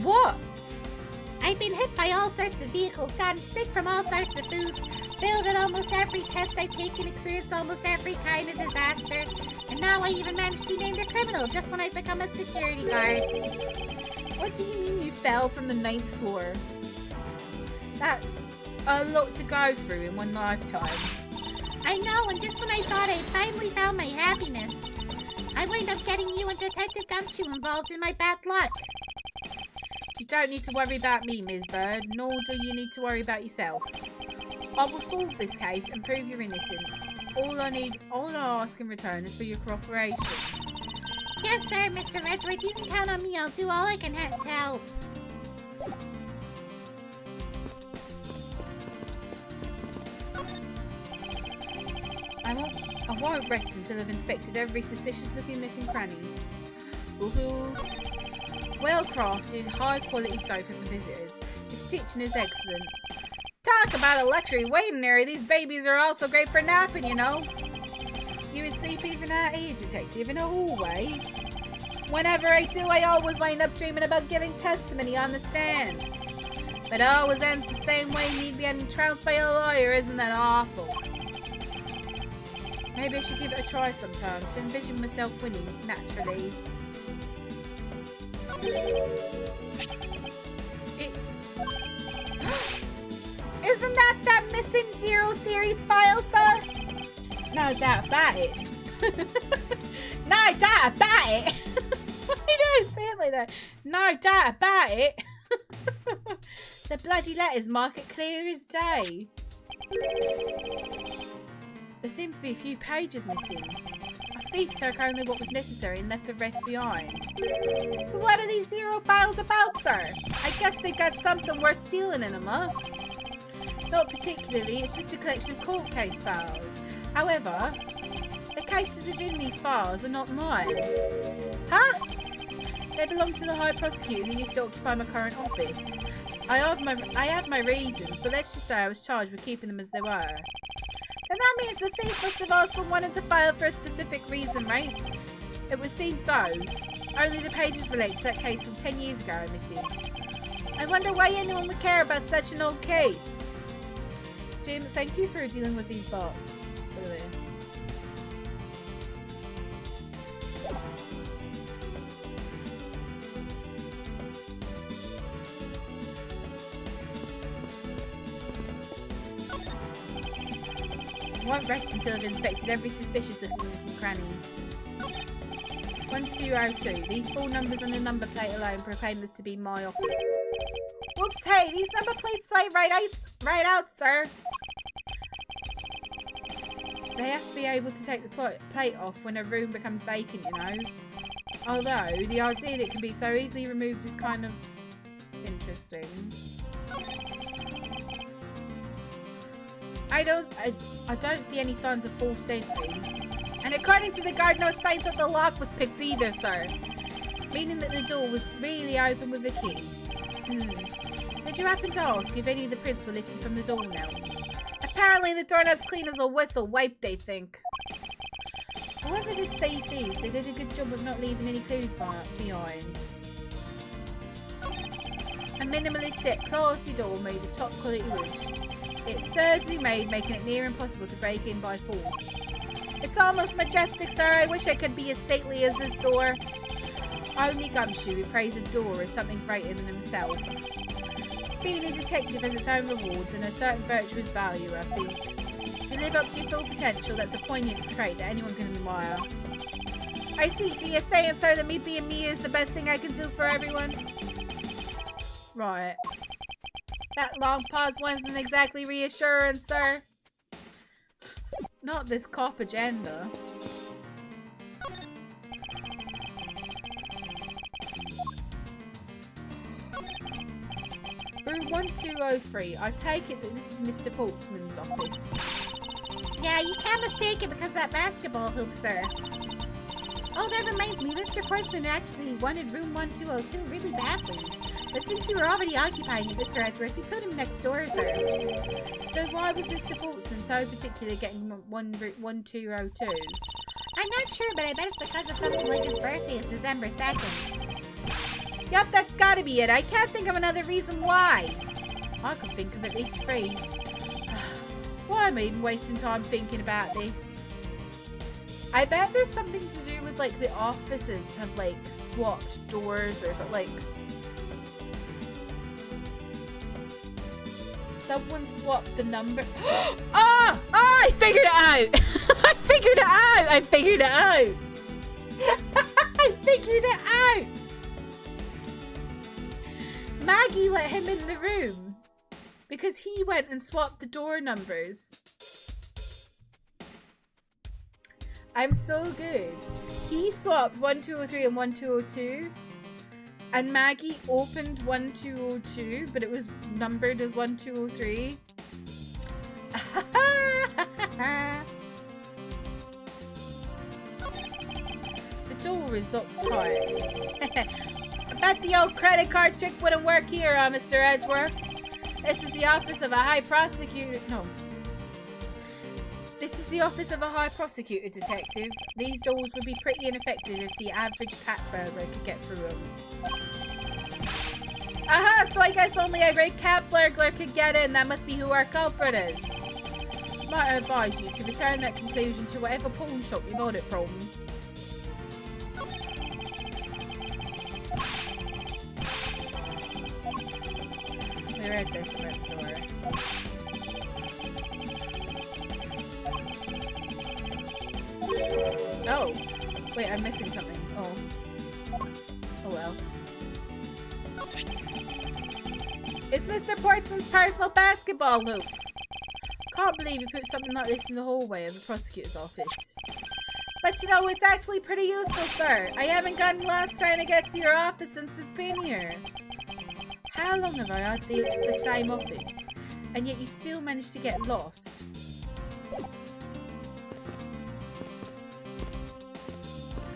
What? I've been hit by all sorts of vehicles, gotten sick from all sorts of foods, failed at almost every test I've taken, experienced almost every kind of disaster, and now I even managed to be named a criminal just when I've become a security guard. What do you mean you fell from the 9th floor? That's a lot to go through in one lifetime. I know, and just when I thought I'd finally found my happiness, I wind up getting you and Detective Gumshoe involved in my bad luck. You don't need to worry about me, Ms. Bird, nor do you need to worry about yourself. I will solve this case and prove your innocence. All I ask in return is for your cooperation. Yes, sir, Mr. Redwood. You can count on me. I'll do all I can to help. I won't rest until I've inspected every suspicious-looking nook and cranny. Woohoo! Well-crafted, high-quality sofa for visitors. The stitching is excellent. Talk about a luxury waiting area. These babies are also great for napping, you know. You would sleep even out here, detective, in a hallway. Whenever I do, I always wind up dreaming about giving testimony on the stand. But it always ends the same way, me being trounced by a lawyer. Isn't that awful? Maybe I should give it a try sometime to envision myself winning, naturally. It's... Isn't that missing Zero Series file, sir? No doubt about it. No doubt about it. Why do I say it like that? No doubt about it. The bloody letters mark it clear as day. There seem to be a few pages missing. A thief took only what was necessary and left the rest behind. So what are these zero files about, sir? I guess they got something worth stealing in them, huh? Not particularly, it's just a collection of court case files. However, the cases within these files are not mine. Huh? They belong to the High Prosecutor who used to occupy my current office. I have my reasons, but let's just say I was charged with keeping them as they were. And that means the thief must have also wanted the file for a specific reason, right? It would seem so. Only the pages relate to that case from 10 years ago I'm missing. I wonder why anyone would care about such an old case. Jim, thank you for dealing with these bots, by the way. I won't rest until I've inspected every suspicious looking cranny. 1202. These four numbers on the number plate alone proclaim this to be my office. Whoops, hey, these number plates say right out, sir. They have to be able to take the plate off when a room becomes vacant, you know. Although, the idea that it can be so easily removed is kind of interesting. I don't see any signs of forced entry. And according to the guard, no signs that the lock was picked either, sir. Meaning that the door was really open with a key. Did you happen to ask if any of the prints were lifted from the doorknob? Apparently the doorknob's clean as a whistle, wiped, they think. Whoever this thief is, they did a good job of not leaving any clues behind. A minimally set, classy door made of top quality wood. It's sturdily made, making it near impossible to break in by force. It's almost majestic, sir. I wish I could be as stately as this door. Only Gumshoe who prays a door as something greater than himself. Being a detective has its own rewards and a certain virtuous value, I think. If you live up to your full potential, that's a poignant trait that anyone can admire. I see, so you're saying, sir, that me being me is the best thing I can do for everyone? Right. That long pause wasn't exactly reassuring, sir. Not this cop agenda. Room 1203. I take it that this is Mr. Portsman's office. Yeah, you can't mistake it because of that basketball hoop, sir. Oh, that reminds me, Mr. Portsman actually wanted room 1202 really badly. But since you were already occupying it, Mr. Edgeworth, we put him next door, sir. So why was Mr. Portsman so particular getting 1202? I'm not sure, but I bet it's because of something like his birthday is December 2nd. Yep, that's gotta be it. I can't think of another reason why. I could think of at least 3. Why am I even wasting time thinking about this? I bet there's something to do with, like, the offices have, like, swapped doors or something, like... Someone swapped the number... Oh! I figured it out! I figured it out! I figured it out! I figured it out! Maggie let him in the room because he went and swapped the door numbers. I'm so good. He swapped 1203 and 1202, and Maggie opened 1202, but it was numbered as 1203. The door is locked tight. I bet the old credit card trick wouldn't work here, Mr. Edgeworth. This is the office of a high prosecutor. No. This is the office of a high prosecutor, detective. These doors would be pretty ineffective if the average cat burglar could get through them. Aha! So I guess only a great cat burglar could get in. That must be who our culprit is. Might I advise you to return that conclusion to whatever pawn shop you bought it from. We read this about the door. Oh, wait, I'm missing something. Oh. Oh well. It's Mr. Portsman's personal basketball hoop. Can't believe you put something like this in the hallway of the prosecutor's office. But you know, it's actually pretty useful, sir. I haven't gotten lost trying to get to your office since it's been here. How long have I had the same office? And yet you still managed to get lost?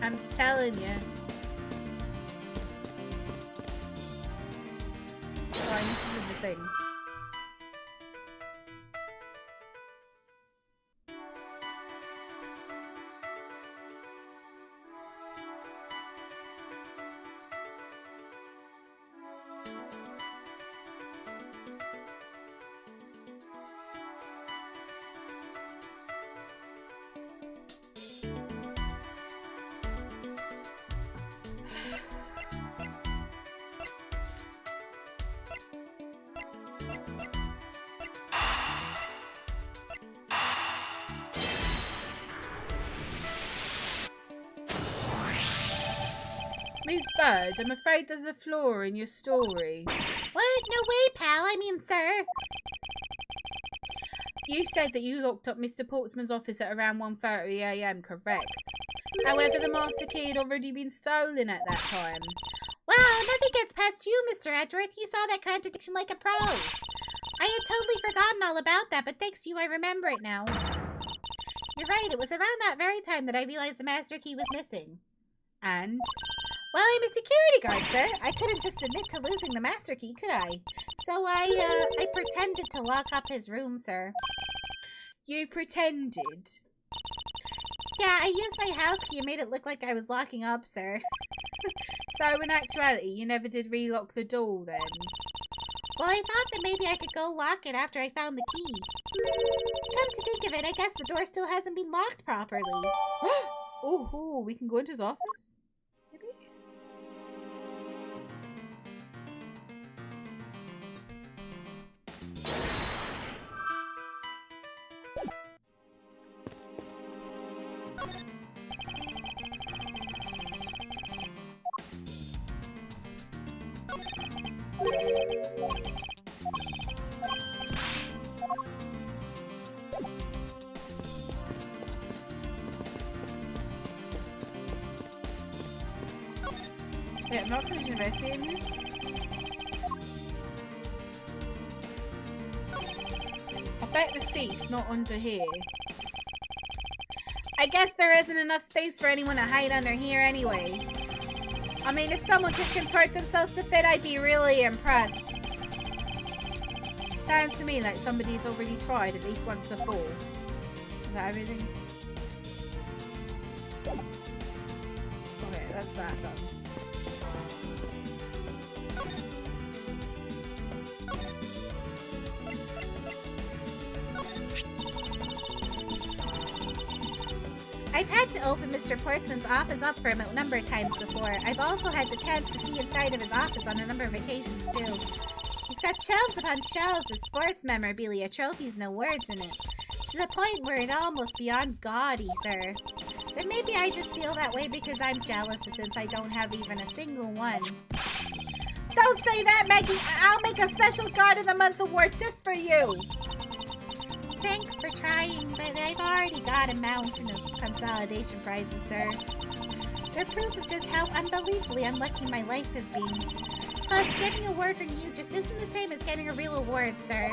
I'm telling you. Fine, this is the thing. Miss Bird, I'm afraid there's a flaw in your story. What? No way, pal. I mean, sir. You said that you locked up Mr. Portsman's office at around 1:30 AM, correct? However, the master key had already been stolen at that time. Well, nothing gets past you, Mr. Edgeworth. You saw that contradiction like a pro. I had totally forgotten all about that, but thanks to you, I remember it now. You're right. It was around that very time that I realized the master key was missing. And? Well, I'm a security guard, sir. I couldn't just admit to losing the master key, could I? So I pretended to lock up his room, sir. You pretended? Yeah, I used my house key and made it look like I was locking up, sir. So in actuality, you never did relock the door then? Well, I thought that maybe I could go lock it after I found the key. Come to think of it, I guess the door still hasn't been locked properly. Oh, we can go into his office? Maybe? Wait, I'm not finished investigating this. I bet the thief's not under here. I guess there isn't enough space for anyone to hide under here anyway. I mean, if someone could contort themselves to fit, I'd be really impressed. Sounds to me like somebody's already tried at least once before. Is that everything? Okay, that's that done. I've had to open Mr. Portsman's office up for him a number of times before. I've also had the chance to see inside of his office on a number of occasions, too. He's got shelves upon shelves of sports memorabilia, trophies, and awards in it. To the point where it's almost beyond gaudy, sir. But maybe I just feel that way because I'm jealous since I don't have even a single one. Don't say that, Maggie! I'll make a special God of the Month award just for you! Thanks for trying, but I've already got a mountain of consolidation prizes, sir. They're proof of just how unbelievably unlucky my life has been. Plus, getting a award from you just isn't the same as getting a real award, sir.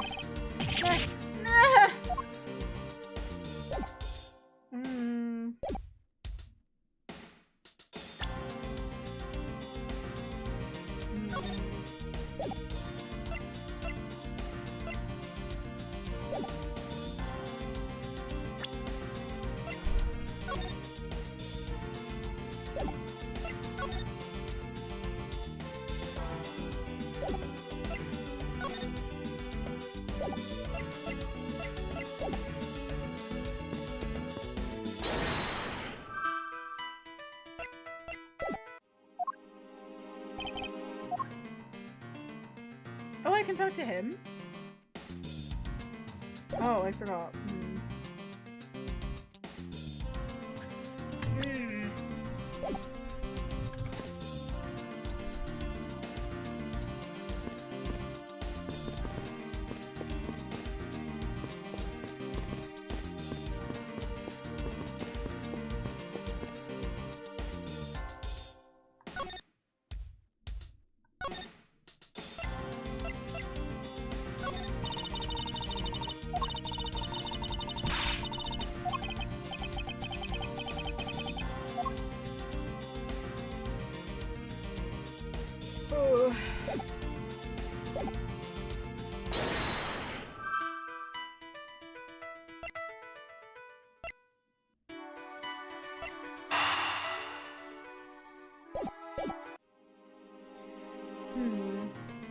Oh, I can talk to him? Oh, I forgot.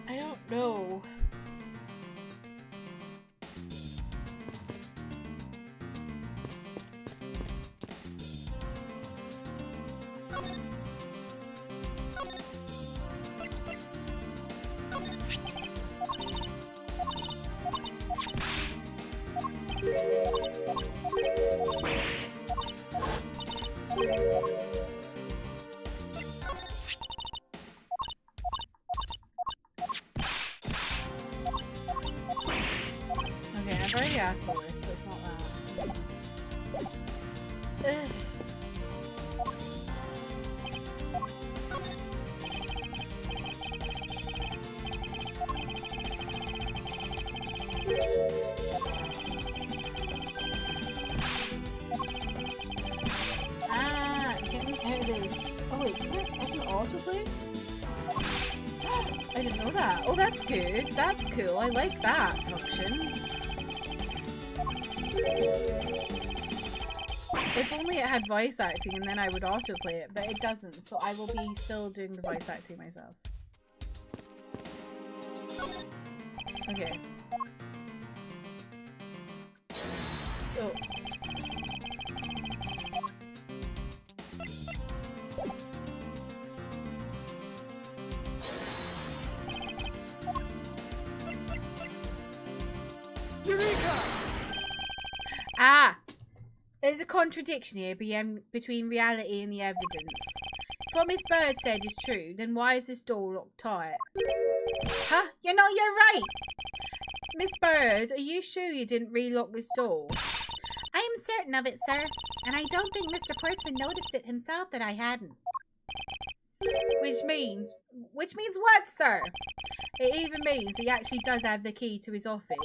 I don't know. Okay, I've already asked the list, so it's not that. Ugh. Get me out of this. Oh wait, I can autoplay? I didn't know that. Oh, that's good. That's cool. I like that function. If only it had voice acting and then I would autoplay it, but it doesn't, so I will be still doing the voice acting myself. Okay. Oh. Ah! There's a contradiction here between reality and the evidence. If what Miss Bird said is true, then why is this door locked tight? Huh? You know, you're right! Miss Bird, are you sure you didn't relock this door? I am certain of it, sir. And I don't think Mr. Portsman noticed it himself that I hadn't. Which means what, sir? It even means he actually does have the key to his office,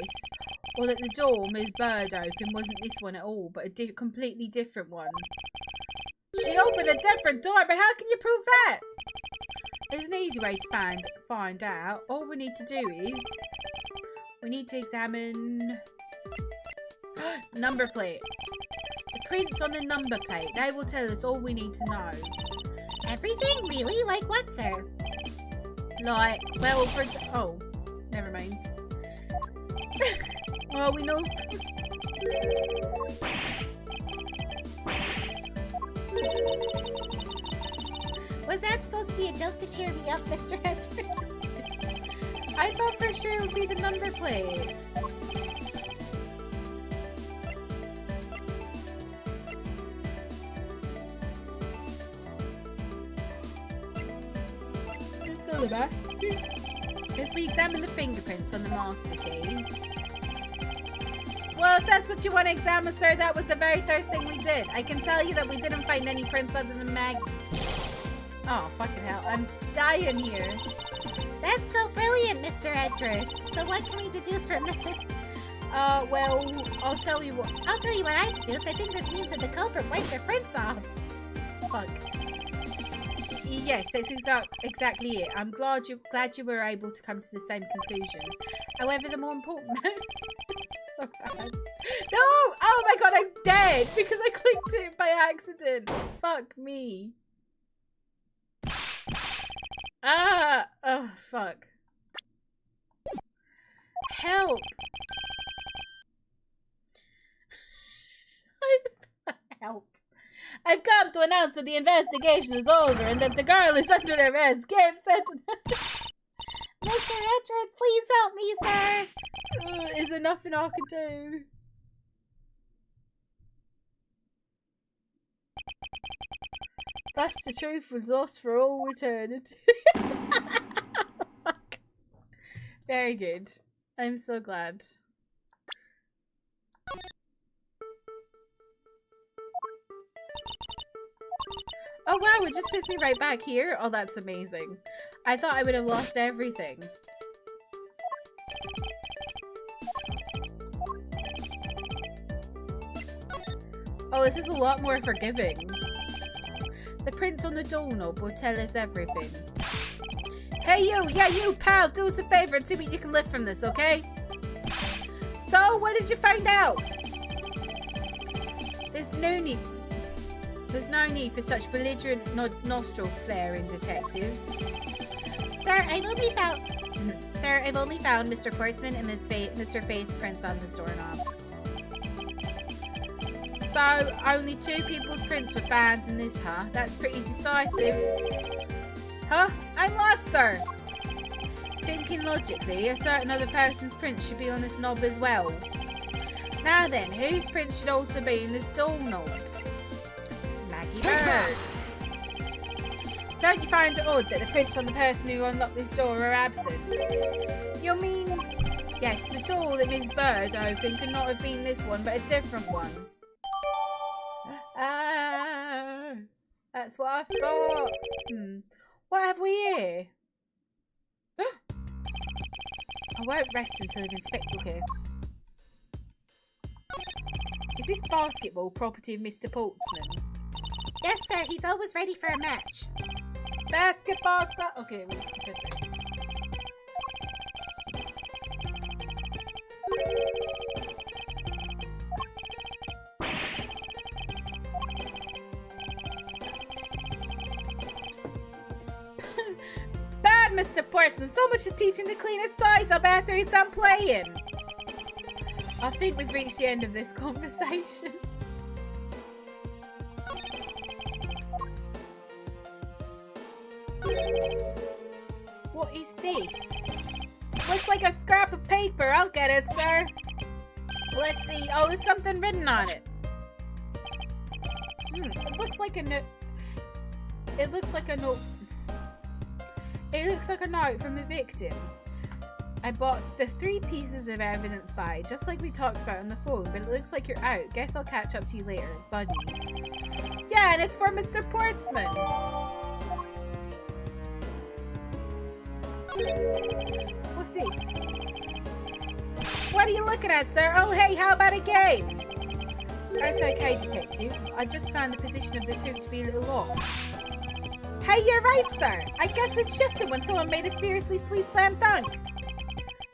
or that the door Ms. Bird opened wasn't this one at all, but a completely different one. She opened a different door, but how can you prove that? There's an easy way to find out. All we need to do is we need to examine number plate. The prints on the number plate. They will tell us all we need to know. Everything? Really? Like what, sir? Like, well, for oh, never mind. Well, we know. Was that supposed to be a joke to cheer me up, Mr. Hedgeman? I thought for sure it would be the number plate. It's all about. If we examine the fingerprints on the master key. Well, if that's what you want to examine, sir, that was the very first thing we did. I can tell you that we didn't find any prints other than Maggie's. Oh, fucking hell. I'm dying here. That's so brilliant, Mr. Edgeworth. So what can we deduce from that? Well, I'll tell you what I deduce. I think this means that the culprit wiped their prints off. Fuck. Yes, that's exactly it. I'm glad you were able to come to the same conclusion. However, the more important so bad. No! Oh my god, I'm dead because I clicked it by accident. Fuck me. Ah! Oh, fuck. Help! Help. I've come to announce that the investigation is over and that the girl is under arrest. Give sentence. Mr. Edgeworth, please help me, sir. Is there nothing I can do? Thus the truth was lost for all eternity. Fuck. Very good. I'm so glad. Oh wow, it just pissed me right back here. Oh, that's amazing. I thought I would have lost everything. Oh, this is a lot more forgiving. The prints on the doorknob will tell us everything. Hey you, yeah you pal, do us a favor and see what you can lift from this, okay? So, what did you find out? There's no need for such belligerent nostril flaring, detective. Sir, I've only found Mr. Portsman and Mr. Faith's prints on this doorknob. So, only 2 people's prints were found in this, huh? That's pretty decisive. Huh? I'm lost, sir. Thinking logically, a certain other person's print should be on this knob as well. Now then, whose print should also be in this doorknob? Maggie Bird. Don't you find it odd that the prints on the person who unlocked this door are absent? You mean... Yes, the door that Miss Bird opened could not have been this one, but a different one. That's what I thought. What have we here? I won't rest until I've inspected. Okay. Is this basketball property of Mr. Portsman? Yes, sir. He's always ready for a match. Basketball, sir. Okay, wait. Bad, Mr. Portsman. So much to teach him to clean his toys up after he's done playing. I think we've reached the end of this conversation. What is this? Looks like a scrap of paper. I'll get it, sir. Let's see. Oh, there's something written on it. It looks like a note. It looks like a note. It looks like a note from the victim. I bought the 3 pieces of evidence by, just like we talked about on the phone, but it looks like you're out. Guess I'll catch up to you later, buddy. Yeah, and it's for Mr. Portsman. What's this? What are you looking at, sir? Oh, hey, how about a game? That's okay, detective. I just found the position of this hoop to be a little off. Hey, you're right, sir. I guess it shifted when someone made a seriously sweet slam dunk.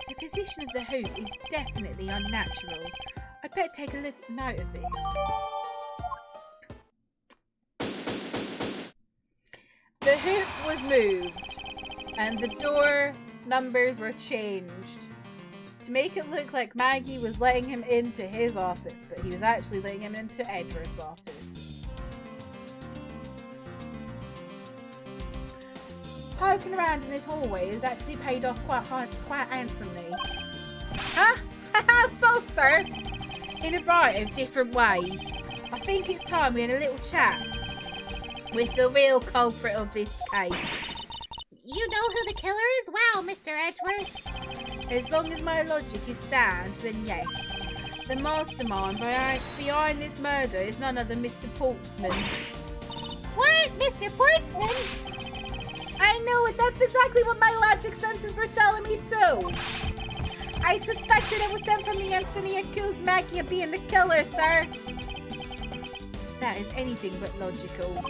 The position of the hoop is definitely unnatural. I'd better take a note of this. The hoop was moved, and the door numbers were changed to make it look like Maggie was letting him into his office, but he was actually letting him into Edward's office. Poking around in this hallway has actually paid off quite handsomely. Huh? So, sir, in a variety of different ways. I think it's time we had a little chat with the real culprit of this case. You know who the killer is? Wow, Mr. Edgeworth. As long as my logic is sound, then yes. The mastermind behind this murder is none other Mr. Portsman. What? Mr. Portsman? I knew it! That's exactly what my logic senses were telling me too! I suspected it was him from the instant he accused Maggie of being the killer, sir! That is anything but logical.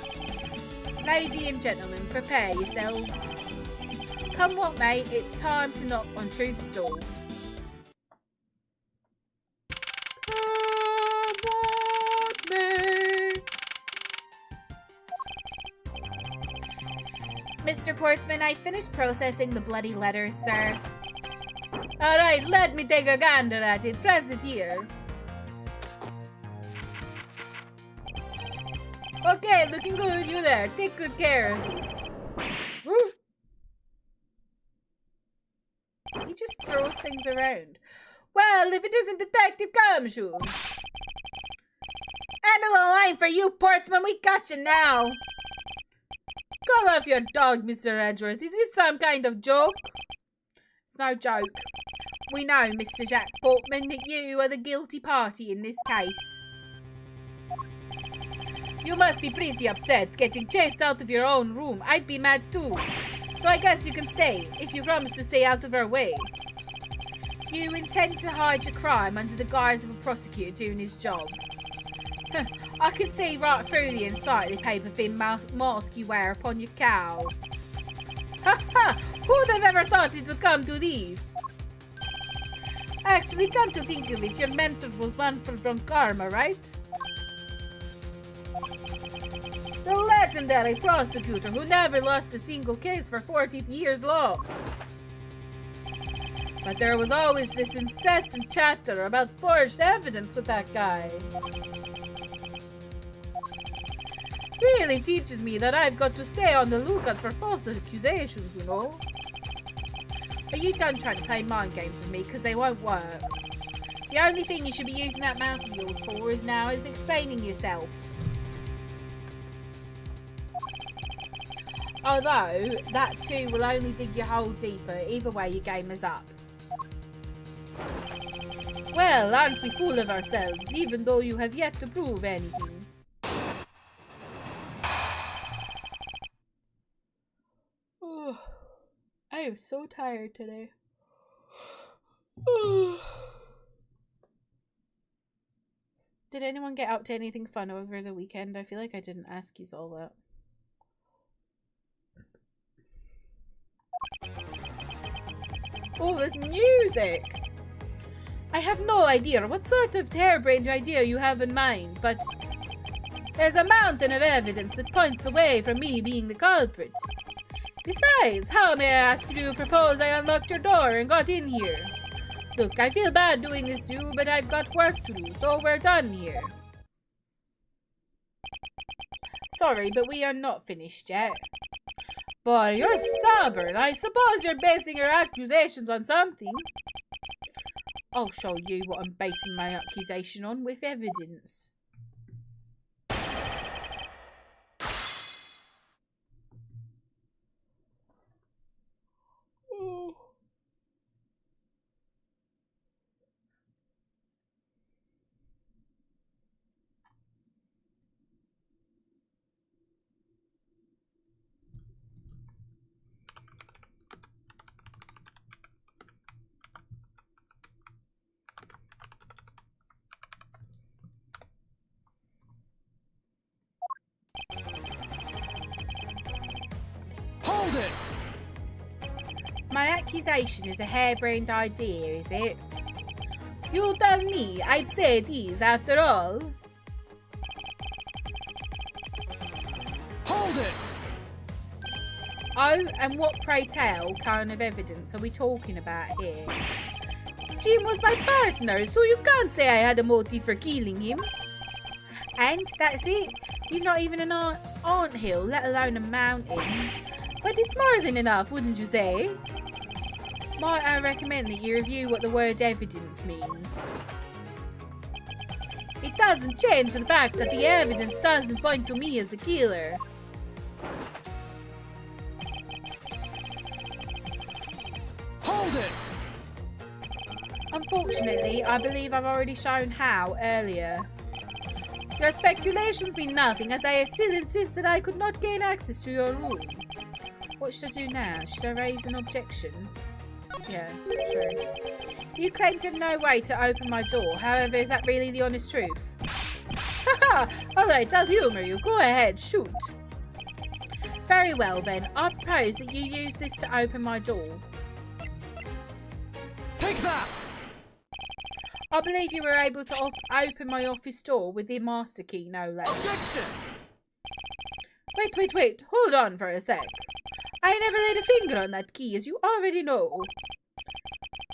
Lady and gentlemen, prepare yourselves. Come what may, it's time to knock on Truth's door. Mr. Portsman, I finished processing the bloody letters, sir. Alright, let me take a gander at it. Press it here. Okay, looking good, you there. Take good care of this. Woo. He just throws things around. Well, if it isn't Detective Gumshoe. End of the line for you, Portsman. We got you now. Come off your dog, Mr. Edgeworth. Is this some kind of joke? It's no joke. We know, Mr. Jack Portman, that you are the guilty party in this case. You must be pretty upset getting chased out of your own room. I'd be mad too. So I guess you can stay, if you promise to stay out of our way. You intend to hide your crime under the guise of a prosecutor doing his job. I can see right through the unsightly paper-thin mask you wear upon your cowl. Ha ha! Who'd have ever thought it would come to this? Actually, come to think of it, your mentor was one from Karma, right? The legendary prosecutor who never lost a single case for 40 years long. But there was always this incessant chatter about forged evidence with that guy. Really teaches me that I've got to stay on the lookout for false accusations, you know? Are you done trying to play mind games with me? Because they won't work. The only thing you should be using that mouth of yours for is explaining yourself. Although, that too will only dig your hole deeper. Either way, your game is up. Well, aren't we full of ourselves, even though you have yet to prove anything? Oh, I am so tired today. Did anyone get up to anything fun over the weekend? I feel like I didn't ask you all that. Oh, this music! I have no idea what sort of harebrained idea you have in mind, but there's a mountain of evidence that points away from me being the culprit. Besides, how, may I ask, do you propose I unlocked your door and got in here? Look, I feel bad doing this to you, but I've got work to do, so we're done here. Sorry, but we are not finished yet. But you're stubborn. I suppose you're basing your accusations on something. I'll show you what I'm basing my accusation on with evidence. Oh. My accusation is a harebrained idea, is it? You tell me, I'd say it is, after all. Hold it! Oh, and what, pray tell, kind of evidence are we talking about here? Jim was my partner, so you can't say I had a motive for killing him. And that's it. You've not even an anthill, let alone a mountain. But it's more than enough, wouldn't you say? Might I recommend that you review what the word evidence means? It doesn't change the fact that the evidence doesn't point to me as a killer. Hold it! Unfortunately, I believe I've already shown how earlier. Your speculations mean nothing, as I still insist that I could not gain access to your room. What should I do now? Should I raise an objection? Yeah, sure. You claim to have no way to open my door. However, is that really the honest truth? Haha! Alright, I'll humour you. Go ahead, shoot. Very well then. I propose that you use this to open my door. Take that! I believe you were able to open my office door with the master key, no less. Objection! Wait. Hold on for a sec. I never laid a finger on that key, as you already know.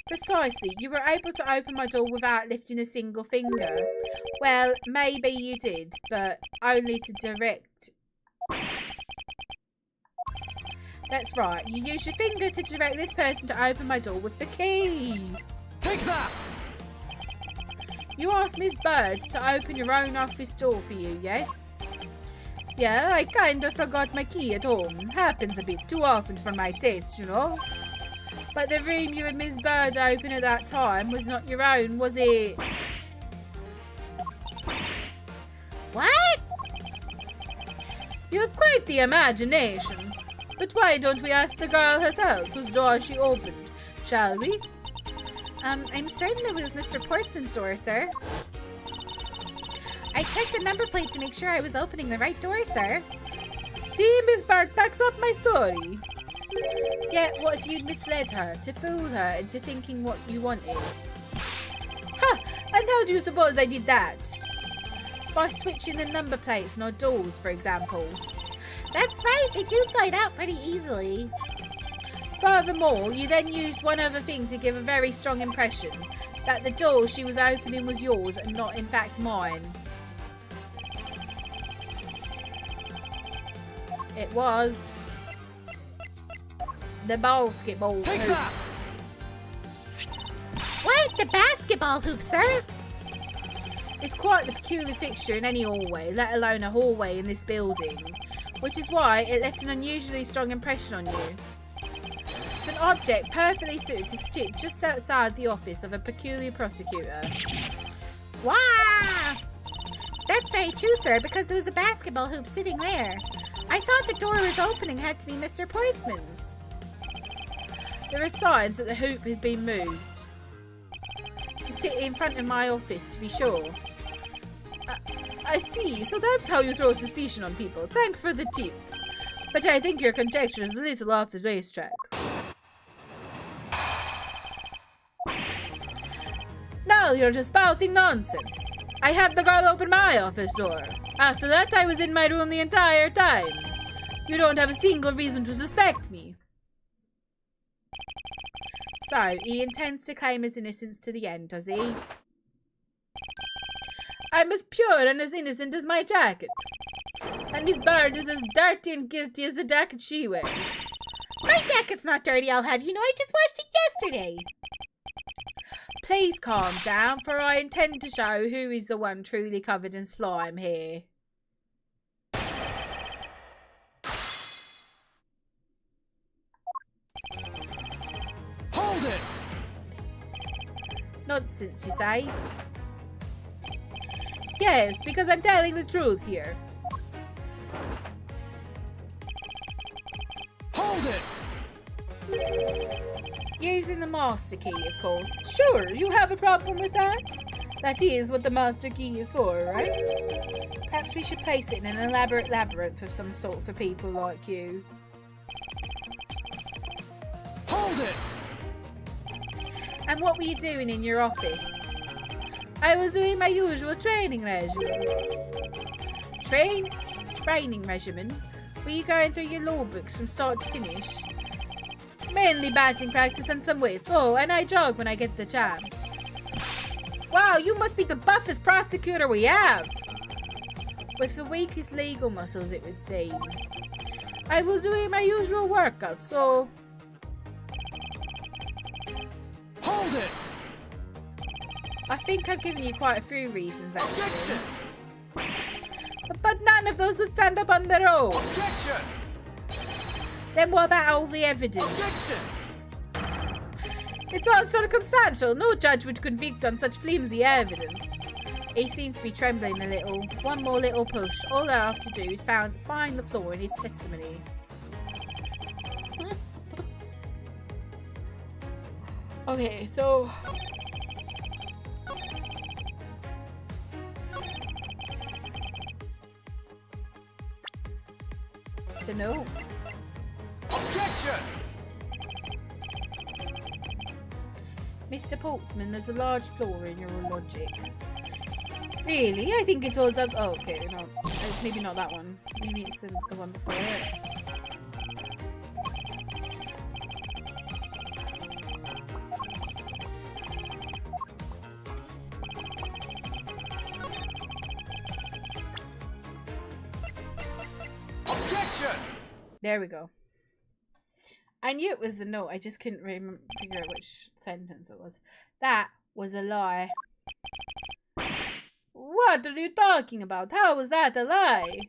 Precisely. You were able to open my door without lifting a single finger. Well, maybe you did, but only to direct. That's right. You used your finger to direct this person to open my door with the key. Take that! You asked Miss Bird to open your own office door for you, yes? Yeah, I kinda forgot my key at home. Happens a bit too often for my taste, you know. But the room you and Miss Bird opened at that time was not your own, was it? What? You have quite the imagination. But why don't we ask the girl herself whose door she opened, shall we? I'm certain it was Mr. Portsman's door, sir. I checked the number plate to make sure I was opening the right door, sir. See, Miss Bird backs up my story. Yeah, what if you'd misled her, to fool her into thinking what you wanted? Ha! And how do you suppose I did that? By switching the number plates on our doors, for example. That's right, they do slide out pretty easily. Furthermore, you then used one other thing to give a very strong impression that the door she was opening was yours and not in fact mine. It was the basketball Take hoop. that! What? The basketball hoop, sir? It's quite the peculiar fixture in any hallway, let alone a hallway in this building, which is why it left an unusually strong impression on you. It's an object perfectly suited to stick just outside the office of a peculiar prosecutor. Wow! That's very true, sir, because there was a basketball hoop sitting there. I thought the door was opening had to be Mr. Portsman's. There are signs that the hoop has been moved to sit in front of my office, to be sure. I see, so that's how you throw suspicion on people. Thanks for the tip. But I think your conjecture is a little off the racetrack. Now you're just spouting nonsense. I had the girl open my office door. After that, I was in my room the entire time. You don't have a single reason to suspect me. So, he intends to claim his innocence to the end, does he? I'm as pure and as innocent as my jacket. And Miss Bird is as dirty and guilty as the jacket she wears. My jacket's not dirty, I'll have you know. I just washed it yesterday. Please calm down, for I intend to show who is the one truly covered in slime here. Hold it! Nonsense, you say? Yes, because I'm telling the truth here. Hold it! Using the master key, of course. Sure, you have a problem with that? That is what the master key is for, right? Perhaps we should place it in an elaborate labyrinth of some sort for people like you. Hold it! And what were you doing in your office? I was doing my usual training regimen. Training regimen? Were you going through your law books from start to finish? Mainly batting practice and some weights. Oh, and I jog when I get the chance. Wow, you must be the buffest prosecutor we have. With the weakest legal muscles, it would seem. I was doing my usual workout, so... Hold it! I think I've given you quite a few reasons, actually. Objection! But none of those would stand up on their own. Objection! Then what about all the evidence? Objection! It's all circumstantial. No judge would convict on such flimsy evidence. He seems to be trembling a little. One more little push. All I have to do is find the flaw in his testimony. Okay, so... No. Objection! Mr. Portsman, there's a large flaw in your logic. Really? I think it holds up. Oh, okay, no. It's maybe not that one. Maybe it's the one before it. Objection! There we go. I knew it was the note. I just couldn't figure out which sentence it was. That was a lie. What are you talking about? How was that a lie?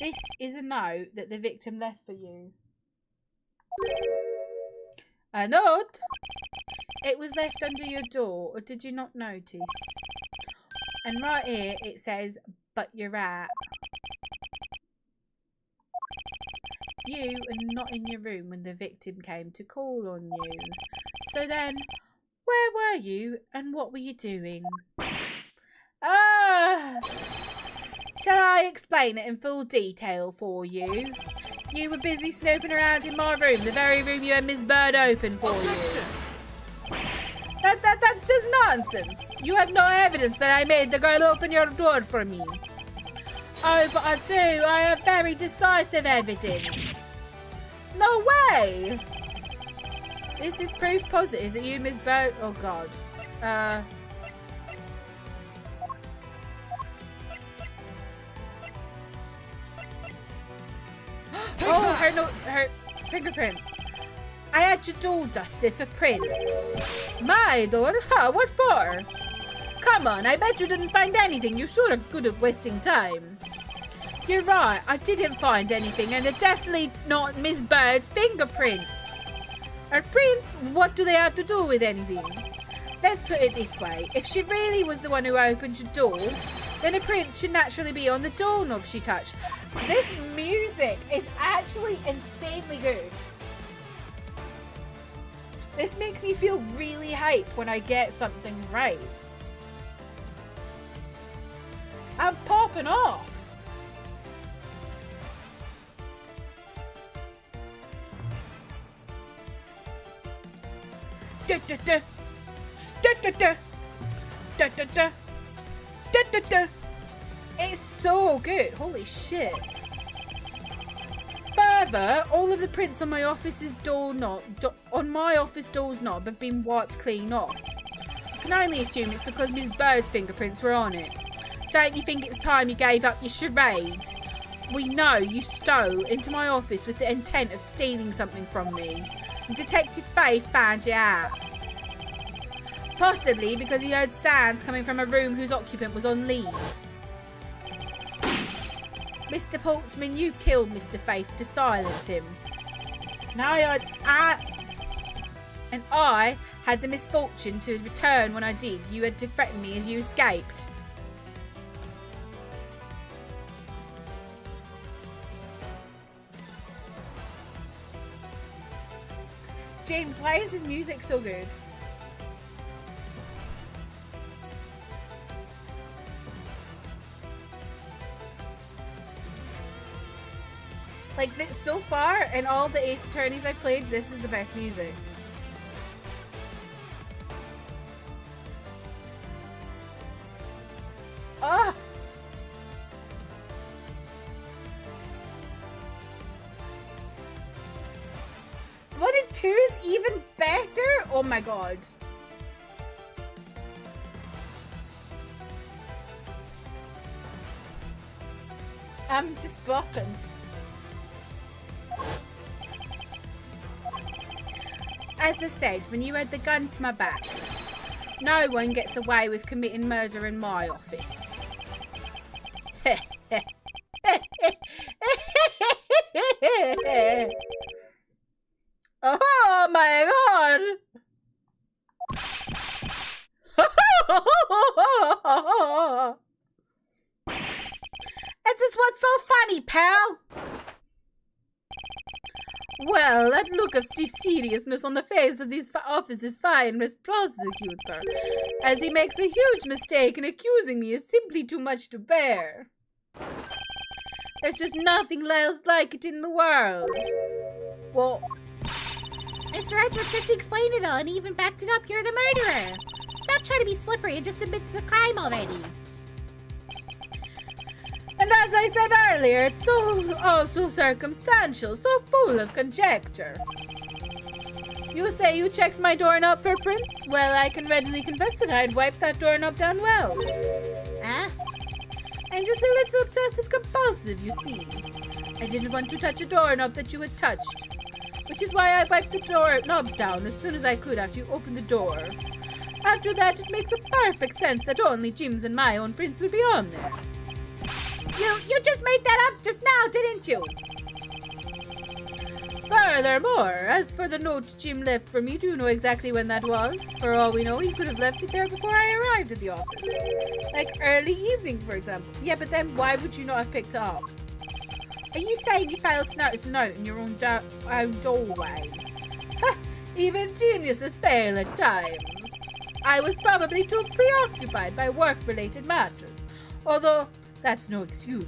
This is a note that the victim left for you. A note? It was left under your door, or did you not notice? And right here it says, but you're right. You are not in your room when the victim came to call on you. So then, where were you and what were you doing? Ah! Shall I explain it in full detail for you? You were busy snooping around in my room, the very room you had Miss Bird open for you. That's just nonsense. You have no evidence that I made the girl open your door for me. Oh, but I do. I have very decisive evidence. No way! This is proof positive that you, Miss Bird... Oh, God. Oh, her fingerprints. I had your door dusted for prints. My door? Huh, what for? Come on, I bet you didn't find anything. You sure are good at wasting time. You're right, I didn't find anything, and they're definitely not Miss Bird's fingerprints. Her prints? What do they have to do with anything? Let's put it this way. If she really was the one who opened your door, then her prints should naturally be on the doorknob she touched. This music is actually insanely good. This makes me feel really hype when I get something right. I'm popping off. Da, da, da. Da, da, da. Da, da, da. Da, da, da. It's so good. Holy shit. Further, all of the prints on my office's doorknob, have been wiped clean off. I can only assume it's because Miss Bird's fingerprints were on it. Don't you think it's time you gave up your charade? We know you stole into my office with the intent of stealing something from me. And Detective Faith found you out. Possibly because he heard sounds coming from a room whose occupant was on leave. Mr. Portsman, you killed Mr. Faith to silence him. Now I had the misfortune to return when I did. You had to threaten me as you escaped. James, why is his music so good? Like, so far, in all the Ace Attorneys I've played, this is the best music. 2 is even better? Oh my god. I'm just bopping. As I said, when you had the gun to my back, no one gets away with committing murder in my office. Oh my god! That's just what's so funny, pal. Well, that look of stiff seriousness on the face of this office's finest prosecutor, as he makes a huge mistake in accusing me, is simply too much to bear. There's just nothing else like it in the world. Well, Mr. Edward just explained it all and even backed it up. You're the murderer. Stop trying to be slippery and just admit to the crime already. and as I said earlier, it's so also circumstantial, so full of conjecture. You say you checked my doorknob for prints? Well, I can readily confess that I'd wiped that doorknob down well. Huh? I'm just a little obsessive compulsive, you see. I didn't want to touch a doorknob that you had touched, which is why I wiped the doorknob down as soon as I could after you opened the door. After that, it makes a perfect sense that only Jim's and my own prints would be on there. You just made that up just now, didn't you? Furthermore, as for the note Jim left for me, do you know exactly when that was? For all we know, he could have left it there before I arrived at the office. Like early evening, for example. Yeah, but then why would you not have picked it up? Are you saying you failed to notice a note in your own doorway? Ha! Even geniuses fail at times. I was probably too preoccupied by work-related matters. Although, that's no excuse.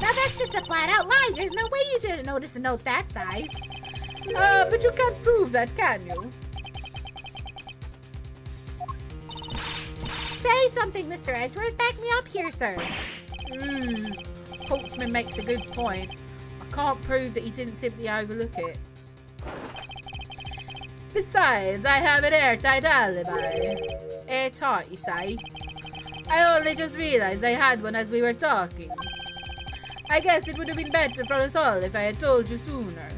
Now that's just a flat-out lie. There's no way you didn't notice a note that size. But you can't prove that, can you? Say something, Mr. Edgeworth. Back me up here, sir. Holtzman makes a good point. I can't prove that he didn't simply overlook it. Besides, I have an airtight alibi. Airtight, you say? I only just realized I had one as we were talking. I guess it would have been better for us all if I had told you sooner.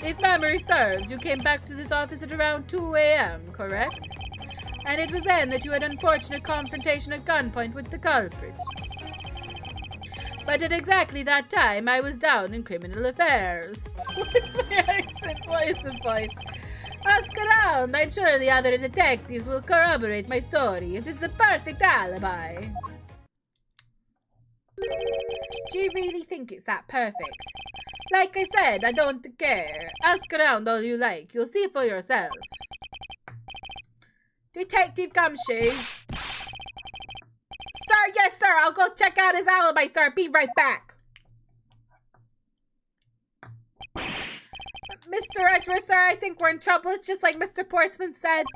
If memory serves, you came back to this office at around 2 a.m., correct? And it was then that you had unfortunate confrontation at gunpoint with the culprit. But at exactly that time, I was down in criminal affairs. What is my accent? What is this voice? Ask around. I'm sure the other detectives will corroborate my story. It is the perfect alibi. Do you really think it's that perfect? Like I said, I don't care. Ask around all you like. You'll see for yourself. Detective Gumshoe. Sir, yes, sir. I'll go check out his alibi, sir. Be right back. Mr. Edgeworth, sir, I think we're in trouble. It's just like Mr. Portsman said.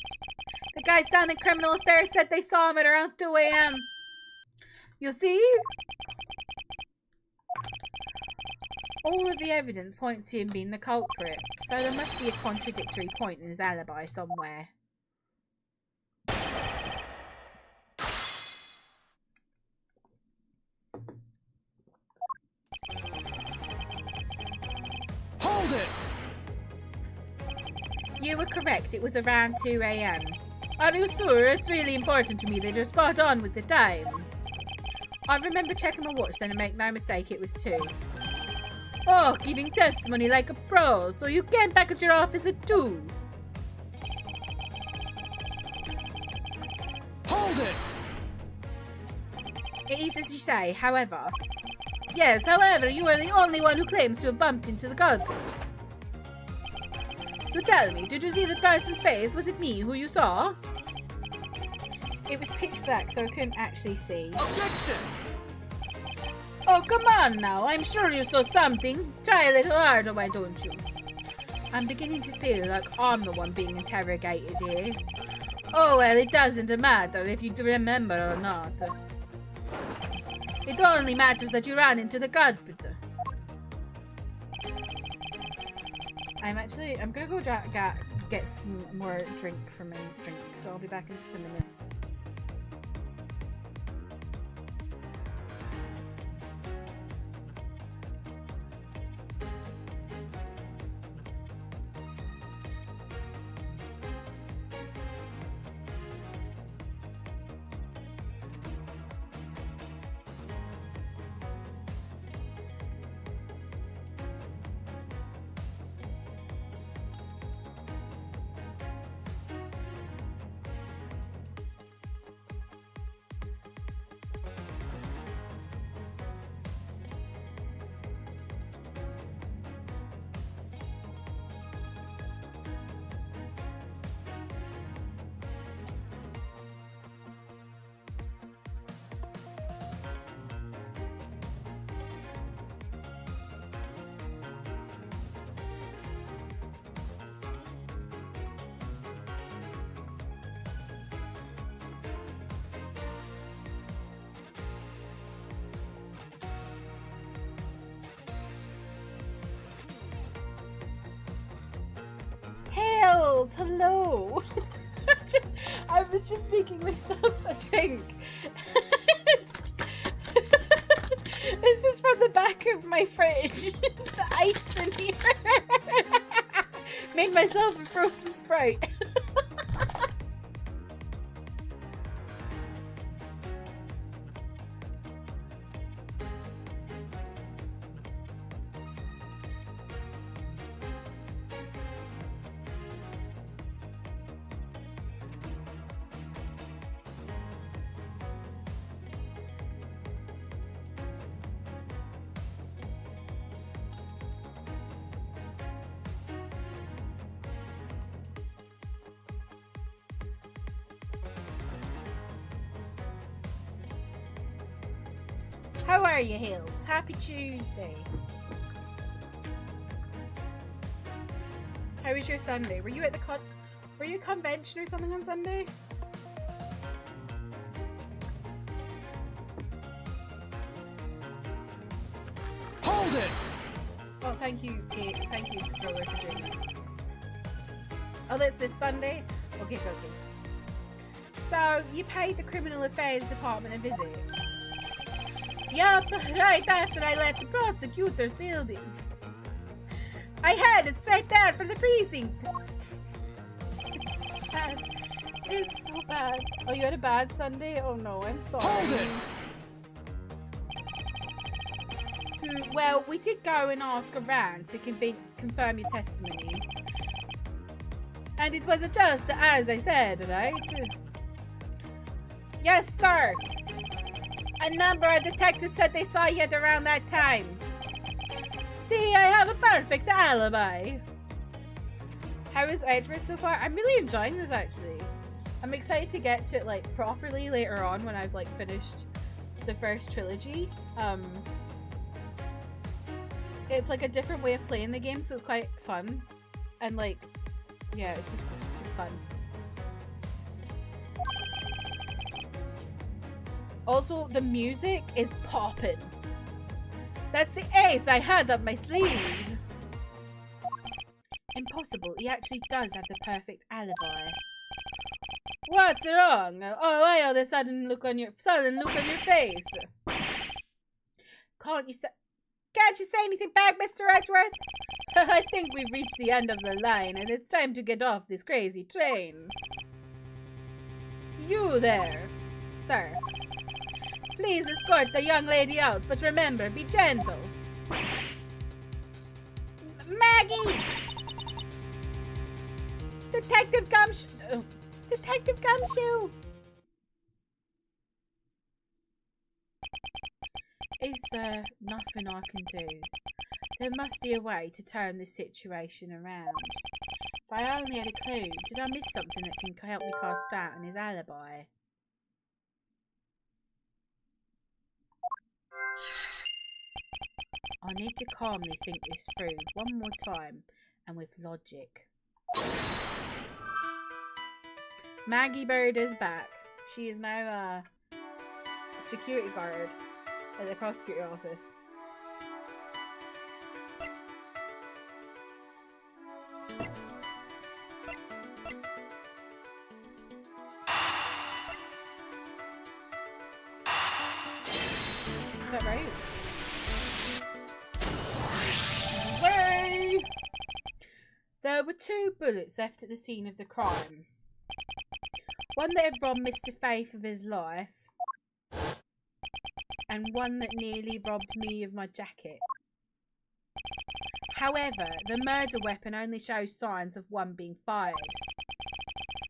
The guys down in criminal affairs said they saw him at around 2 a.m. You see? All of the evidence points to him being the culprit, so there must be a contradictory point in his alibi somewhere. Hold it! You were correct, it was around 2 a.m. Are you sure? It's really important to me that you're spot on with the time. I remember checking my watch then and make no mistake, it was 2. Oh, giving testimony like a pro, so you came back at your office at 2. Hold it! It is as you say, however. Yes, however, you are the only one who claims to have bumped into the culprit. So tell me, did you see the person's face? Was it me who you saw? It was pitch black, so I couldn't actually see. Objection! Oh, come on now. I'm sure you saw something. Try a little harder, why don't you? I'm beginning to feel like I'm the one being interrogated here. Oh, well, it doesn't matter if you do remember or not. It only matters that you ran into the culprit. I'm gonna go get some more drink from my drink, so I'll be back in just a minute. Hello. I was just making myself a drink. This is from the back of my fridge. The ice in here. Made myself a frozen Sprite. How are you, Hills? Happy Tuesday. How was your Sunday? Were you at the convention or something on Sunday? Hold it! Oh, thank you, Kate. Thank you, Stroller, for doing that. Oh, that's this Sunday? Okay. So, you paid the Criminal Affairs Department a visit? Yup, right after I left the prosecutor's building. I headed straight there for the precinct. It's bad. It's so bad. Oh, you had a bad Sunday? Oh no, I'm sorry. Hold it! Well, we did go and ask around to confirm your testimony. And it was just as I said, right? Yes, sir. A number of detectives said they saw you at around that time. See, I have a perfect alibi. How is Edgeworth so far? I'm really enjoying this, actually. I'm excited to get to it, like, properly later on when I've, like, finished the first trilogy. It's, like, a different way of playing the game, so it's quite fun. And, like, yeah, it's fun. Also, the music is popping. That's the ace I had up my sleeve. Impossible. He actually does have the perfect alibi. What's wrong? Oh, why all the sudden look on your face? Can't you say anything back, Mr. Edgeworth? I think we've reached the end of the line, and it's time to get off this crazy train. You there, sir. Please escort the young lady out, but remember, be gentle. Maggie! Detective Gumshoe! Detective Gumshoe! Is there nothing I can do? There must be a way to turn this situation around. If I only had a clue, did I miss something that can help me cast doubt on his alibi? I need to calmly think this through one more time and with logic. Maggie Bird is back. She is now a security guard. At the prosecutor office. Is that right? Way! There were 2 bullets left at the scene of the crime. One that had robbed Mr. Faith of his life, and one that nearly robbed me of my jacket. However, the murder weapon only shows signs of one being fired,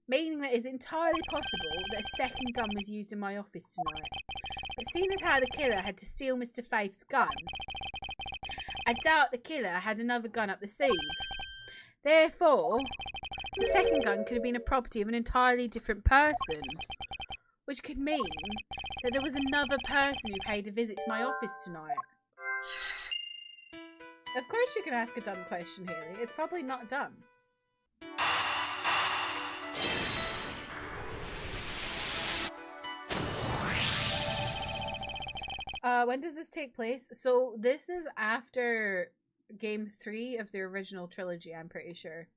meaning that it is entirely possible that a second gun was used in my office tonight. But seeing as how the killer had to steal Mr. Faith's gun, I doubt the killer had another gun up the sleeve. Therefore, the second gun could have been a property of an entirely different person, which could mean that there was another person who paid a visit to my office tonight. Of course you can ask a dumb question, Haley. It's probably not dumb. When does this take place? So this is after game 3 of the original trilogy, I'm pretty sure.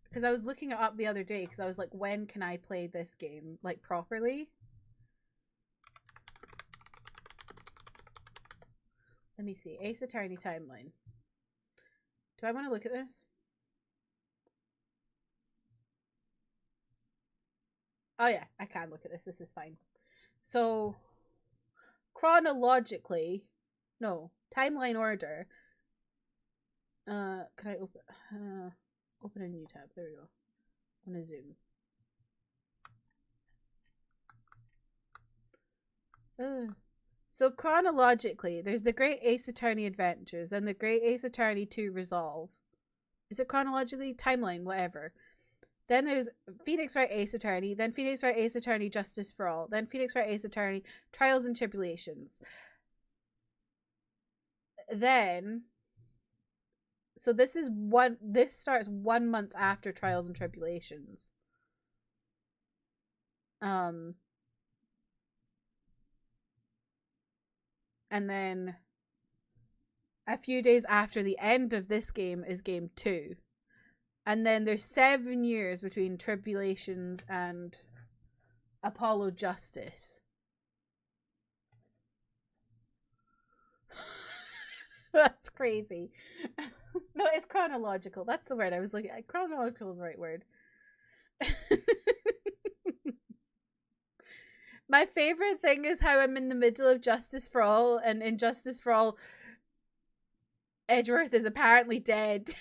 Because I was looking it up the other day because I was like, when can I play this game, like, properly? Let me see. Ace Attorney timeline. Do I want to look at this? Oh yeah, I can look at this. This is fine. So, chronologically, no, timeline order. Can I open a new tab? There we go. I'm gonna zoom. So chronologically, there's the Great Ace Attorney Adventures and the Great Ace Attorney 2 Resolve. Is it chronologically? Timeline, whatever. Then there's Phoenix Wright Ace Attorney, then Phoenix Wright Ace Attorney Justice for All, then Phoenix Wright Ace Attorney Trials and Tribulations. Then, so this starts 1 month after Trials and Tribulations. And then a few days after the end of this game is game 2. And then there's 7 years between Tribulations and Apollo Justice. That's crazy. No, it's chronological. That's the word. I was like, chronological is the right word. My favorite thing is how I'm in the middle of Justice for All, and in Justice for All, Edgeworth is apparently dead.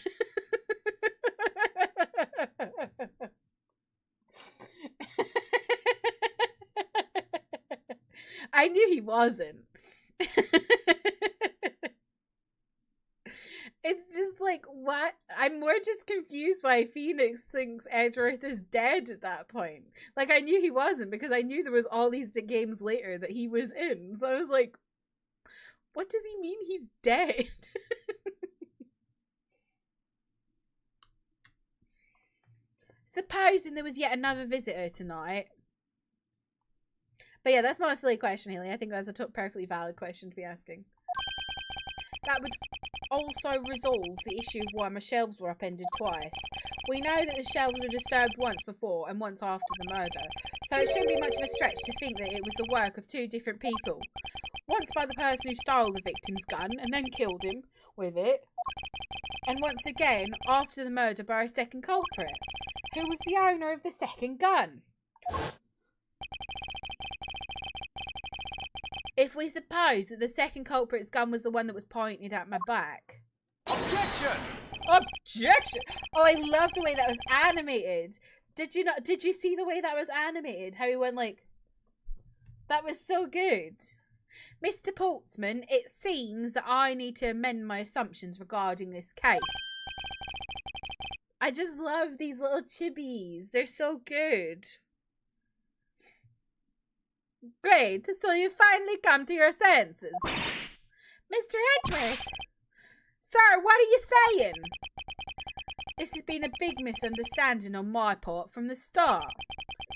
I knew he wasn't. It's just like, what? I'm more just confused why Phoenix thinks Edgeworth is dead at that point. Like, I knew he wasn't because I knew there was all these games later that he was in. So I was like, what does he mean he's dead? Supposing there was yet another visitor tonight. But yeah, that's not a silly question, Haley. I think that's a perfectly valid question to be asking. That would also resolve the issue of why my shelves were upended twice. We know that the shelves were disturbed once before and once after the murder, so it shouldn't be much of a stretch to think that it was the work of 2 different people. Once by the person who stole the victim's gun and then killed him with it, and once again after the murder by a second culprit, who was the owner of the second gun. If we suppose that the second culprit's gun was the one that was pointed at my back. Objection! Objection! Oh, I love the way that was animated. Did you see the way that was animated? How he went like... That was so good. Mr. Portsman, it seems that I need to amend my assumptions regarding this case. I just love these little chibis. They're so good. Great, so you finally come to your senses. Mr. Edgeworth! Sir, what are you saying? This has been a big misunderstanding on my part from the start.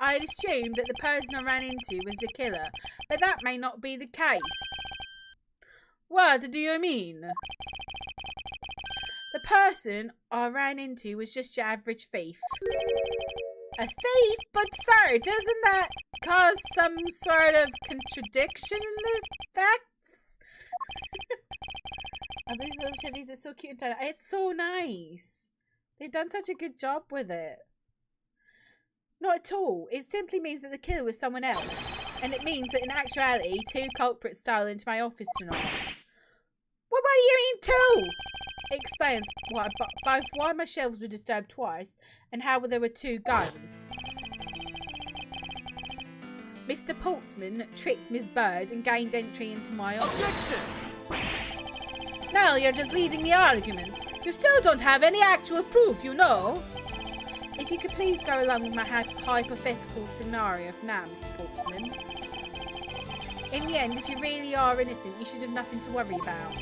I'd assumed that the person I ran into was the killer, but that may not be the case. What do you mean? The person I ran into was just your average thief. A thief? But sir, doesn't that cause some sort of contradiction in the facts? Oh, these little chivvies are so cute and tiny. It's so nice. They've done such a good job with it. Not at all. It simply means that the killer was someone else. And it means that in actuality, 2 culprits stole into my office tonight. Well, what do you mean 2? It explains both why my shelves were disturbed twice and how there were 2 guns. Mr. Portsman tricked Miss Bird and gained entry into my office. Now you're just leading the argument. You still don't have any actual proof, you know. If you could please go along with my hypothetical scenario for now, Mr. Portsman. In the end, if you really are innocent, you should have nothing to worry about.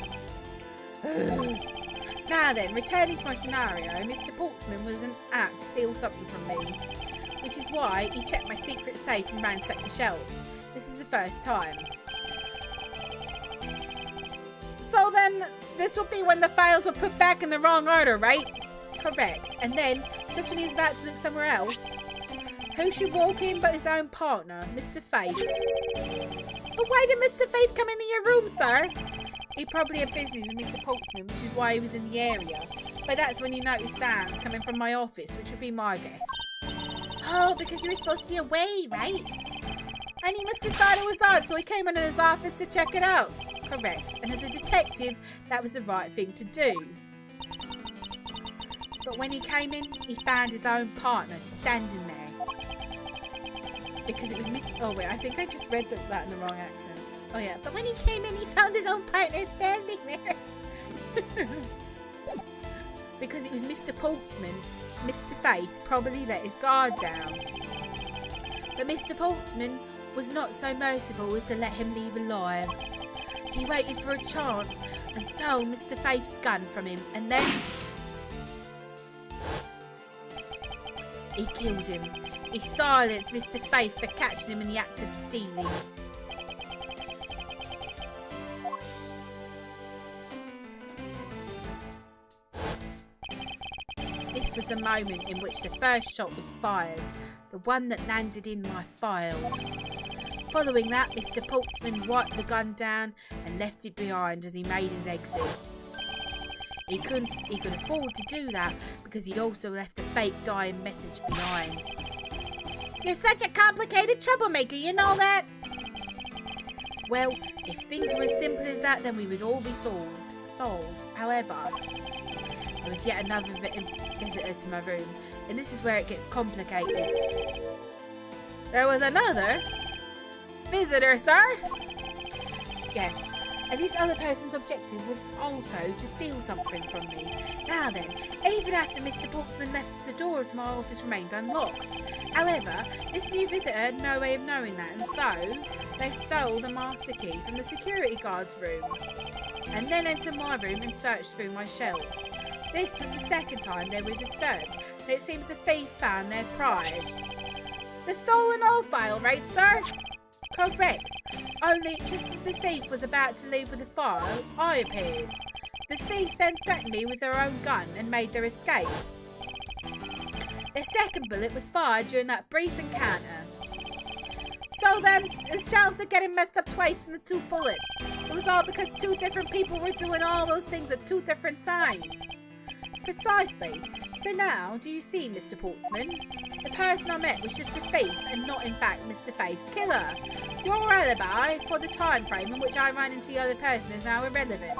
Now then, returning to my scenario, Mr. Portsman was out to steal something from me, which is why he checked my secret safe and ransacked the shelves. This is the first time. So then, this would be when the files were put back in the wrong order, right? Correct. And then, just when he was about to look somewhere else, who should walk in but his own partner, Mr. Faith? But why did Mr. Faith come into your room, sir? He probably had business with Mr. Portsman, which is why he was in the area. But that's when he noticed sounds coming from my office, which would be my guess. Oh, because you were supposed to be away, right? And he must have thought it was odd, so he came into his office to check it out. Correct. And as a detective, that was the right thing to do. But when he came in, he found his own partner standing there. Because it was Mr. Oh wait, I think I just read that in the wrong accent. Oh yeah, but when he came in, he found his own partner standing there. Because it was Mr. Portsman, Mr. Faith probably let his guard down. But Mr. Portsman was not so merciful as to let him leave alive. He waited for a chance and stole Mr. Faith's gun from him, and then he killed him. He silenced Mr. Faith for catching him in the act of stealing. This was the moment in which the first shot was fired, the one that landed in my files. Following that, Mr. Portsman wiped the gun down and left it behind as he made his exit. He could afford to do that because he'd also left a fake dying message behind. You're such a complicated troublemaker, you know that? Well, if things were as simple as that, then we would all be solved. However, there was yet another visitor to my room, and this is where it gets complicated. There was another visitor, sir? Yes. And this other person's objective was also to steal something from me. Now then, even after Mr. Portsman left, the door to my office remained unlocked. However, this new visitor had no way of knowing that, and so they stole the master key from the security guard's room, and then entered my room and searched through my shelves. This was the second time they were disturbed, and it seems the thief found their prize. The stolen old file, right, sir? Correct. Only just as the thief was about to leave with the file, I appeared. The thief then threatened me with their own gun and made their escape. Their second bullet was fired during that brief encounter. So then, the shelves are getting messed up twice in the 2 bullets. It was all because 2 different people were doing all those things at 2 different times. Precisely. So now, do you see, Mr. Portsman? The person I met was just a thief and not in fact Mr. Faith's killer. Your alibi for the time frame in which I ran into the other person is now irrelevant.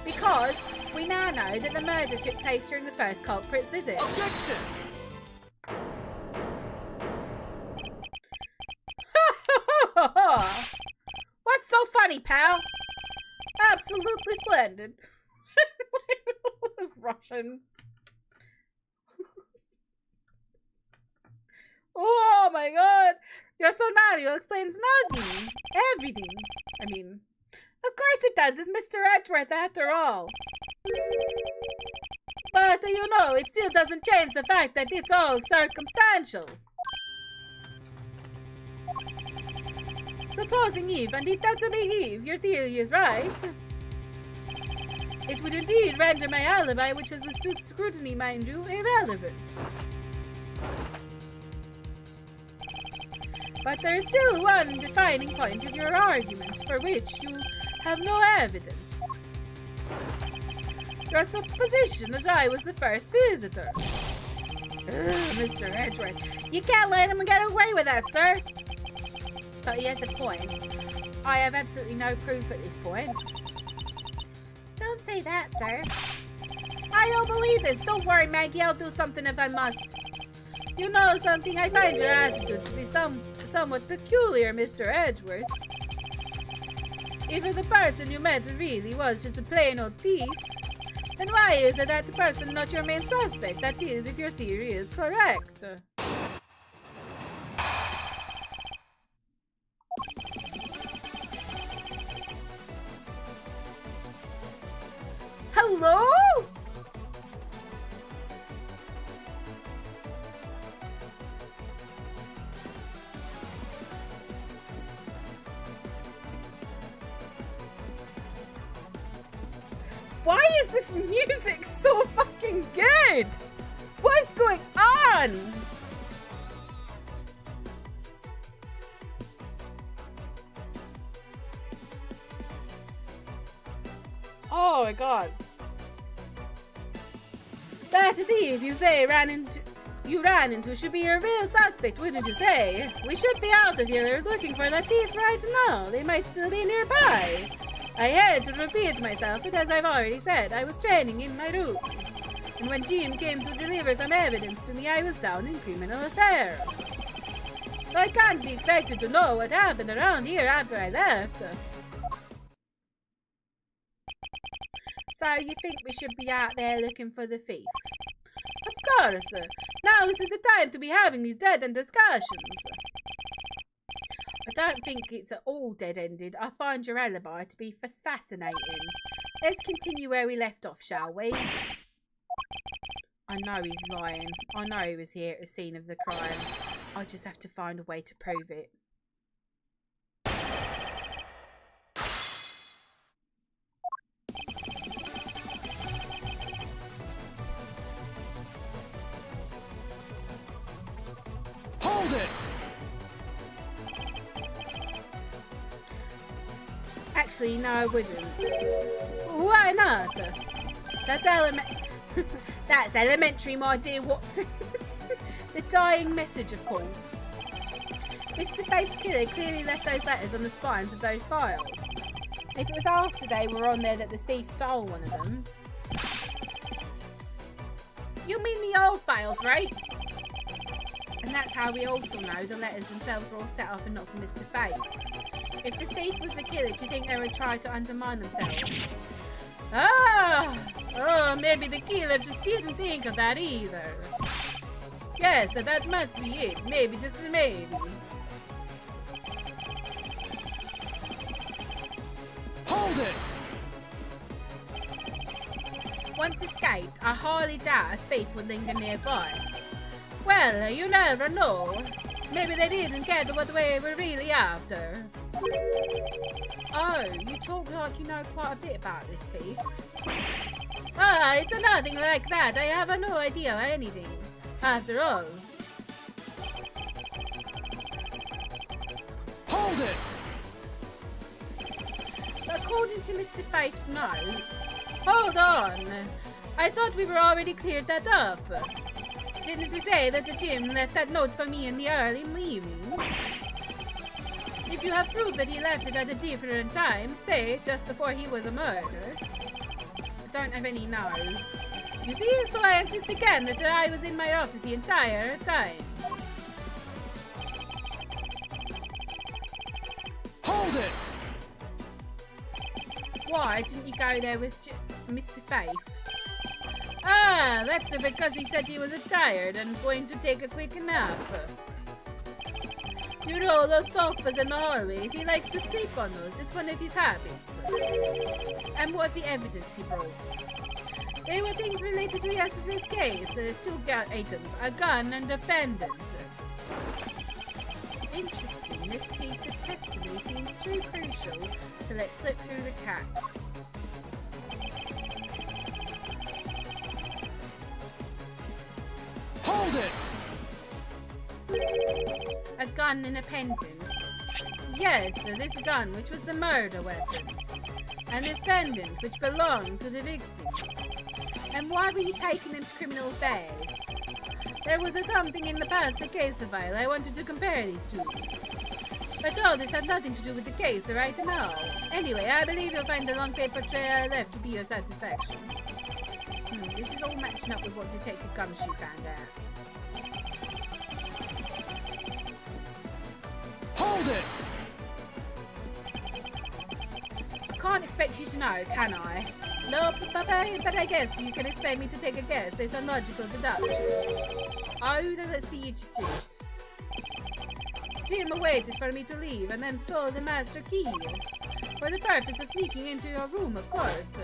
Because we now know that the murder took place during the first culprit's visit. Objection! What's so funny, pal? Absolutely splendid. Russian. Oh my god! Your scenario explains nothing. Everything. I mean, of course it does. It's Mr. Edgeworth after all. But, you know, it still doesn't change the fact that it's all circumstantial. Supposing Eve, and if that's a big Eve, your theory is right. It would indeed render my alibi, which has withstood scrutiny, mind you, irrelevant. But there is still one defining point of your argument for which you have no evidence. Your supposition that I was the first visitor. Ugh, Mr. Edgeworth, you can't let him get away with that, sir. But he has a point. I have absolutely no proof at this point. Don't say that, sir. I don't believe this. Don't worry, Maggie. I'll do something if I must. You know something? I find your attitude to be somewhat peculiar, Mr. Edgeworth. If the person you met really was just a plain old thief, then why is it that the person not your main suspect? That is, if your theory is correct. Hello? Why is this music so fucking good? What is going on? Oh my god. That thief you say you ran into should be your real suspect, wouldn't you say? We should be out of here looking for that thief right now. They might still be nearby. I had to repeat myself, but as I've already said, I was training in my room. And when Jim came to deliver some evidence to me, I was down in criminal affairs. So I can't be expected to know what happened around here after I left. So you think we should be out there looking for the thief? Of course. Now is the time to be having these dead-end discussions. I don't think it's at all dead-ended. I find your alibi to be fascinating. Let's continue where we left off, shall we? I know he's lying. I know he was here at the scene of the crime. I just have to find a way to prove it. Hold it! Actually, no, I wouldn't. Why not? That's That's elementary, my dear Watson. The dying message, of course. Mr. Faith's killer clearly left those letters on the spines of those files. If it was after they were on there that the thief stole one of them. You mean the old files, right? And that's how we also know the letters themselves were all set up and not from Mr. Faith. If the thief was the killer, do you think they would try to undermine themselves? Oh, maybe the killer just didn't think of that either. Yes, so that must be it. Maybe, just maybe. Hold it! Once escaped, I highly doubt a thief would linger nearby. Well, you never know. Maybe they didn't get what they were really after. Oh, you talk like you know quite a bit about this thief. Ah, it's nothing like that. I have no idea anything. After all. Hold it! According to Mr. Faith's note... Hold on. I thought we were already cleared that up. Didn't he say that the Jim left that note for me in the early evening? If you have proof that he left it at a different time, say just before he was murdered. I don't have any now. You see, so I insist again that I was in my office the entire time. Hold it! Why didn't you go there with Mr. Faith? Ah, that's because he said he was tired and going to take a quick nap. You know, those sofas in the hallways, he likes to sleep on those. It's one of his habits. And what of the evidence he brought? They were things related to yesterday's case. 2 items, a gun and a pendant. Interesting. This piece of testimony seems too crucial to let slip through the cracks. Hold it! A gun and a pendant. Yes, this gun, which was the murder weapon. And this pendant, which belonged to the victim. And why were you taking them to criminal affairs? There was something in the past, a case file. I wanted to compare these two. But all this had nothing to do with the case right now. Anyway, I believe you'll find the long paper trail left to be your satisfaction. This is all matching up with what Detective Gumshoe found out. Hold it! I can't expect you to know, can I? No, but I guess you can expect me to take a guess based on logical deductions. Oh, then let's see you deduce. Jim waited for me to leave and then stole the master key. For the purpose of sneaking into your room, of course.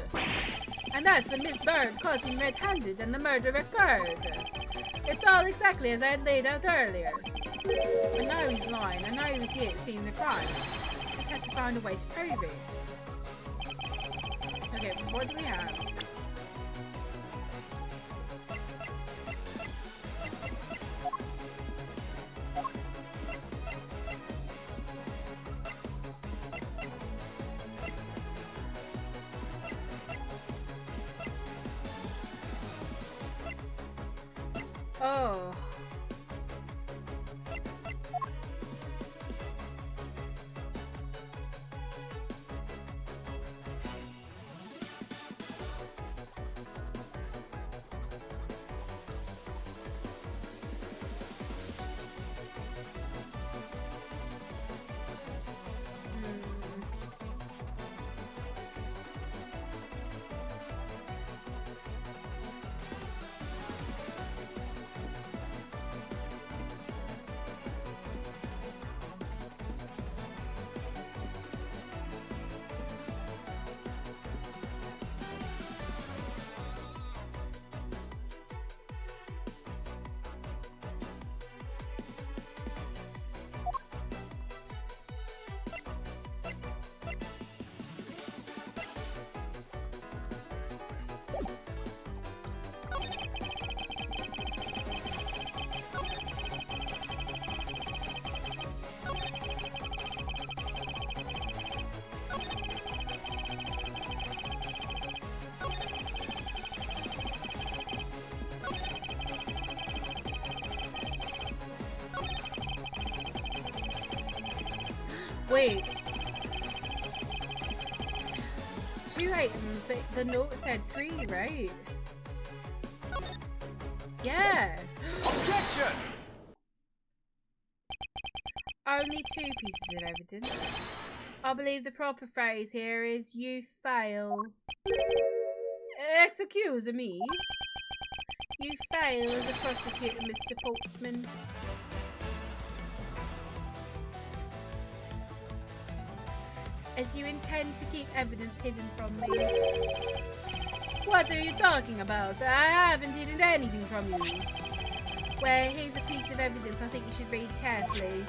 And that's when Miss Bird caught him red-handed and the murder occurred. It's all exactly as I had laid out earlier. I know he's lying. I know he was here at seeing the crime. Just had to find a way to prove it. Okay, what do we have? Oh. Wait. 2 items, but the note said 3, right? Yeah. Objection! Only 2 pieces of evidence. I believe the proper phrase here is you fail. Excuse me. You fail as a prosecutor, Mr. Portsman. As you intend to keep evidence hidden from me. What are you talking about? I haven't hidden anything from you. Well, here's a piece of evidence I think you should read carefully.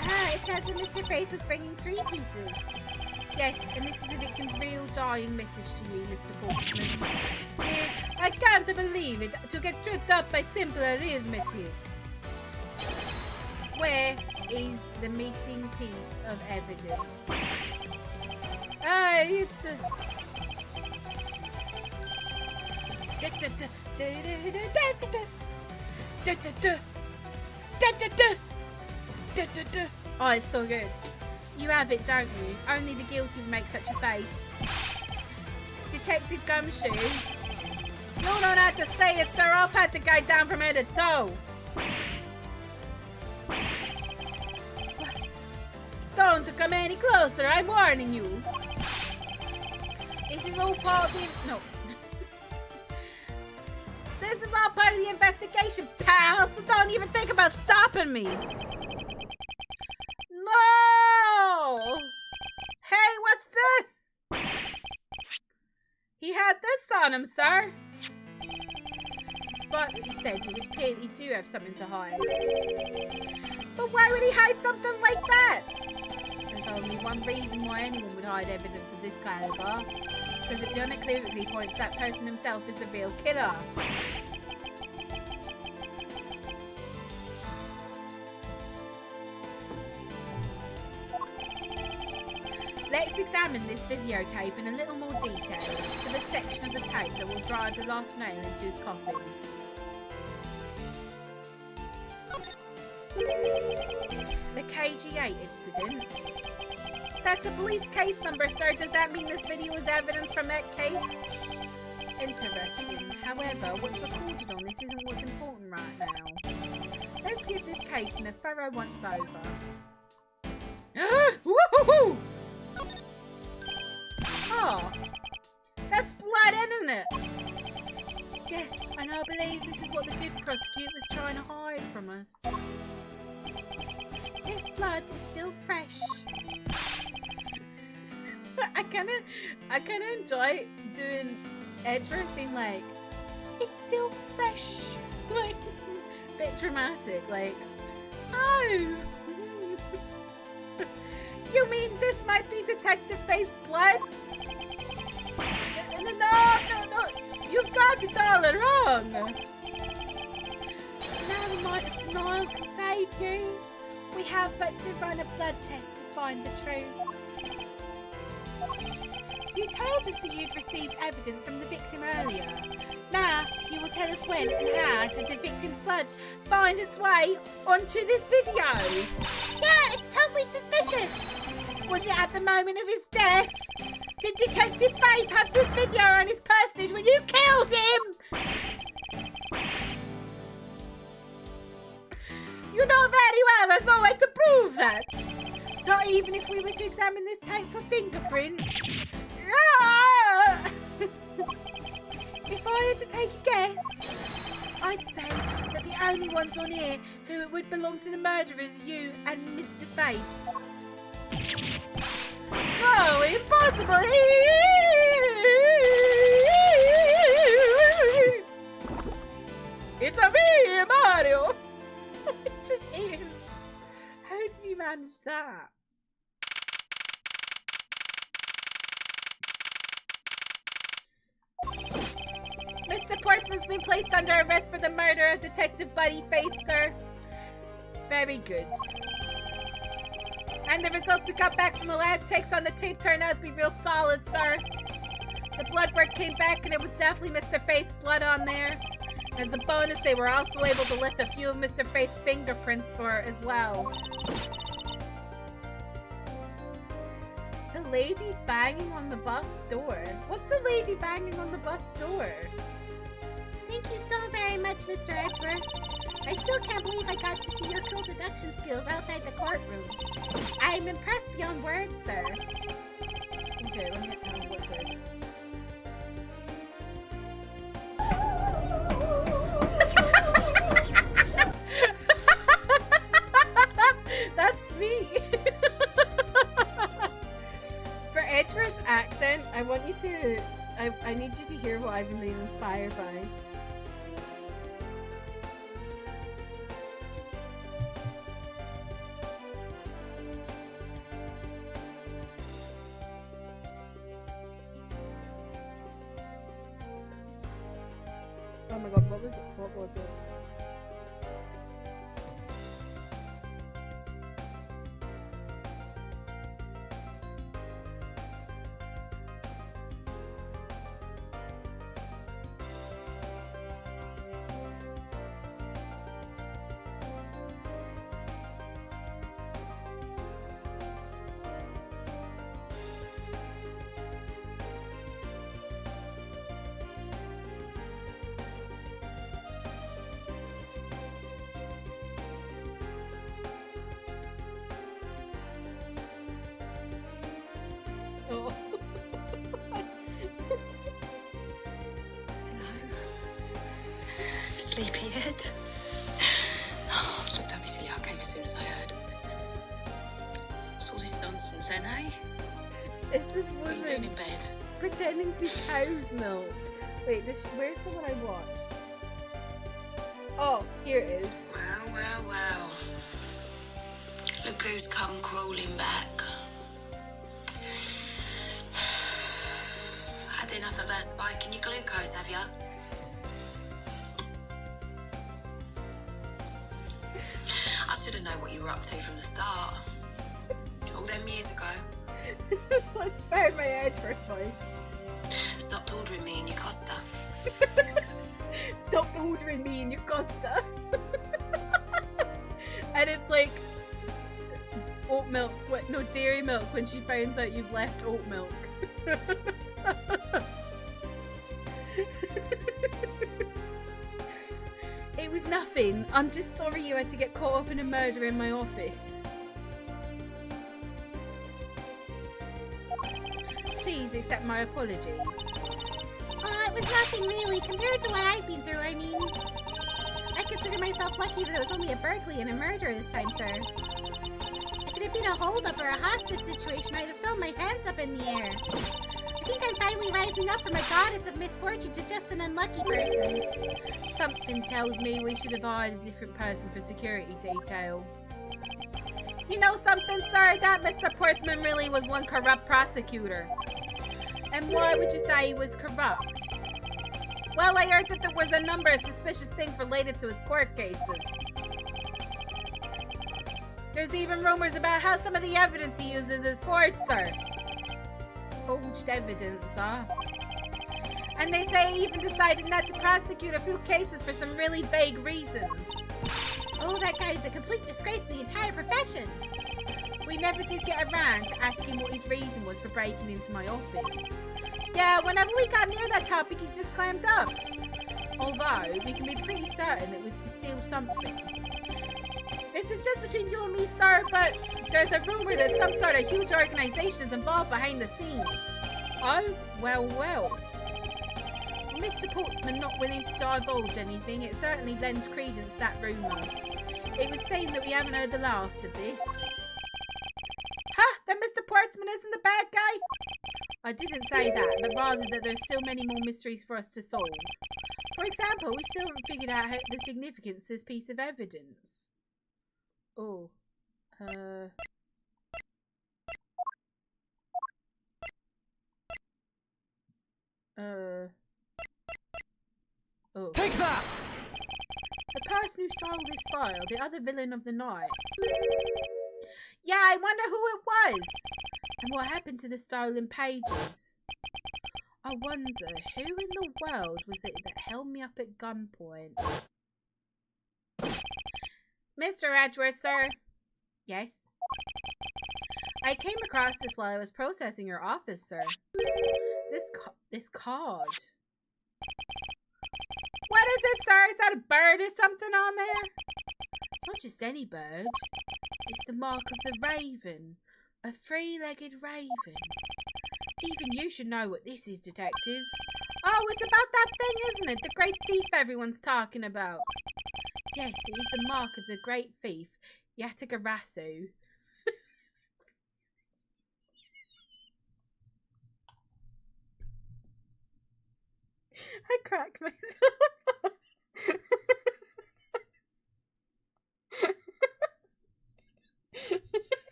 Ah, it says that Mr. Faith was bringing 3 pieces. Yes, and this is the victim's real dying message to you, Mr. Portsman. I can't believe it, to get tripped up by simple arithmetic. Where is the missing piece of evidence? Ah, it's... Oh, it's so good. You have it, don't you? Only the guilty would make such a face. Detective Gumshoe. You don't have to say it, sir. I'll pat the guy down from head to toe. Don't come any closer, I'm warning you. This is all part of the... No. This is all part of the investigation, pal, so don't even think about stopping me. No! Hey, what's this? He had this on him, sir. spot that you said, it was paid. He do have something to hide. But why would he hide something like that? There's only one reason why anyone would hide evidence of this caliber. Because it unequivocally points that person himself is the real killer. Let's examine this videotape in a little more detail for the section of the tape that will drive the last nail into his coffin. The KG8 incident. That's a police case number, sir. Does that mean this video is evidence from that case? Interesting. However, what's recorded on this isn't what's important right now. Let's give this case in a thorough once over. Woohoo! Oh, that's blood, isn't it? Yes, and I believe this is what the good prosecutor was trying to hide from us. This blood is still fresh. I kinda enjoy doing Edgeworth being like, it's still fresh. Like, bit dramatic, like, oh. You mean this might be Detective Faith's blood? No, you got it all wrong. Now the denial can save you. We have but to run a blood test to find the truth. You told us that you'd received evidence from the victim earlier. Now, you will tell us when and how did the victim's blood find its way onto this video? Yeah, it's totally suspicious. Was it at the moment of his death? Did Detective Faith have this video on his personage when you killed him? You know very well there's no way to prove that. Not even if we were to examine this tape for fingerprints. Ah! If I had to take a guess, I'd say that the only ones on here who would belong to the murderers, you and Mr. Faith. No, impossible! It's a me, Mario! It just is. How did you manage that? Mr. Portsman's been placed under arrest for the murder of Detective Buddy Faith, sir. Very good. And the results we got back from the lab takes on the tape turned out to be real solid, sir. The blood work came back and it was definitely Mr. Faith's blood on there. As a bonus, they were also able to lift a few of Mr. Faith's fingerprints for it as well. The lady banging on the bus door. What's the lady banging on the bus door? Thank you so very much, Mr. Edgeworth. I still can't believe I got to see your cool deduction skills outside the courtroom. I'm impressed beyond words, sir. Okay, let me what's it? That's me. For Edgeworth's accent, I want you to I need you to hear what I've been inspired by. Oh my god, what was it? What was it? Sleepyhead? Oh, look, don't be silly. I came as soon as I heard. What's all this nonsense then, eh? It's this What are you doing woman in bed? pretending to be cow's milk. Wait, where's the one I watched? Oh, here it is. Well, well, well. Look who's come crawling back. Had enough of her spiking your glucose, have ya? I should have known what you were up to from the start. All them years ago. This one inspired my Edgeworth voice. Stopped ordering me in your Costa. Stopped ordering me in your Costa. And it's like oat milk, what? No, dairy milk when she finds out you've left oat milk. It was nothing. I'm just sorry you had to get caught up in a murder in my office. Please accept my apologies. It was nothing really compared to what I've been through. I mean, I consider myself lucky that it was only a burglary and a murder this time, sir. If it had been a hold-up or a hostage situation, I'd have thrown my hands up in the air. I think I'm finally rising up from a goddess of misfortune to just an unlucky person. Something tells me we should have hired a different person for security detail. You know something, sir? That Mr. Portsman really was one corrupt prosecutor. And why would you say he was corrupt? Well, I heard that there was a number of suspicious things related to his court cases. There's even rumors about how some of the evidence he uses is forged, sir. Forged evidence, huh? And they say he even decided not to prosecute a few cases for some really vague reasons. Oh, that guy's a complete disgrace to the entire profession. We never did get around to asking what his reason was for breaking into my office. Yeah, whenever we got near that topic, he just clammed up. Although, we can be pretty certain it was to steal something. This is just between you and me, sir, but there's a rumor that some sort of huge organization is involved behind the scenes. Oh, well, well. Mr. Portsman not willing to divulge anything, it certainly lends credence to that rumor. It would seem that we haven't heard the last of this. Then Mr. Portsman isn't the bad guy? I didn't say that, but rather that there's still many more mysteries for us to solve. For example, we still haven't figured out the significance of this piece of evidence. Oh. Oh. Take that! The person who stole this file, the other villain of the night. Yeah, I wonder who it was. And what happened to the stolen pages? I wonder who in the world was it that held me up at gunpoint? Mr. Edgeworth, sir. Yes? I came across this while I was processing your office, sir. This card. What is it, sir? Is that a bird or something on there? It's not just any bird. It's the mark of the raven. A three-legged raven. Even you should know what this is, detective. Oh, it's about that thing, isn't it? The great thief everyone's talking about. Yes, it is the mark of the great thief, Yatagarasu. I cracked myself.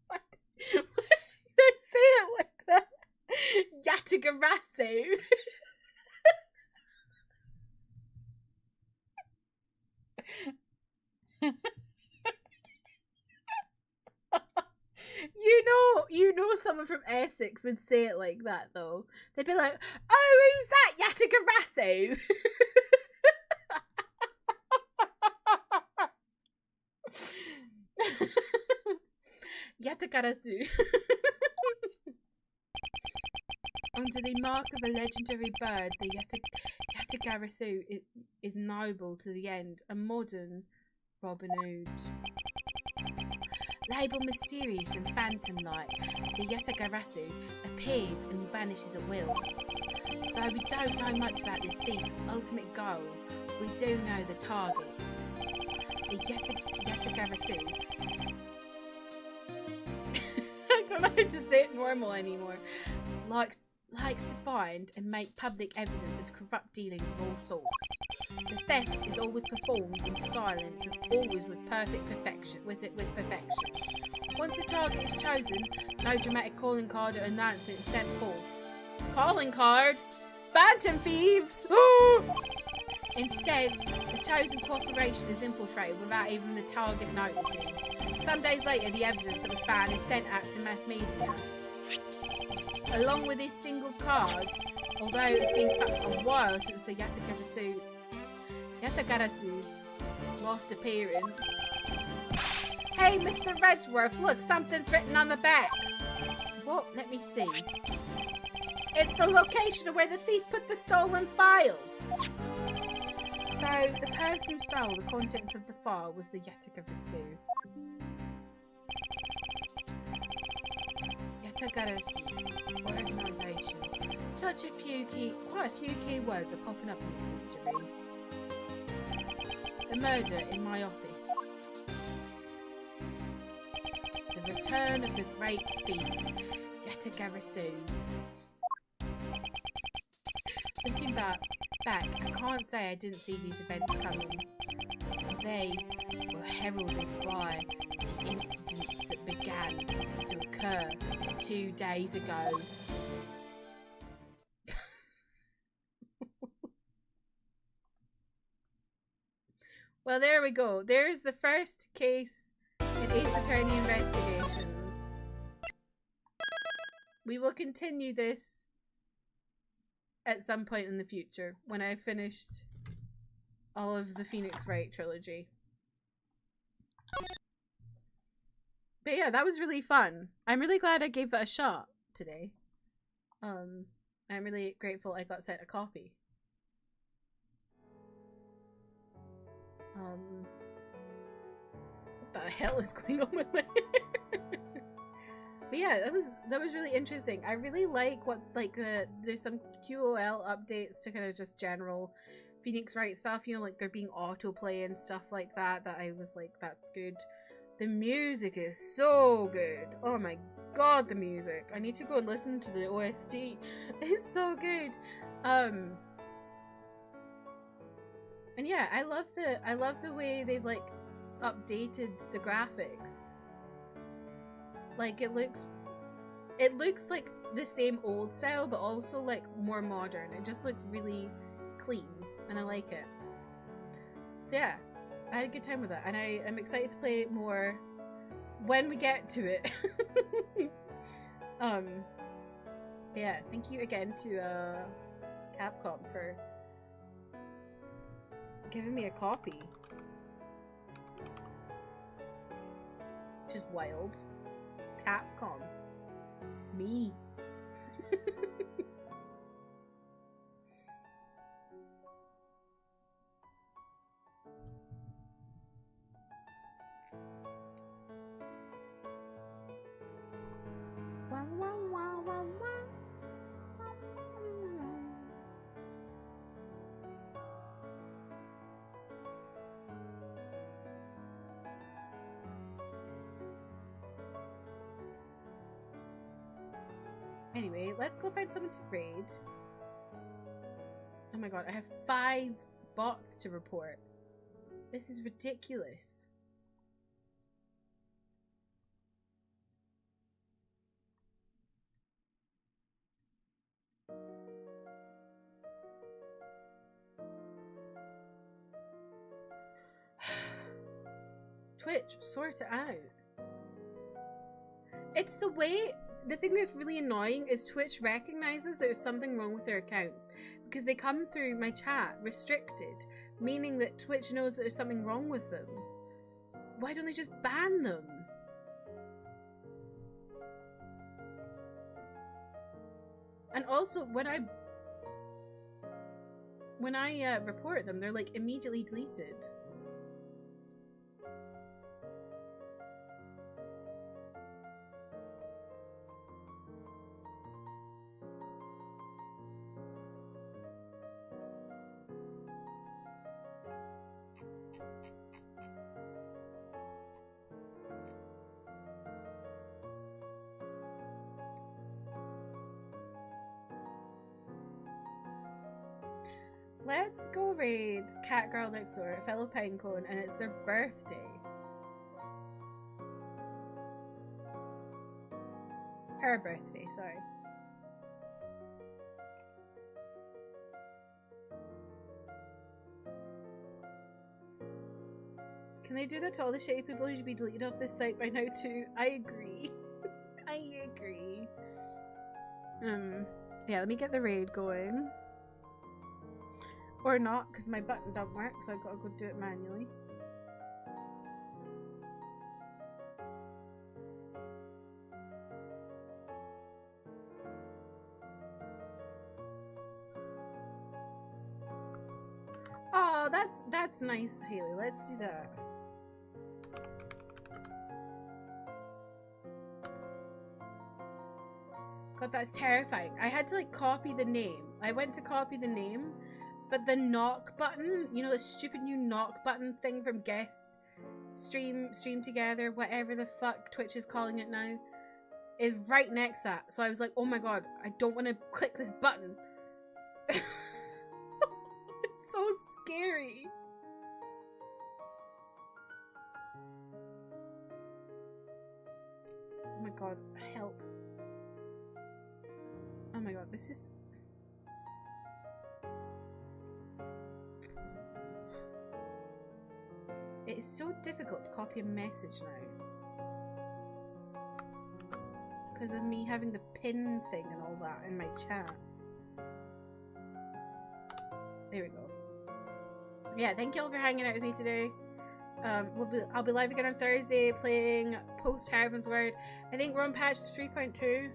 What? Why did I say it like that? Yatagarasu. You know someone from Essex would say it like that though. They'd be like, "Oh, who's that? Yatagarasu?" Yatagarasu. Under the mark of a legendary bird, the Yatagarasu is noble to the end, a modern Robin Hood. Labelled mysterious and phantom-like, the Yatagarasu appears and vanishes at will. Though we don't know much about this thief's ultimate goal, we do know the target. The Yatagarasu. I don't know how to say it normal anymore. likes to find and make public evidence of corrupt dealings of all sorts. The theft is always performed in silence and always with perfect perfection. With perfection. Once a target is chosen, no dramatic calling card or announcement is sent forth. Calling card? Phantom thieves! Instead, the chosen corporation is infiltrated without even the target noticing. Some days later, the evidence that was found is sent out to mass media. Along with this single card, although it's been a while since the Yatagarasu lost appearance. Hey, Mr. Redgeworth, look, something's written on the back. What? Let me see. It's the location of where the thief put the stolen files. So, the person who stole the contents of the file was the Yatagarasu. Yatagarasu organization. Quite a few key words are popping up in this mystery. The murder in my office. The return of the great thief, Yatagarasu. Looking back, I can't say I didn't see these events coming. They were heralded by the incidents that began to occur 2 days ago. Well, there we go. There's the first case in Ace Attorney Investigations. We will continue this at some point in the future when I've finished all of the Phoenix Wright trilogy. But yeah, that was really fun. I'm really glad I gave that a shot today. I'm really grateful I got sent a copy. What the hell is going on with my hair? But yeah, that was really interesting. I really like what there's some QOL updates to kind of just general Phoenix Wright stuff, you know, like there being autoplay and stuff like that I was like, that's good. The music is so good. Oh my god, the music. I need to go and listen to the OST. It's so good. And yeah, I love the way they've like updated the graphics. Like it looks like the same old style, but also like more modern. It just looks really clean, and I like it. So yeah, I had a good time with it, and I'm excited to play it more when we get to it. Yeah, thank you again to Capcom for giving me a copy. Which is wild. Capcom. Me. Anyway, let's go find someone to raid. Oh my god, I have 5 bots to report. This is ridiculous. Twitch, sort it out. It's the way... The thing that's really annoying is Twitch recognizes there's something wrong with their accounts because they come through my chat restricted, meaning that Twitch knows that there's something wrong with them. Why don't they just ban them? And also, when I report them, they're like immediately deleted. Let's go raid Cat Girl Next Door, a fellow Pinecone, and it's their birthday. Her birthday, sorry. Can they do that to all the shady people who should be deleted off this site by now too? I agree. I agree. Yeah, let me get the raid going. Or not, because my button don't work, so I've got to go do it manually. Oh, that's nice, Haley. Let's do that. God, that's terrifying. I had to like copy the name. I went to copy the name, but the knock button, you know, the stupid new knock button thing from guest stream together, whatever the fuck Twitch is calling it now, is right next to that. So I was like, oh my god, I don't want to click this button. It's so scary. Oh my god, help. Oh my god, this is... It is so difficult to copy a message now. Because of me having the pin thing and all that in my chat. There we go. Yeah, thank you all for hanging out with me today. I'll be live again on Thursday playing Post Heaven's Word. I think we're on patch 3.2.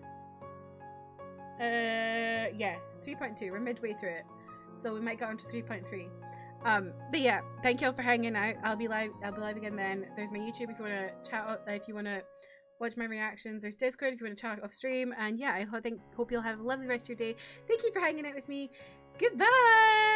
Yeah, 3.2. We're midway through it, so we might get on to 3.3. But yeah, thank you all for hanging out. I'll be live again then. There's my YouTube if you want to chat, if you want to watch my reactions. There's Discord if you want to chat off stream. And yeah, I hope you'll have a lovely rest of your day. Thank you for hanging out with me. Goodbye.